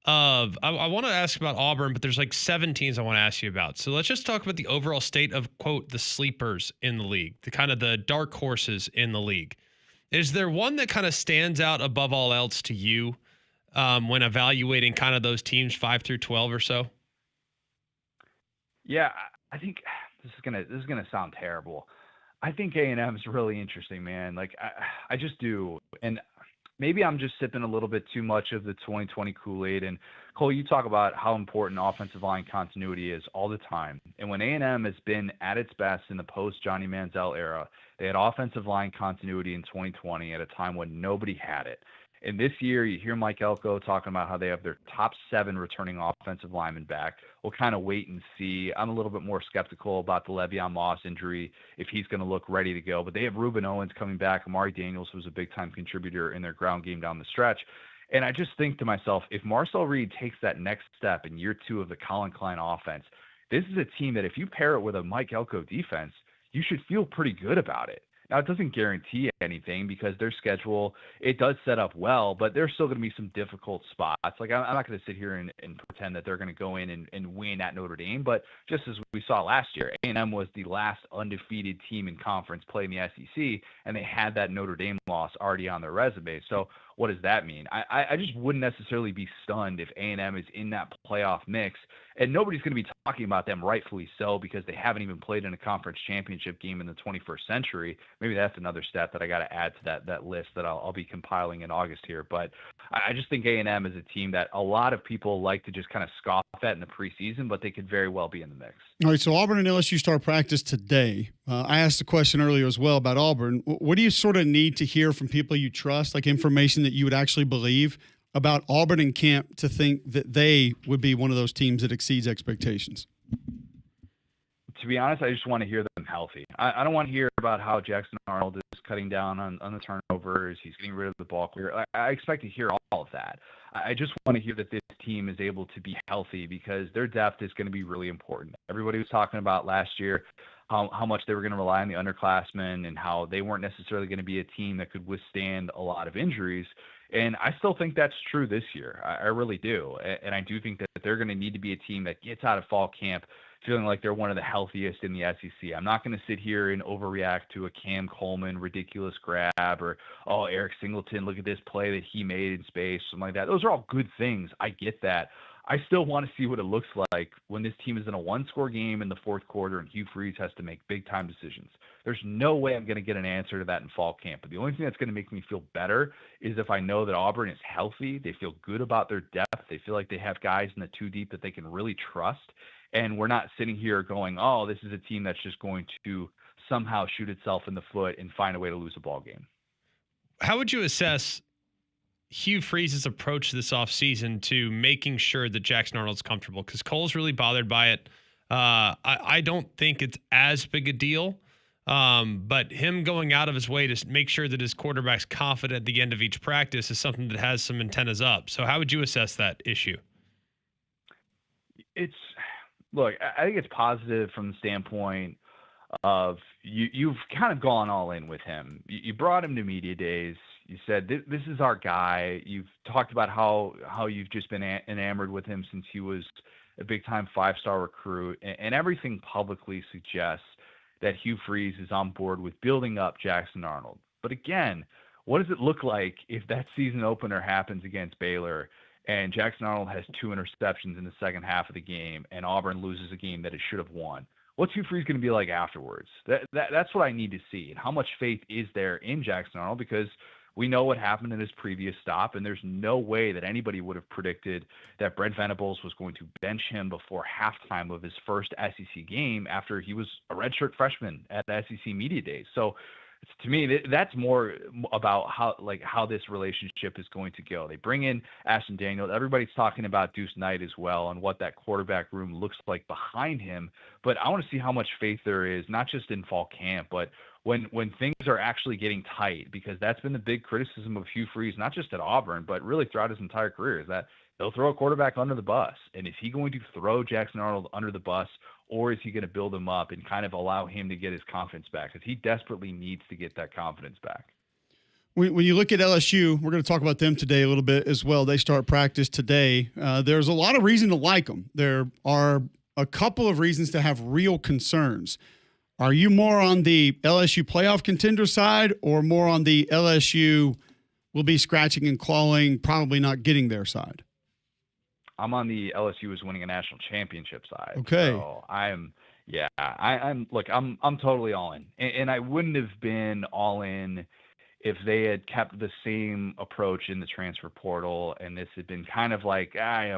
of – I want to ask about Auburn, but there's like 7 teams I want to ask you about. So let's just talk about the overall state of, quote, the sleepers in the league, the kind of the dark horses in the league. Is there one that kind of stands out above all else to you when evaluating kind of those teams 5 through 12 or so? Yeah, I think this is gonna sound terrible. I think A&M is really interesting, man. Like I just do, and maybe I'm just sipping a little bit too much of the 2020 Kool-Aid. And Cole, you talk about how important offensive line continuity is all the time. And when A&M has been at its best in the post-Johnny Manziel era, they had offensive line continuity in 2020 at a time when nobody had it. And this year, you hear Mike Elko talking about how they have their top 7 returning offensive linemen back. We'll kind of wait and see. I'm a little bit more skeptical about the Le'Veon Moss injury, if he's going to look ready to go. But they have Reuben Owens coming back. Amari Daniels was a big-time contributor in their ground game down the stretch. And I just think to myself, if Marcel Reed takes that next step in year 2 of the Colin Klein offense, this is a team that if you pair it with a Mike Elko defense, you should feel pretty good about it. Now, it doesn't guarantee anything because their schedule, it does set up well, but there's still going to be some difficult spots. Like, I'm not going to sit here and pretend that they're going to go in and win at Notre Dame, but just as we saw last year, A&M was the last undefeated team in conference play in the SEC, and they had that Notre Dame loss already on their resume. So what does that mean? I just wouldn't necessarily be stunned if A&M is in that playoff mix, and nobody's going to be talking about them, rightfully so, because they haven't even played in a conference championship game in the 21st century. Maybe that's another stat that I got to add to that list that I'll be compiling in August here. But I just think A&M is a team that a lot of people like to just kind of scoff at in the preseason, but they could very well be in the mix. All right, so Auburn and LSU start practice today. I asked a question earlier as well about Auburn. What do you sort of need to hear from people you trust, like information that you would actually believe about Auburn and camp to think that they would be one of those teams that exceeds expectations? To be honest, I just want to hear them healthy. I don't want to hear about how Jackson Arnold is cutting down on the turnovers. He's getting rid of the ball clear. I expect to hear all of that. I just want to hear that this team is able to be healthy because their depth is going to be really important. Everybody was talking about last year how much they were going to rely on the underclassmen and how they weren't necessarily going to be a team that could withstand a lot of injuries. And I still think that's true this year. I really do. And I do think that they're going to need to be a team that gets out of fall camp feeling like they're one of the healthiest in the SEC. I'm not going to sit here and overreact to a Cam Coleman ridiculous grab or, oh, Eric Singleton, look at this play that he made in space, something like that. Those are all good things. I get that. I still want to see what it looks like when this team is in a one-score game in the fourth quarter and Hugh Freeze has to make big-time decisions. There's no way I'm going to get an answer to that in fall camp. But the only thing that's going to make me feel better is if I know that Auburn is healthy, they feel good about their depth, they feel like they have guys in the two deep that they can really trust, and we're not sitting here going, oh, this is a team that's just going to somehow shoot itself in the foot and find a way to lose a ball game. How would you assess Hugh Freeze's approach this offseason to making sure that Jackson Arnold's comfortable? Because Cole's really bothered by it. I don't think it's as big a deal, but him going out of his way to make sure that his quarterback's confident at the end of each practice is something that has some antennas up. So how would you assess that issue? Look, I think it's positive from the standpoint of you've kind of gone all in with him. You brought him to media days. You said, this is our guy. You've talked about how you've just been enamored with him since he was a big-time five-star recruit. And everything publicly suggests that Hugh Freeze is on board with building up Jackson Arnold. But again, what does it look like if that season opener happens against Baylor and Jackson Arnold has 2 interceptions in the second half of the game and Auburn loses a game that it should have won? What's Hugh Freeze going to be like afterwards? That's what I need to see. And how much faith is there in Jackson Arnold? Because we know what happened in his previous stop, and there's no way that anybody would have predicted that Brent Venables was going to bench him before halftime of his first SEC game after he was a redshirt freshman at the SEC Media Days. So to me, that's more about how this relationship is going to go. They bring in Ashton Daniels. Everybody's talking about Deuce Knight as well and what that quarterback room looks like behind him. But I want to see how much faith there is, not just in fall camp, but when things are actually getting tight, because that's been the big criticism of Hugh Freeze, not just at Auburn, but really throughout his entire career, is that they'll throw a quarterback under the bus. And is he going to throw Jackson Arnold under the bus, or is he going to build him up and kind of allow him to get his confidence back? Because he desperately needs to get that confidence back. When you look at LSU, we're going to talk about them today a little bit as well. They start practice today. There's a lot of reason to like them. There are a couple of reasons to have real concerns. Are you more on the LSU playoff contender side or more on the LSU will be scratching and clawing, probably not getting their side? I'm on the LSU is winning a national championship side. Okay. So I'm totally all in. And I wouldn't have been all in if they had kept the same approach in the transfer portal and this had been kind of like,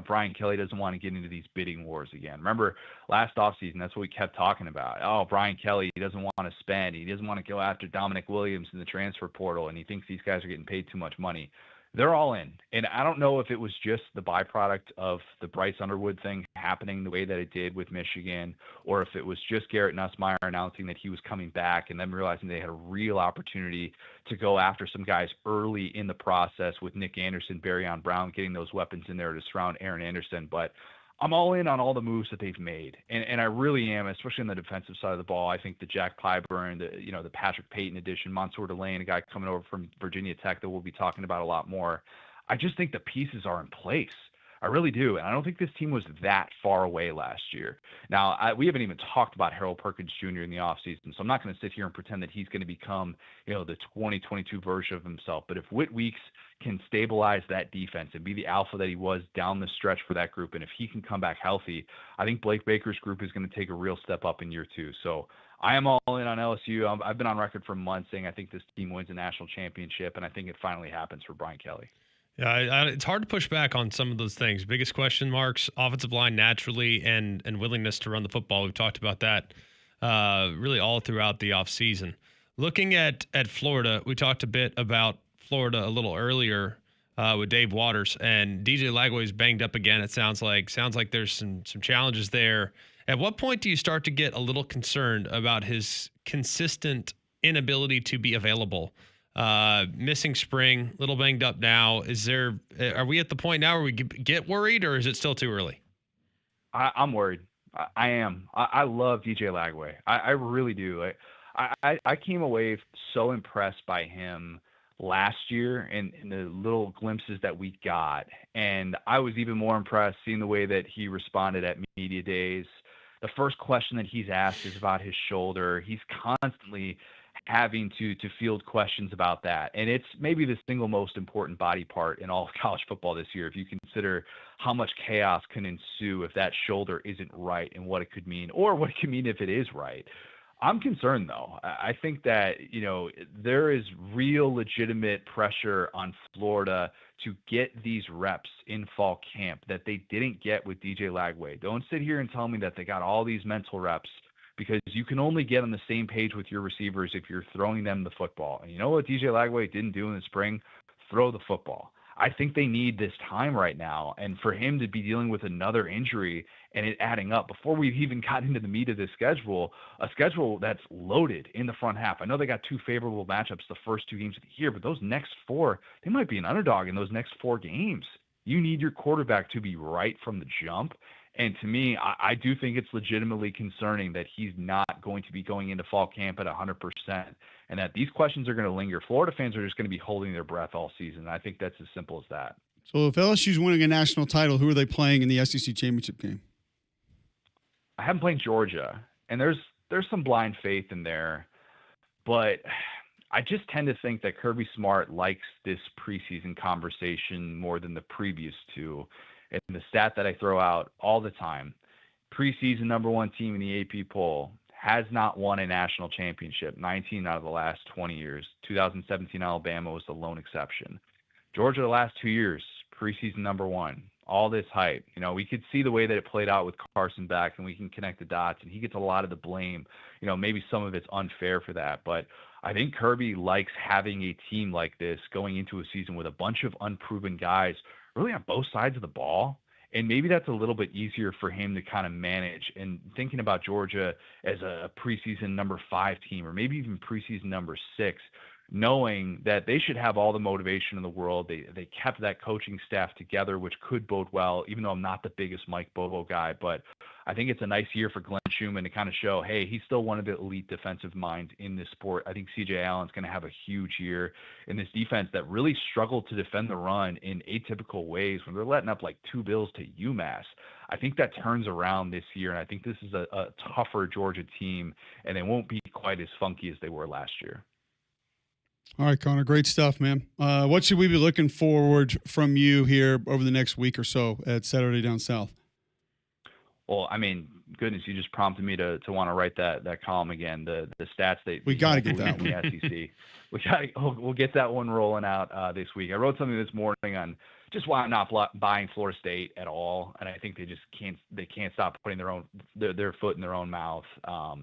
Brian Kelly doesn't want to get into these bidding wars again. Remember last offseason, that's what we kept talking about. Oh, Brian Kelly, he doesn't want to spend. He doesn't want to go after Dominic Williams in the transfer portal, and he thinks these guys are getting paid too much money. They're all in. And I don't know if it was just the byproduct of the Bryce Underwood thing happening the way that it did with Michigan, or if it was just Garrett Nussmeier announcing that he was coming back and then realizing they had a real opportunity to go after some guys early in the process with Nick Anderson, Barryon Brown, getting those weapons in there to surround Aaron Anderson. But I'm all in on all the moves that they've made. And I really am, especially on the defensive side of the ball. I think the Jack Pyburn, the Patrick Payton edition, Mansour Delane, a guy coming over from Virginia Tech that we'll be talking about a lot more. I just think the pieces are in place. I really do. And I don't think this team was that far away last year. Now, we haven't even talked about Harold Perkins Jr. in the offseason, so I'm not going to sit here and pretend that he's going to become, the 2022 version of himself. But if Whit Weeks can stabilize that defense and be the alpha that he was down the stretch for that group, and if he can come back healthy, I think Blake Baker's group is going to take a real step up in year two. So I am all in on LSU. I've been on record for months saying I think this team wins a national championship, and I think it finally happens for Brian Kelly. Yeah, it's hard to push back on some of those things. Biggest question marks, offensive line naturally, and willingness to run the football. We've talked about that really all throughout the offseason. Looking at Florida, we talked a bit about Florida a little earlier with Dave Waters, and DJ Lagway's banged up again. It sounds like there's some challenges there. At what point do you start to get a little concerned about his consistent inability to be available? Missing spring, little banged up now. Are we at the point now where we get worried, or is it still too early? I'm worried. I am. I love DJ Lagway. I really do. I came away so impressed by him last year and the little glimpses that we got. And I was even more impressed seeing the way that he responded at media days. The first question that he's asked is about his shoulder. He's constantly having to field questions about that. And it's maybe the single most important body part in all of college football this year, if you consider how much chaos can ensue if that shoulder isn't right and what it could mean, or what it could mean if it is right. I'm concerned, though. I think that, there is real legitimate pressure on Florida to get these reps in fall camp that they didn't get with DJ Lagway. Don't sit here and tell me that they got all these mental reps, because you can only get on the same page with your receivers if you're throwing them the football. And you know what DJ Lagway didn't do in the spring? Throw the football. I think they need this time right now. And for him to be dealing with another injury and it adding up before we've even gotten into the meat of this schedule, a schedule that's loaded in the front half. I know they got two favorable matchups the first two games of the year, but those next four, they might be an underdog in those next four games. You need your quarterback to be right from the jump. And to me, I do think it's legitimately concerning that he's not going to be going into fall camp at 100%, and that these questions are going to linger. Florida fans are just going to be holding their breath all season. I think that's as simple as that. So if LSU's winning a national title, who are they playing in the SEC championship game? I haven't played Georgia, and there's some blind faith in there, but I just tend to think that Kirby Smart likes this preseason conversation more than the previous two. And the stat that I throw out all the time, preseason number one team in the AP poll has not won a national championship 19 out of the last 20 years. 2017 Alabama was the lone exception. Georgia the last 2 years, preseason number one. All this hype. We could see the way that it played out with Carson Beck, and we can connect the dots, and he gets a lot of the blame. Maybe some of it's unfair for that, but I think Kirby likes having a team like this going into a season with a bunch of unproven guys really on both sides of the ball. And maybe that's a little bit easier for him to kind of manage. And thinking about Georgia as a preseason number 5 team, or maybe even preseason number 6, knowing that they should have all the motivation in the world. They kept that coaching staff together, which could bode well, even though I'm not the biggest Mike Bobo guy. But I think it's a nice year for Glenn Schumann to kind of show, hey, he's still one of the elite defensive minds in this sport. I think C.J. Allen's going to have a huge year in this defense that really struggled to defend the run in atypical ways when they're letting up like 2 bills to UMass. I think that turns around this year, and I think this is a tougher Georgia team, and they won't be quite as funky as they were last year. All right, Connor, great stuff, man. What should we be looking forward from you here over the next week or so at Saturday Down South? Well, I mean, goodness, you just prompted me to want to write that column again. The stats we got to get that in the SEC. We'll get that one rolling out this week. I wrote something this morning on just why I'm not buying Florida State at all, and I think they just can't stop putting their foot in their own mouth.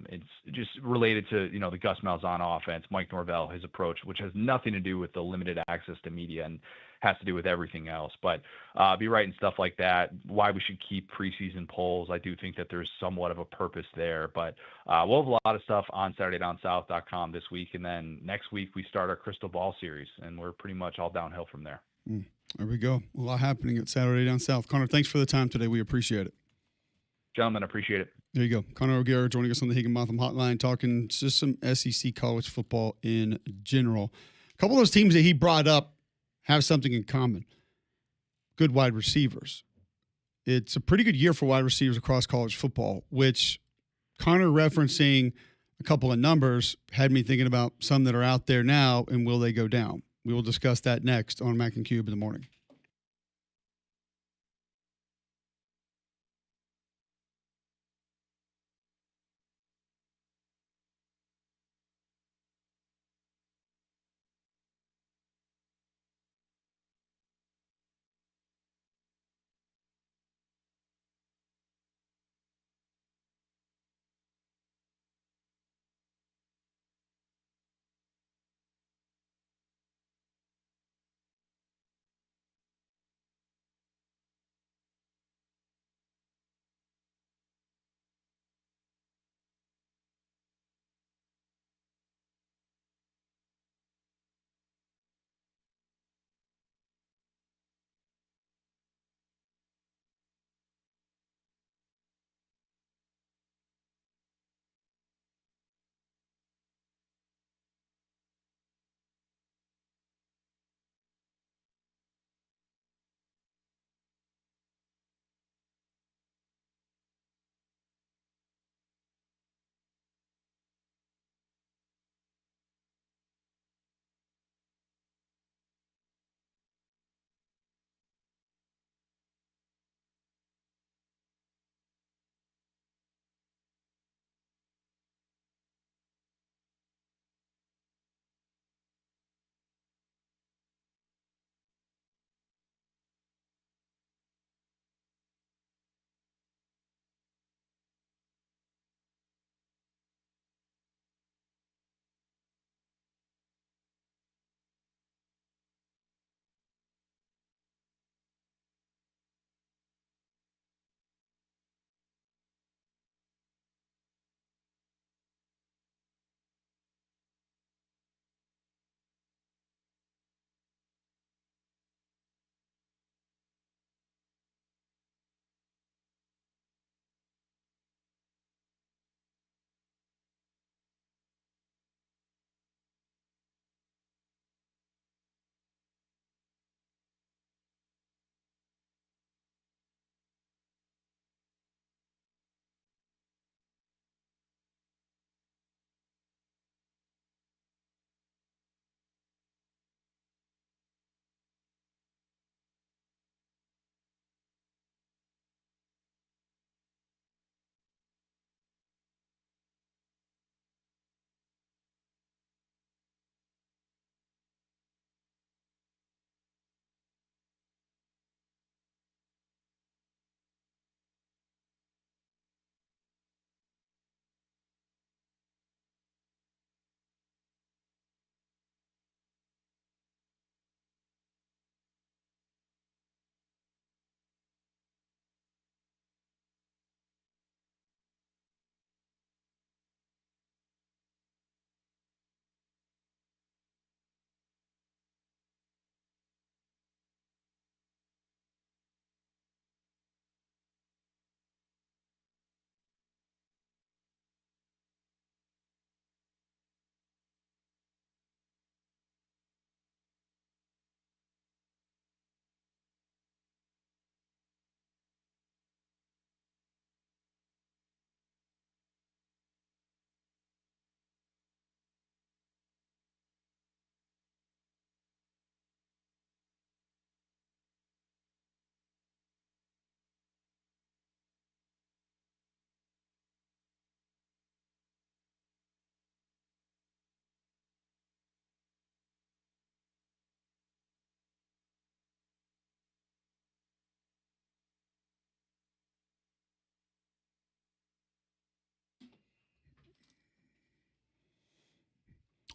It's just related to the Gus Malzahn offense, Mike Norvell, his approach, which has nothing to do with the limited access to media and has to do with everything else. But be writing stuff like that, why we should keep preseason polls. I do think that there's somewhat of a purpose there. But we'll have a lot of stuff on SaturdayDownSouth.com this week, and then next week we start our Crystal Ball series, and we're pretty much all downhill from there. There we go. A lot happening at Saturday Down South. Connor, thanks for the time today. We appreciate it. Gentlemen, appreciate it. There you go. Connor O'Gara joining us on the Higginbotham Hotline, talking just some SEC college football in general. A couple of those teams that he brought up have something in common. Good wide receivers. It's a pretty good year for wide receivers across college football, which Connor referencing a couple of numbers had me thinking about some that are out there now and will they go down. We will discuss that next on Mac and Cube in the morning.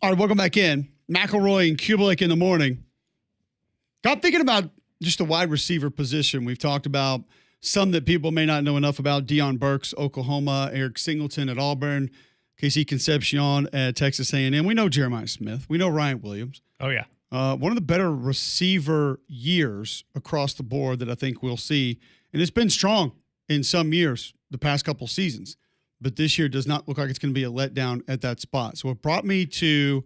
All right, welcome back in. McElroy and Cubelic in the morning. Got thinking about just the wide receiver position. We've talked about some that people may not know enough about. Deion Burks, Oklahoma. Eric Singleton at Auburn. Casey Concepcion at Texas A&M. We know Jeremiah Smith. We know Ryan Williams. Oh, yeah. One of the better receiver years across the board that I think we'll see. And it's been strong in some years, the past couple seasons. But this year does not look like it's going to be a letdown at that spot. So it brought me to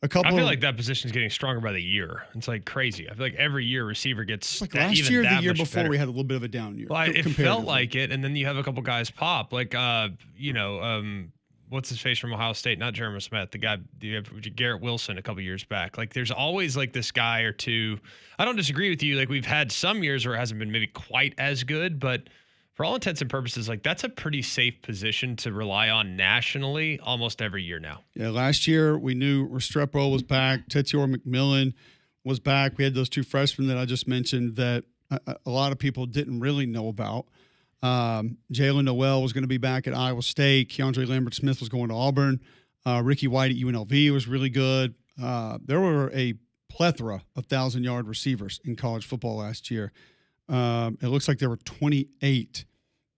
a couple. I feel like that position is getting stronger by the year. It's like crazy. I feel like every year receiver gets like that, last even year, that the year much before, better. we had a little bit of a down year. Well, it felt like it, and then you have a couple guys pop, like what's his face from Ohio State? Not Jeremy Smith, the guy. You have Garrett Wilson a couple years back. Like, there's always like this guy or two. I don't disagree with you. Like, we've had some years where it hasn't been maybe quite as good, but for all intents and purposes, like, that's a pretty safe position to rely on nationally almost every year now. Yeah, last year we knew Restrepo was back, Tetior McMillan was back. We had those two freshmen that I just mentioned that a lot of people didn't really know about. Jalen Noel was going to be back at Iowa State. Keandre Lambert-Smith was going to Auburn. Ricky White at UNLV was really good. There were a plethora of 1,000-yard receivers in college football last year. It looks like there were 28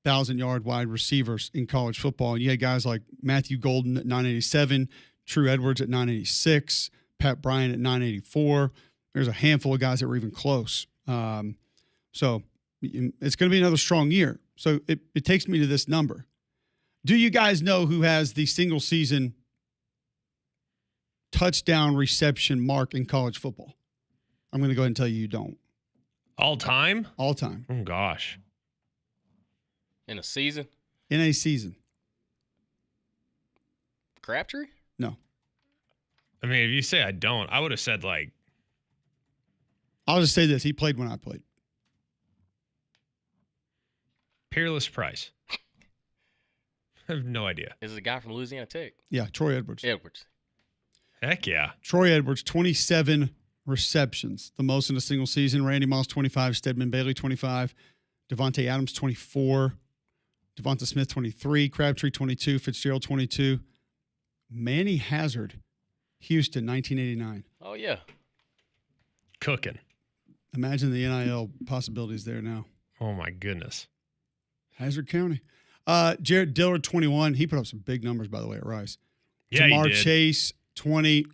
1,000-yard wide receivers in college football. And you had guys like Matthew Golden at 987, True Edwards at 986, Pat Bryant at 984. There's a handful of guys that were even close. So it's going to be another strong year. So it takes me to this number. Do you guys know who has the single season touchdown reception mark in college football? I'm going to go ahead and tell you don't. All time? All time. Oh, gosh. In a season? In a season. Crabtree? No. I mean, if you say I don't, I would have said, like, I'll just say this. He played when I played. Peerless Price. I have no idea. Is it a guy from Louisiana Tech? Yeah, Troy Edwards. Edwards. Heck yeah. Troy Edwards, 27 receptions, the most in a single season. Randy Moss, 25. Stedman Bailey, 25. Devontae Adams, 24. Devonta Smith, 23. Crabtree, 22. Fitzgerald, 22. Manny Hazard, Houston, 1989. Oh, yeah. Cooking. Imagine the NIL possibilities there now. Oh, my goodness. Hazard County. Jared Dillard, 21. He put up some big numbers, by the way, at Rice. Yeah, Jamar he did. Chase, 20.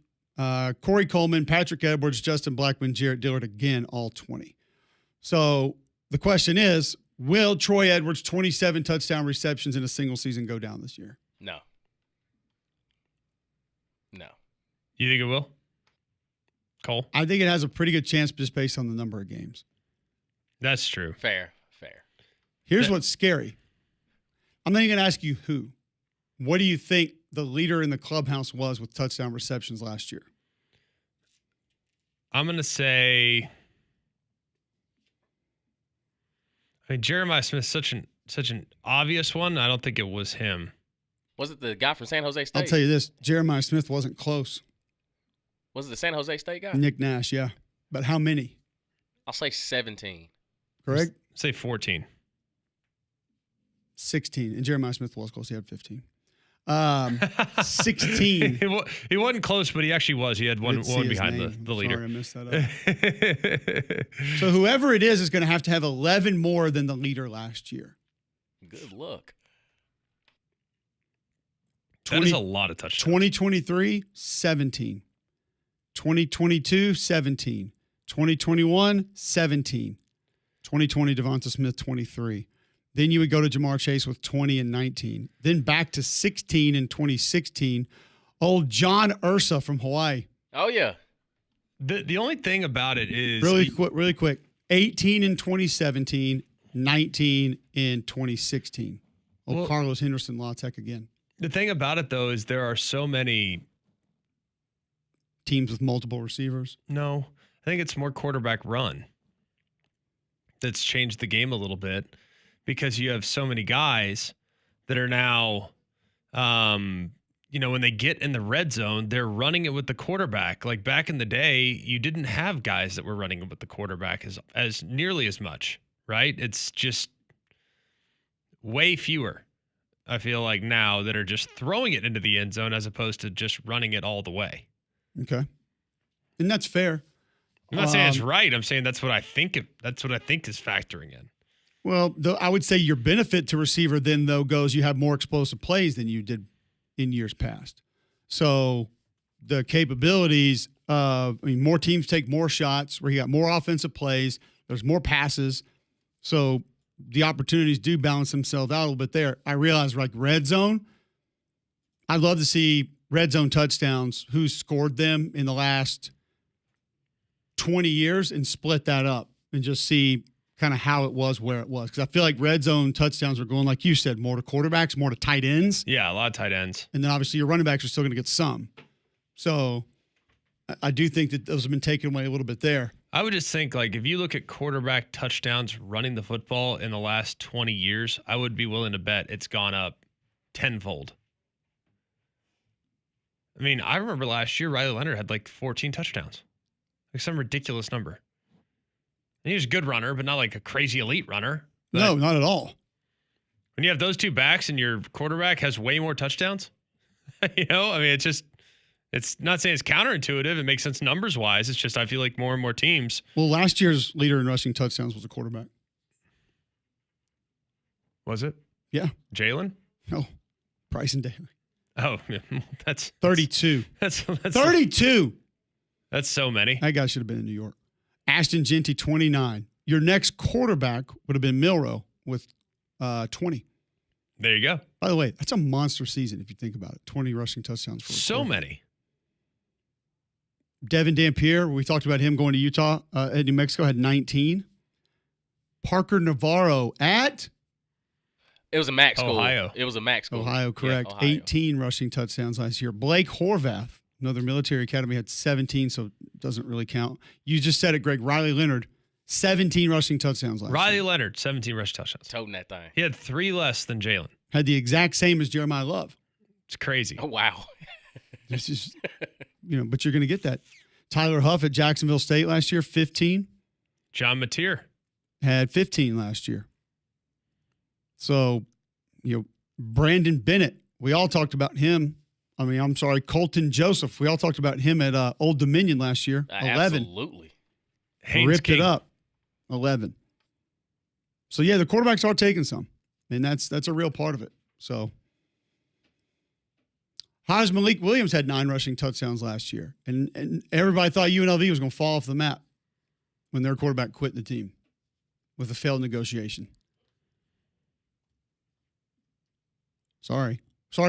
Corey Coleman, Patrick Edwards, Justin Blackman, Jared Dillard, again, all 20. So the question is, will Troy Edwards' 27 touchdown receptions in a single season go down this year? No. No. You think it will? Cole? I think it has a pretty good chance just based on the number of games. That's true. Fair. Here's what's scary. I'm not even going to ask you who. What do you think the leader in the clubhouse was with touchdown receptions last year? I'm going to say, I mean, Jeremiah Smith's such an obvious one. I don't think it was him. Was it the guy from San Jose State? I'll tell you this. Jeremiah Smith wasn't close. Was it the San Jose State guy? Nick Nash, yeah. But how many? I'll say 17. Correct? Say 14. 16. And Jeremiah Smith was close. He had 15. 16. He wasn't close, but he actually was. He had one Didn't see his behind name. the leader. Sorry, I messed that up. So whoever it is going to have 11 more than the leader last year. Good luck. That is a lot of touchdowns. 2023, 17. 2022, 17. 2021, 17. 2020, Devonta Smith, 23. Then you would go to Jamar Chase with 20 and 19. Then back to 16 in 2016. Old John Ursa from Hawaii. Oh, yeah. The only thing about it is really quick. 18 in 2017, 19 in 2016. Well, Carlos Henderson, La Tech again. The thing about it, though, is there are so many teams with multiple receivers. No, I think it's more quarterback run that's changed the game a little bit because you have so many guys that are now, when they get in the red zone, they're running it with the quarterback. Like back in the day, you didn't have guys that were running it with the quarterback as nearly as much, right? It's just way fewer, I feel like now, that are just throwing it into the end zone as opposed to just running it all the way. Okay. And that's fair. I'm not saying it's right. I'm saying that's what I think. That's what I think is factoring in. Well, I would say your benefit to receiver then, though, goes you have more explosive plays than you did in years past. So the capabilities more teams take more shots where you got more offensive plays. There's more passes. So the opportunities do balance themselves out a little bit there. I realize, like red zone, I'd love to see red zone touchdowns, who's scored them in the last 20 years, and split that up and just see kind of how it was, where it was. Because I feel like red zone touchdowns are going, like you said, more to quarterbacks, more to tight ends. Yeah, a lot of tight ends. And then obviously your running backs are still going to get some. So I do think that those have been taken away a little bit there. I would just think, like, if you look at quarterback touchdowns running the football in the last 20 years, I would be willing to bet it's gone up tenfold. I mean, I remember last year Riley Leonard had like 14 touchdowns. Like some ridiculous number. And he was a good runner, but not like a crazy elite runner. But no, not at all. when you have those two backs and your quarterback has way more touchdowns, I mean, it's not saying it's counterintuitive. It makes sense numbers wise. It's just, I feel like more and more teams. Well, last year's leader in rushing touchdowns was a quarterback. Was it? Yeah. Jalen? No. Bryson Daly. Oh, yeah. That's 32. That's 32. That's so many. That guy should have been in New York. Ashton Genty, 29. Your next quarterback would have been Milroe with 20. There you go. By the way, that's a monster season if you think about it. 20 rushing touchdowns for so many. Devin Dampier, we talked about him going to Utah at New Mexico, had 19. Parker Navarro at It was a MAC school. Ohio. It was a MAC school. Ohio, correct. Yeah, Ohio. 18 rushing touchdowns last year. Blake Horvath, another military academy, had 17, so it doesn't really count. You just said it, Greg. Riley Leonard, 17 rushing touchdowns last Riley year. Leonard, 17 rush touchdowns. Toting that thing. He had 3 less than Jalen. Had the exact same as Jeremiah Love. It's crazy. Oh, wow. This is, but you're going to get that. Tyler Huff at Jacksonville State last year, 15. John Mateer. Had 15 last year. So, Brandon Bennett, we all talked about him. Colton Joseph. We all talked about him at Old Dominion last year. 11. Absolutely. Haynes Ripped King. it up. 11. So, yeah, the quarterbacks are taking some. And that's a real part of it. So, Haas Malik Williams had 9 rushing touchdowns last year. And everybody thought UNLV was going to fall off the map when their quarterback quit the team with a failed negotiation. Sorry,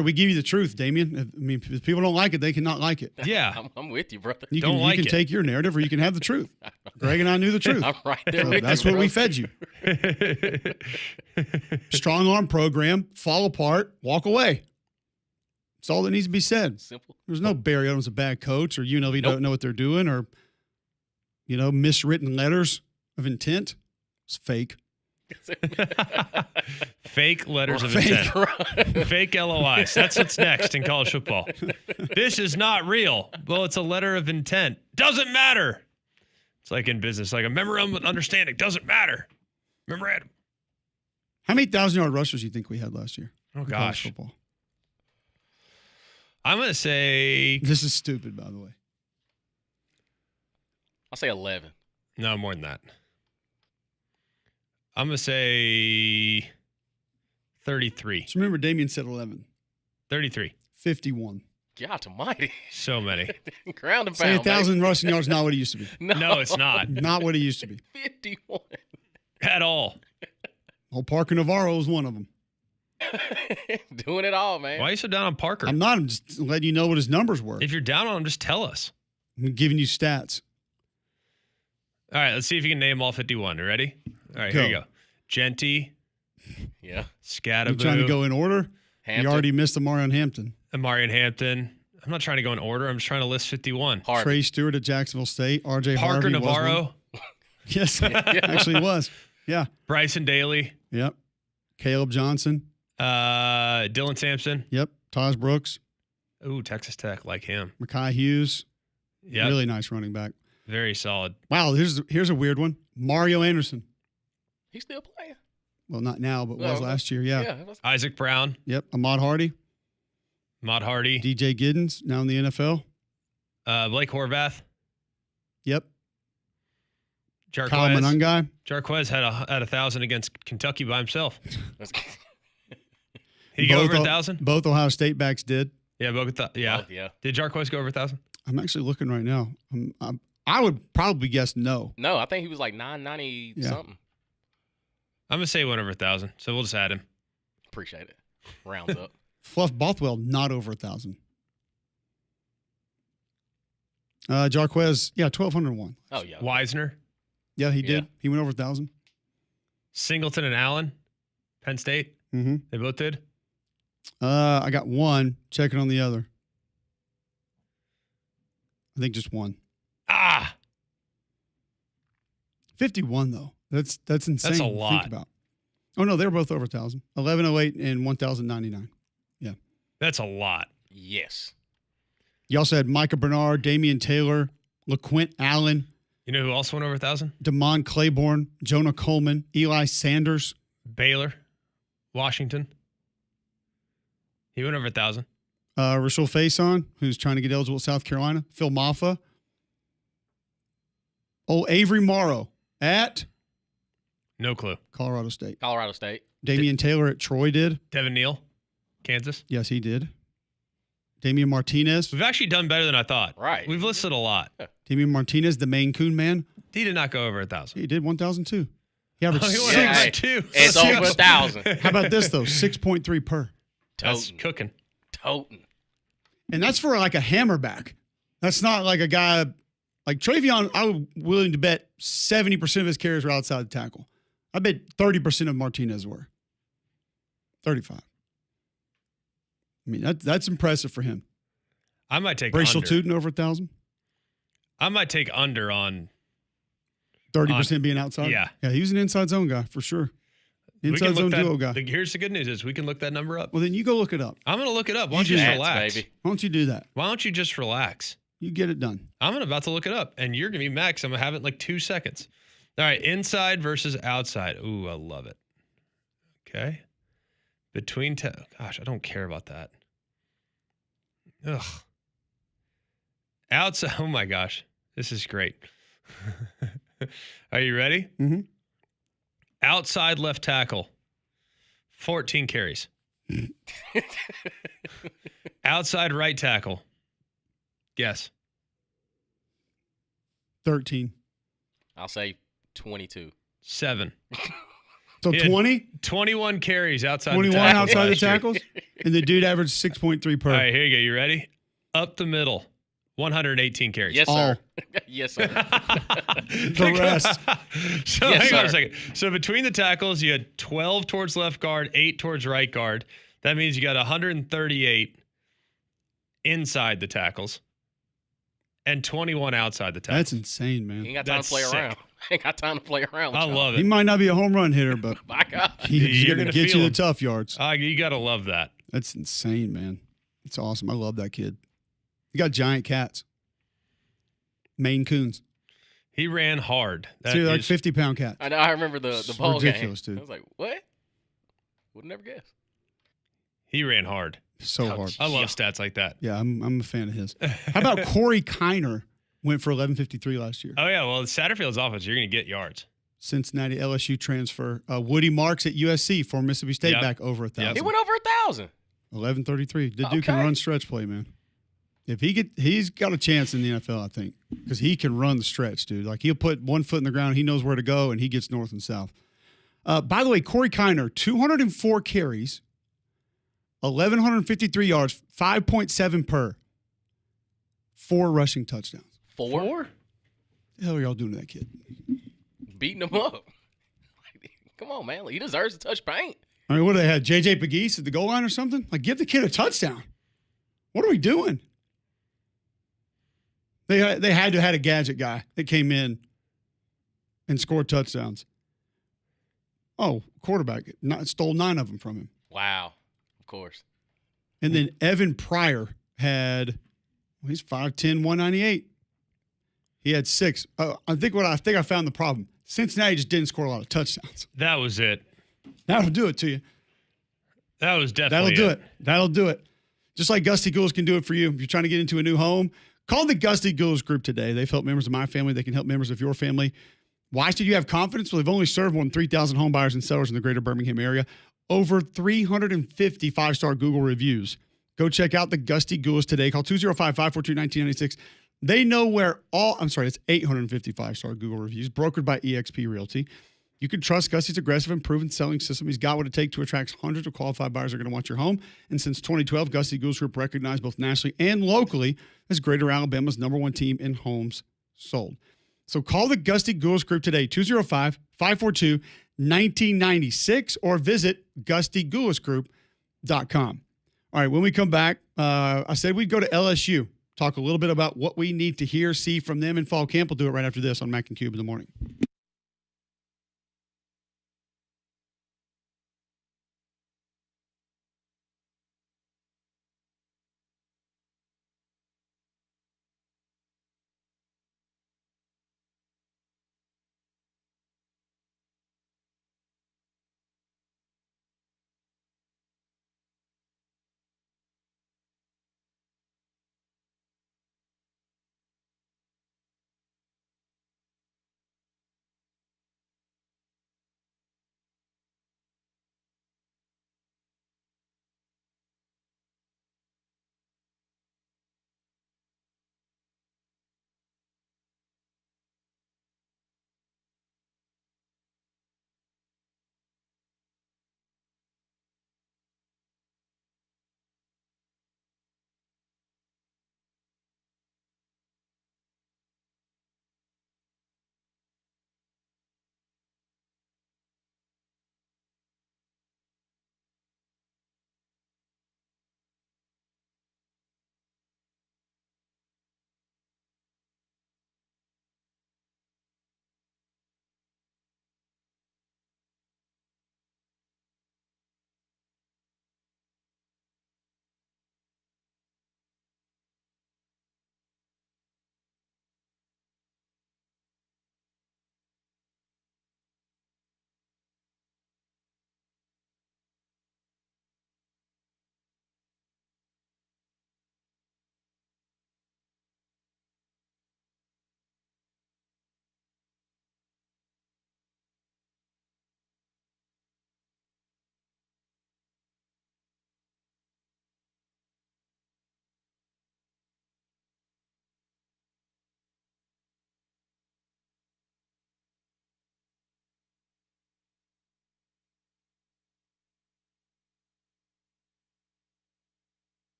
we give you the truth, Damian. I mean, if people don't like it, they cannot like it. Yeah. I'm with you, brother. You Don't like can it. take your narrative or you can have the truth. Greg and I knew the truth. I'm right there So with that's you, what bro. we fed you. Strong arm program, fall apart, walk away. That's all that needs to be said. Simple. There's no Barry Odom's a bad coach or UNLV don't know what they're doing or, miswritten letters of intent. It's fake. Fake letters of Fake. intent. Fake LOIs. That's what's next in college football. This is not real. Well, it's a letter of intent. Doesn't matter. It's like in business, like a memorandum of understanding. Doesn't matter. Memorandum. How many 1,000-yard rushers do you think we had last year? Oh, in college gosh. Football? I'm going to say This is stupid, by the way. I'll say 11. no more than that. I'm going to say 33. Just remember, Damian said 11. 33. 51. God almighty. So many. Ground and Say pound. 1,000 rushing yards, not what it used to be. No, it's not. Not what it used to be. 51. At all. Oh, Parker Navarro was one of them. Doing it all, man. Why are you so down on Parker? I'm not. I'm just letting you know what his numbers were. If you're down on him, just tell us. I'm giving you stats. All right, let's see if you can name all 51. You ready? All right, here you go. Genty, Yeah. Scattaboo, You trying to go in order? Hampton. You already missed Amarion Hampton. Amarian Hampton. I'm not trying to go in order. I'm just trying to list 51. Harvey. Trey Stewart at Jacksonville State. R.J. Parker Harvey was one. Navarro, Yes, actually was. Yeah. Bryson Daly, Yep. Caleb Johnson. Dylan Sampson. Yep. Taj Brooks. Ooh, Texas Tech, like him. Makai Hughes. Yeah, Really nice running back. very solid. Wow, here's a weird one. Mario Anderson. He's still playing. Well, not now, but was okay. last year. Yeah. that's- Isaac Brown, Yep. Ahmad Hardy. Mott Hardy, DJ Giddens, now in the NFL. Blake Horvath. Yep. Kyle Jarquez. Monungai. Jarquez had 1,000 against Kentucky by himself. That's- He go Both over o- 1,000? Both Ohio State backs did. Yeah, yeah. Oh, yeah. Did Jarquez go over 1,000? I'm actually looking right now. I would probably guess no. No, I think he was like 990 Yeah. something. I'm going to say he went over 1,000, so we'll just add him. Appreciate it. Rounds up. Fluff Bothwell, not over 1,000. Jarquez, 1,201. Oh, yeah. Weisner, Yeah, he Yeah. did. He went over 1,000. Singleton, and Allen, Penn State. Mm-hmm. They both did. I got one. Checking on the other. I think just one. Ah, 51 though. That's insane. That's a to lot. Think about. Oh no, they were both over 1,000. 1,108 and 1,099. that's a lot. Yes. You also had Micah Bernard, Damian Taylor, LaQuint Allen, You know who also went over 1,000? Damon Claiborne, Jonah Coleman, Eli Sanders, Baylor, Washington. He went over 1,000. Rachel Faison, who's trying to get eligible at South Carolina, Phil Maffa, Avery Morrow at No clue. Colorado State. Colorado State. Damian Taylor at Troy did. Devin Neal, Kansas. Yes, he did. Damian Martinez. We've actually done better than I thought. Right. We've listed a lot. Damian Martinez, the Maine Coon man. He did not go over 1,000. He did 1,002. He averaged Oh, he went six. over Hey, two. It's over 1,000. How about this though? 6.3 per. That's Toting. cooking. Toting. And that's for like a hammerback. That's not like a guy like Travion. I'm willing to bet 70% of his carries were outside the tackle. I bet 30% of Martinez were. 35. I mean, that's impressive for him. I might take Bracial under. Tootin over 1,000. I might take under on. 30% being outside. Yeah. Yeah, he was an inside zone guy for sure. we Inside can zone look that, duo guy. Here's the good news is we can look that number up. Well, then you go look it up. I'm going to look it up. Why don't You you just do that, relax? baby. Why don't you do that? Why don't you just relax? You get it done. I'm about to look it up, and you're going to be mad 'cause I'm going to have it in like 2 seconds. All right, inside versus outside. Ooh, I love it. Okay. Gosh, I don't care about that. Ugh. Outside. Oh my gosh, this is great. Are you ready? Mm-hmm. Outside left tackle, 14 carries. Outside right tackle. Guess. 13. I'll say 22. 7. So He had 20? 21 carries outside 21 the tackles outside the last year. tackles? And the dude averaged 6.3 per. All right, here you go. You ready? Up the middle, 118 carries. Yes, All. sir. Yes, sir. The rest. So Yes, hang on a sir. second. So between the tackles, you had 12 towards left guard, 8 towards right guard. That means you got 138 inside the tackles and 21 outside the tackles. That's insane, He man. ain't got time That's to play sick. around. Ain't got time to play around. With I y'all. love He it. might not be a home run hitter, but My God. he's You're going gonna to get feel you the him. tough yards. You got to love that. That's insane, man. It's awesome. I love that kid. He got giant cats. Maine Coons. He ran hard. That See, like is- 50-pound cats. I know. I remember the It's bowl ridiculous, game. dude. I was like, what? Would never guess. he ran hard. So Oh, hard. I love Yeah. stats like that. Yeah, I'm a fan of his. How about Corey Kiner went for 1153 last year? Oh, yeah. Well, Satterfield's offense, you're going to get yards. Cincinnati LSU transfer. Woody Marks at USC for Mississippi State Yep. back over 1,000. He went over 1,000. 1133. The dude can Okay. run stretch play, man. If he's got a chance in the NFL, I think, because he can run the stretch, dude. Like he'll put one foot in the ground, he knows where to go, and he gets north and south. By the way, Corey Kiner, 204 carries, 1,153 yards, 5.7 per, 4 rushing touchdowns. 4? What the hell are y'all doing to that kid? Beating him up. Come on, man. He deserves to touch paint. I mean, what do they have? J.J. Pegues at the goal line or something? Like, give the kid a touchdown. What are we doing? They had to have had a gadget guy that came in and scored touchdowns. Oh, quarterback stole 9 of them from him. Wow. Of course. And then Evan Pryor had, he's 5'10", 198. He had 6. I think I found the problem. Cincinnati just didn't score a lot of touchdowns. That was it. That'll do it to you. That was definitely That'll do it. Just like Gusty Gould's can do it for you. If you're trying to get into a new home, Call the Gusty Goulas Group today. They've helped members of my family. They can help members of your family. Why should you have confidence? Well, they've only served more than 3,000 home buyers and sellers in the greater Birmingham area. Over 350 five-star Google reviews. Go check out the Gusty Goulas today. Call 205-542-1996. They know where it's 850 five-star Google reviews, brokered by eXp Realty. You can trust Gusty's aggressive and proven selling system. He's got what it takes to attract hundreds of qualified buyers who are going to want your home. And since 2012, Gusty Goulas Group recognized both nationally and locally as Greater Alabama's #1 team in homes sold. So call the Gusty Goulas Group today, 205-542-1996, or visit GustyGoulasGroup.com. All right, when we come back, I said we'd go to LSU, talk a little bit about what we need to hear, see from them in fall camp. We'll do it right after this on Mac and Cube in the morning.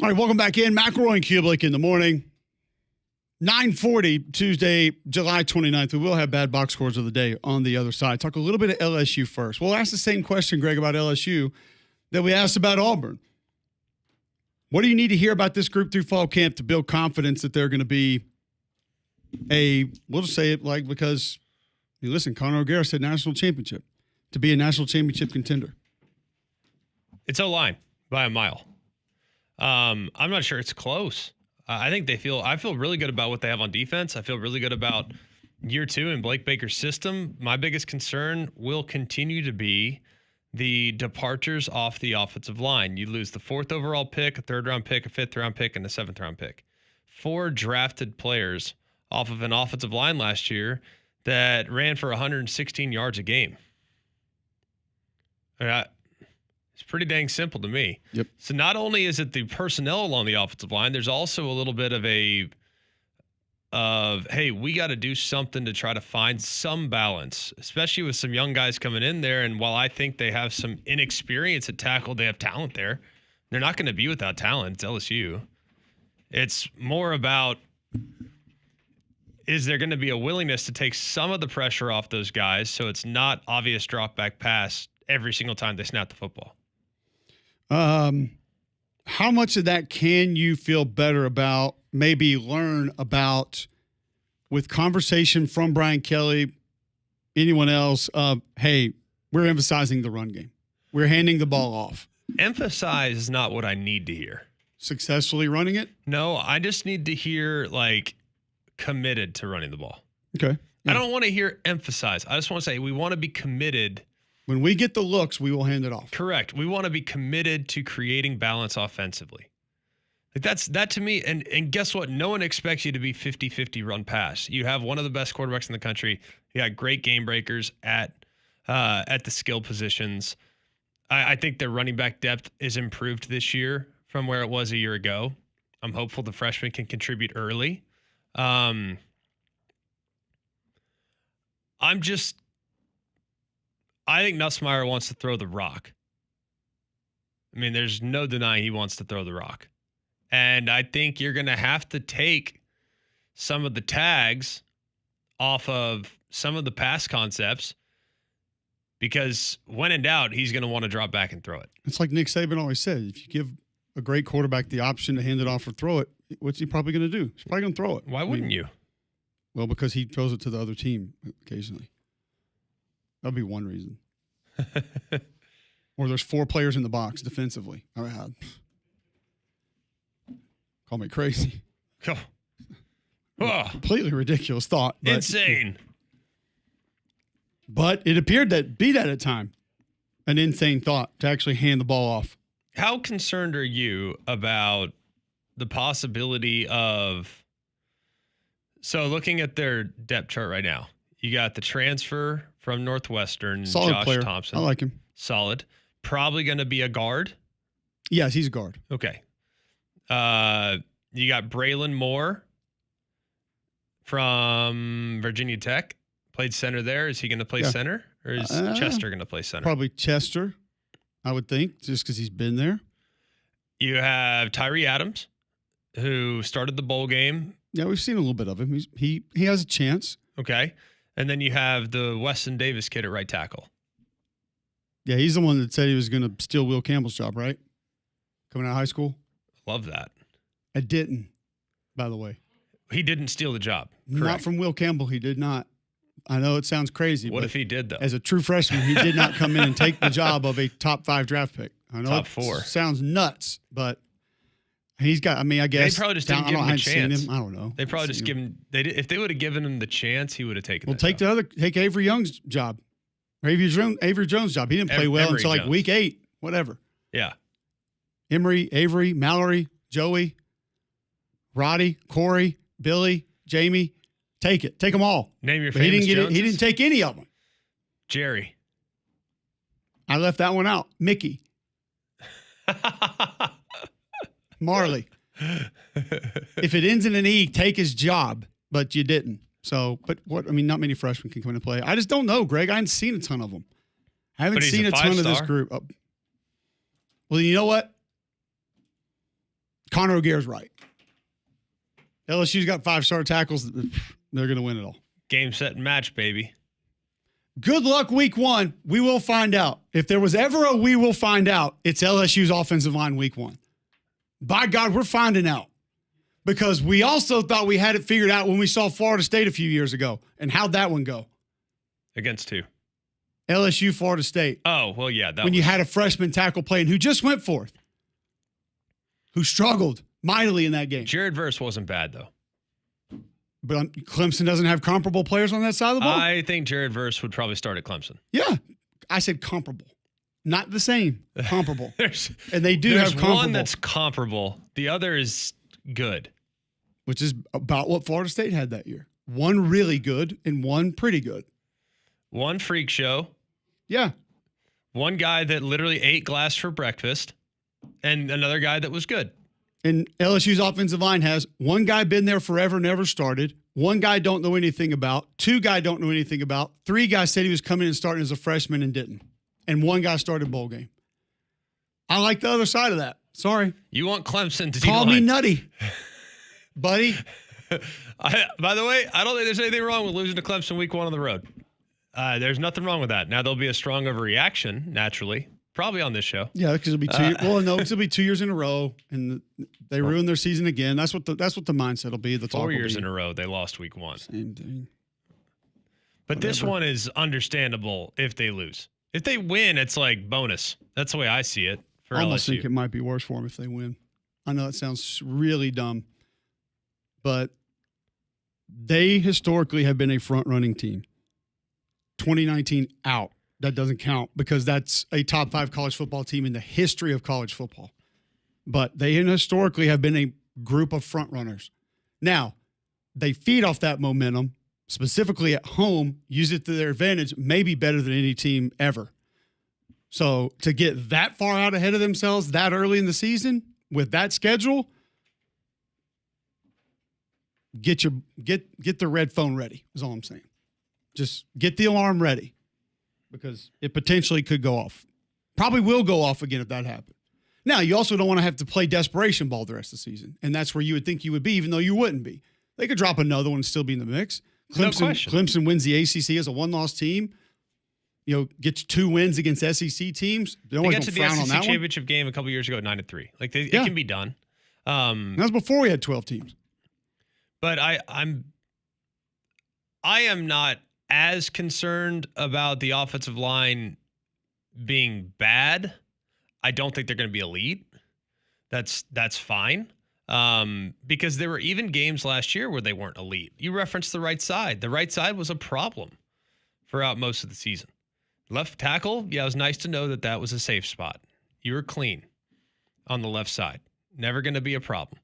All right, welcome back in. McElroy and Cubelic in the morning. 9:40, Tuesday, July 29th. We will have bad box scores of the day on the other side. Talk a little bit of LSU first. We'll ask the same question, Greg, about LSU that we asked about Auburn. What do you need to hear about this group through fall camp to build confidence that they're going to be we'll just say it because, listen, Conor O'Gara said national championship, to be a national championship contender. It's O-line by a mile. I'm not sure it's close. I feel really good about what they have on defense. I feel really good about year two in Blake Baker's system. My biggest concern will continue to be the departures off the offensive line. You lose the 4th overall pick, a 3rd round pick, a 5th round pick, and a 7th round pick. 4 drafted players off of an offensive line last year that ran for 116 yards a game. It's pretty dang simple to me. Yep. So not only is it the personnel along the offensive line, there's also a little bit of hey, we got to do something to try to find some balance, especially with some young guys coming in there. And while I think they have some inexperience at tackle, they have talent there. They're not going to be without talent. It's LSU. It's more about, is there going to be a willingness to take some of the pressure off those guys so it's not obvious drop back pass every single time they snap the football? How much of that can you feel better about, maybe learn about with conversation from Brian Kelly, anyone else, hey, we're emphasizing the run game. We're handing the ball off. Emphasize is not what I need to hear. Successfully running it? No, I just need to hear, committed to running the ball. Okay. Yeah. I don't want to hear emphasize. I just want to say we want to be committed. When we get the looks, we will hand it off. Correct. We want to be committed to creating balance offensively. That to me, and guess what? No one expects you to be 50-50 run pass. You have one of the best quarterbacks in the country. You got great game breakers at the skill positions. I think their running back depth is improved this year from where it was a year ago. I'm hopeful the freshmen can contribute early. I think Nussmeier wants to throw the rock. I mean, there's no denying he wants to throw the rock. And I think you're going to have to take some of the tags off of some of the pass concepts, because when in doubt, he's going to want to drop back and throw it. It's like Nick Saban always said, if you give a great quarterback the option to hand it off or throw it, what's he probably going to do? He's probably going to throw it. Why wouldn't you? Well, because he throws it to the other team occasionally. That'd be one reason. Or there's 4 players in the box defensively. Call me crazy. Oh, completely ridiculous thought. But, insane. But it appeared that be that at time an insane thought to actually hand the ball off. How concerned are you about the possibility of, so looking at their depth chart right now, you got the transfer from Northwestern, solid Josh player. Thompson. I like him. Solid. Probably going to be a guard. Yes, he's a guard. Okay. You got Braylon Moore from Virginia Tech. Played center there. Is he going to play center, or is Chester going to play center? Probably Chester, I would think, just because he's been there. You have Tyree Adams, who started the bowl game. Yeah, we've seen a little bit of him. He has a chance. Okay. And then you have the Weston Davis kid at right tackle. Yeah, he's the one that said he was going to steal Will Campbell's job, right? Coming out of high school. Love that. I didn't, by the way. He didn't steal the job. Correct. Not from Will Campbell. He did not. I know it sounds crazy. What if he did, though? As a true freshman, he did not come in and take the job of a top 5 draft pick. I know top it 4. Sounds nuts, but he's got, I guess. They probably just didn't give him a chance. I don't know. They probably just give him, if they would have given him the chance, he would have taken it. Well, take Avery Young's job. Or Avery Jones' job. He didn't play well until like week 8, whatever. Yeah. Emory, Avery, Mallory, Joey, Roddy, Corey, Billy, Jamie. Take it. Take them all. Name your famous famous Joneses. He didn't take any of them. Jerry. I left that one out. Mickey. Marley. If it ends in an E, take his job, but you didn't. So, not many freshmen can come in and play. I just don't know, Greg. I haven't seen a ton of them. I haven't seen a ton of this group. Well, you know what? Connor O'Gare's right. LSU's got 5-star tackles. They're going to win it all. Game, set, and match, baby. Good luck week 1. We will find out. If there was ever a we will find out, it's LSU's offensive line week 1. By God, we're finding out. Because we also thought we had it figured out when we saw Florida State a few years ago. And how'd that one go? Against who? LSU, Florida State. Oh, well, yeah. When you had a freshman tackle playing who just went forth, who struggled mightily in that game. Jared Verse wasn't bad, though. But Clemson doesn't have comparable players on that side of the ball? I think Jared Verse would probably start at Clemson. Yeah. I said comparable. Not the same. Comparable. And they do have comparable. One that's comparable. The other is good. Which is about what Florida State had that year. One really good and one pretty good. One freak show. Yeah. One guy that literally ate glass for breakfast and another guy that was good. And LSU's offensive line has one guy been there forever, never started. One guy don't know anything about. Two guy don't know anything about. Three guys said he was coming in and starting as a freshman and didn't. And one guy started bowl game. I like the other side of that. Sorry. You want Clemson to call me nutty, buddy. By the way, I don't think there's anything wrong with losing to Clemson week 1 on the road. There's nothing wrong with that. Now, there'll be a strong overreaction, naturally, probably on this show. Yeah, because it'll be 2 years. Well, no, because it'll be 2 years in a row, and they ruin their season again. That's what the mindset will be. The 4 years in a row, they lost week 1. Same thing. But this one is understandable if they lose. If they win, it's like bonus. That's the way I see it for I almost LSU. think it might be worse for them if they win. I know it sounds really dumb, but they historically have been a front-running team. 2019 out. That doesn't count because that's a top 5 college football team in the history of college football. But they historically have been a group of front runners. Now, they feed off that momentum, specifically at home, use it to their advantage, maybe better than any team ever. So to get that far out ahead of themselves that early in the season with that schedule, get the red phone ready is all I'm saying. Just get the alarm ready because it potentially could go off. Probably will go off again if that happens. Now, you also don't want to have to play desperation ball the rest of the season, and that's where you would think you would be, even though you wouldn't be. They could drop another one and still be in the mix. Clemson wins the ACC as a one-loss team. You know, gets 2 wins against SEC teams. They got to the SEC championship game a couple years ago at 9-3. Like it can be done. That was before we had 12 teams. But I am not as concerned about the offensive line being bad. I don't think they're going to be elite. That's fine. Because there were even games last year where they weren't elite. You referenced the right side. The right side was a problem throughout most of the season. Left tackle, yeah, it was nice to know that was a safe spot. You were clean on the left side. Never going to be a problem.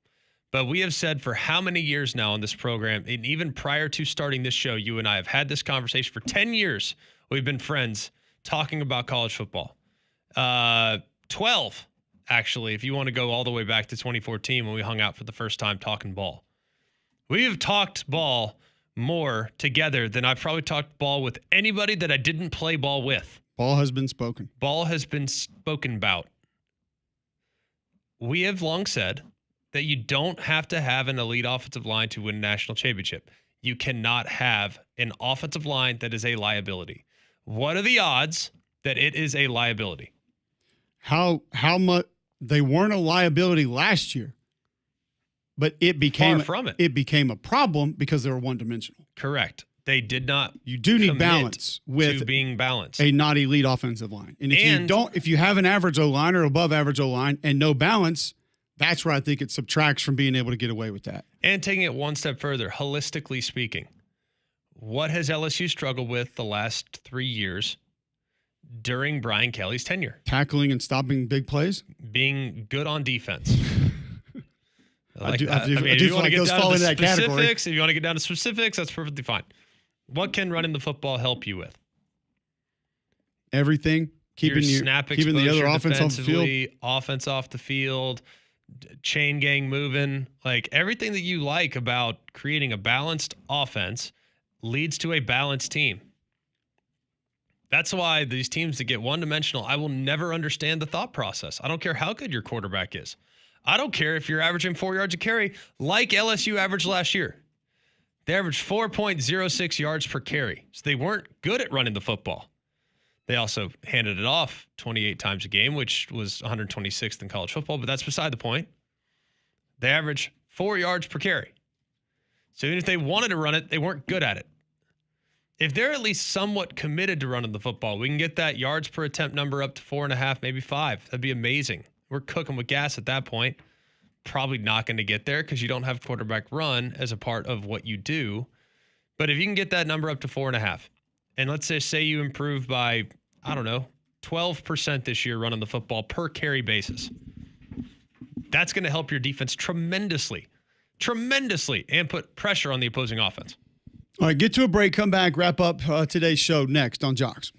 But we have said for how many years now on this program, and even prior to starting this show, you and I have had this conversation for 10 years. We've been friends talking about college football. 12, actually, if you want to go all the way back to 2014 when we hung out for the first time talking ball. We have talked ball more together than I've probably talked ball with anybody that I didn't play ball with. Ball has been spoken. Ball has been spoken about. We have long said that you don't have to have an elite offensive line to win a national championship. You cannot have an offensive line that is a liability. What are the odds that it is a liability? How much they weren't a liability last year, but it became it became a problem because they were one-dimensional. Correct. They did not. You do need balance with being balanced. A not elite offensive line. And if you have an average O-line or above average O-line and no balance, that's where I think it subtracts from being able to get away with that. And taking it one step further, holistically speaking, what has LSU struggled with the last 3 years during Brian Kelly's tenure? Tackling and stopping big plays? Being good on defense. I do feel like those fall into that category. If you want to get down to specifics, that's perfectly fine. What can running the football help you with? Everything. Keeping the other offense off the field. Offense off the field. Chain gang moving, like everything that you like about creating a balanced offense leads to a balanced team. That's why these teams that get one-dimensional, I will never understand the thought process. I don't care how good your quarterback is. I don't care if you're averaging 4 yards a carry like LSU averaged last year. They averaged 4.06 yards per carry. So they weren't good at running the football. They also handed it off 28 times a game, which was 126th in college football, but that's beside the point. They average 4 yards per carry. So even if they wanted to run it, they weren't good at it. If they're at least somewhat committed to running the football, we can get that yards per attempt number up to 4.5, maybe 5. That'd be amazing. We're cooking with gas at that point. Probably not going to get there because you don't have quarterback run as a part of what you do. But if you can get that number up to 4.5, and let's just say you improve by, I don't know, 12% this year running the football per carry basis. That's going to help your defense tremendously, and put pressure on the opposing offense. All right, get to a break, come back, wrap up today's show next on Jox.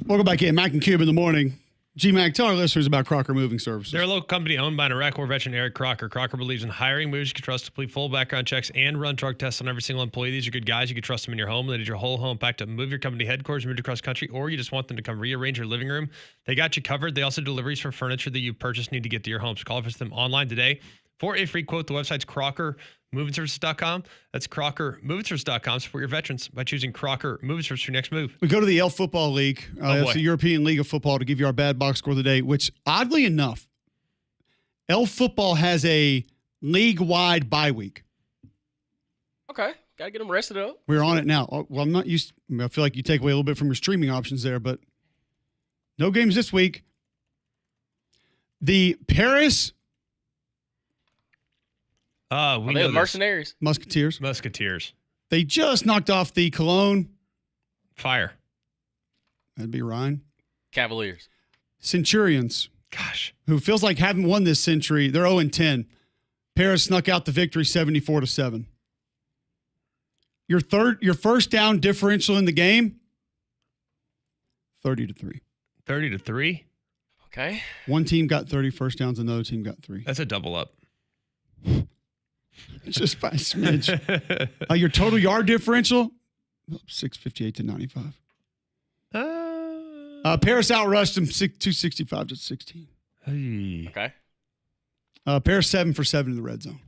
Welcome back in. Mac and Cube in the morning. G-Mac, tell our listeners about Crocker Moving Services. They're a local company owned by an Iraq War veteran, Eric Crocker. Crocker believes in hiring movers you can trust to complete full background checks and run drug tests on every single employee. These are good guys. You can trust them in your home. They need your whole home packed up, move your company headquarters, move across country, or you just want them to come rearrange your living room. They got you covered. They also do deliveries for furniture that you purchase need to get to your home. So call them online today for a free quote. The website's CrockerMovingServices.com. That's CrockerMovingServices.com. Support your veterans by choosing Crocker Moving Service for your next move. We go to the Elf Football League. It's the European League of Football to give you our bad box score of the day, which oddly enough, Elf Football has a league-wide bye week. Okay. Got to get them rested up. We're on it now. Well, I'm not used. I feel like you take away a little bit from your streaming options there, but no games this week. The Paris we know the Mercenaries. Musketeers. They just knocked off the Cologne Fire. That'd be Ryan. Cavaliers. Centurions. Gosh. Who feels like haven't won this century. They're 0-10. Paris snuck out the victory 74-7. Your first down differential in the game, 30-3. 30-3? Okay. One team got 30 first downs, another team got 3. That's a double up. Just by a smidge. Your total yard differential, 658 to 95. Paris outrushed him 265 to 16. Hey. Okay. Paris 7 for 7 in the red zone.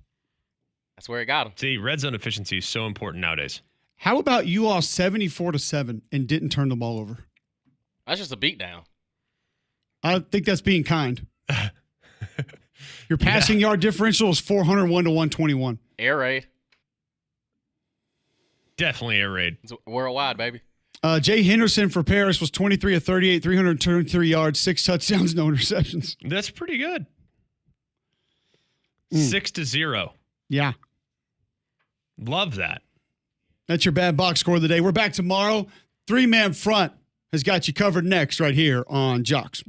That's where it got him. See, red zone efficiency is so important nowadays. How about you all 74 to 7 and didn't turn the ball over? That's just a beatdown. I think that's being kind. Your passing yard differential is 401 to 121. Air raid. Definitely air raid. It's worldwide, baby. Jay Henderson for Paris was 23 of 38, 323 yards, 6 touchdowns, no interceptions. That's pretty good. Mm. 6-0. Yeah. Love that. That's your bad box score of the day. We're back tomorrow. 3-man front has got you covered next right here on Jox.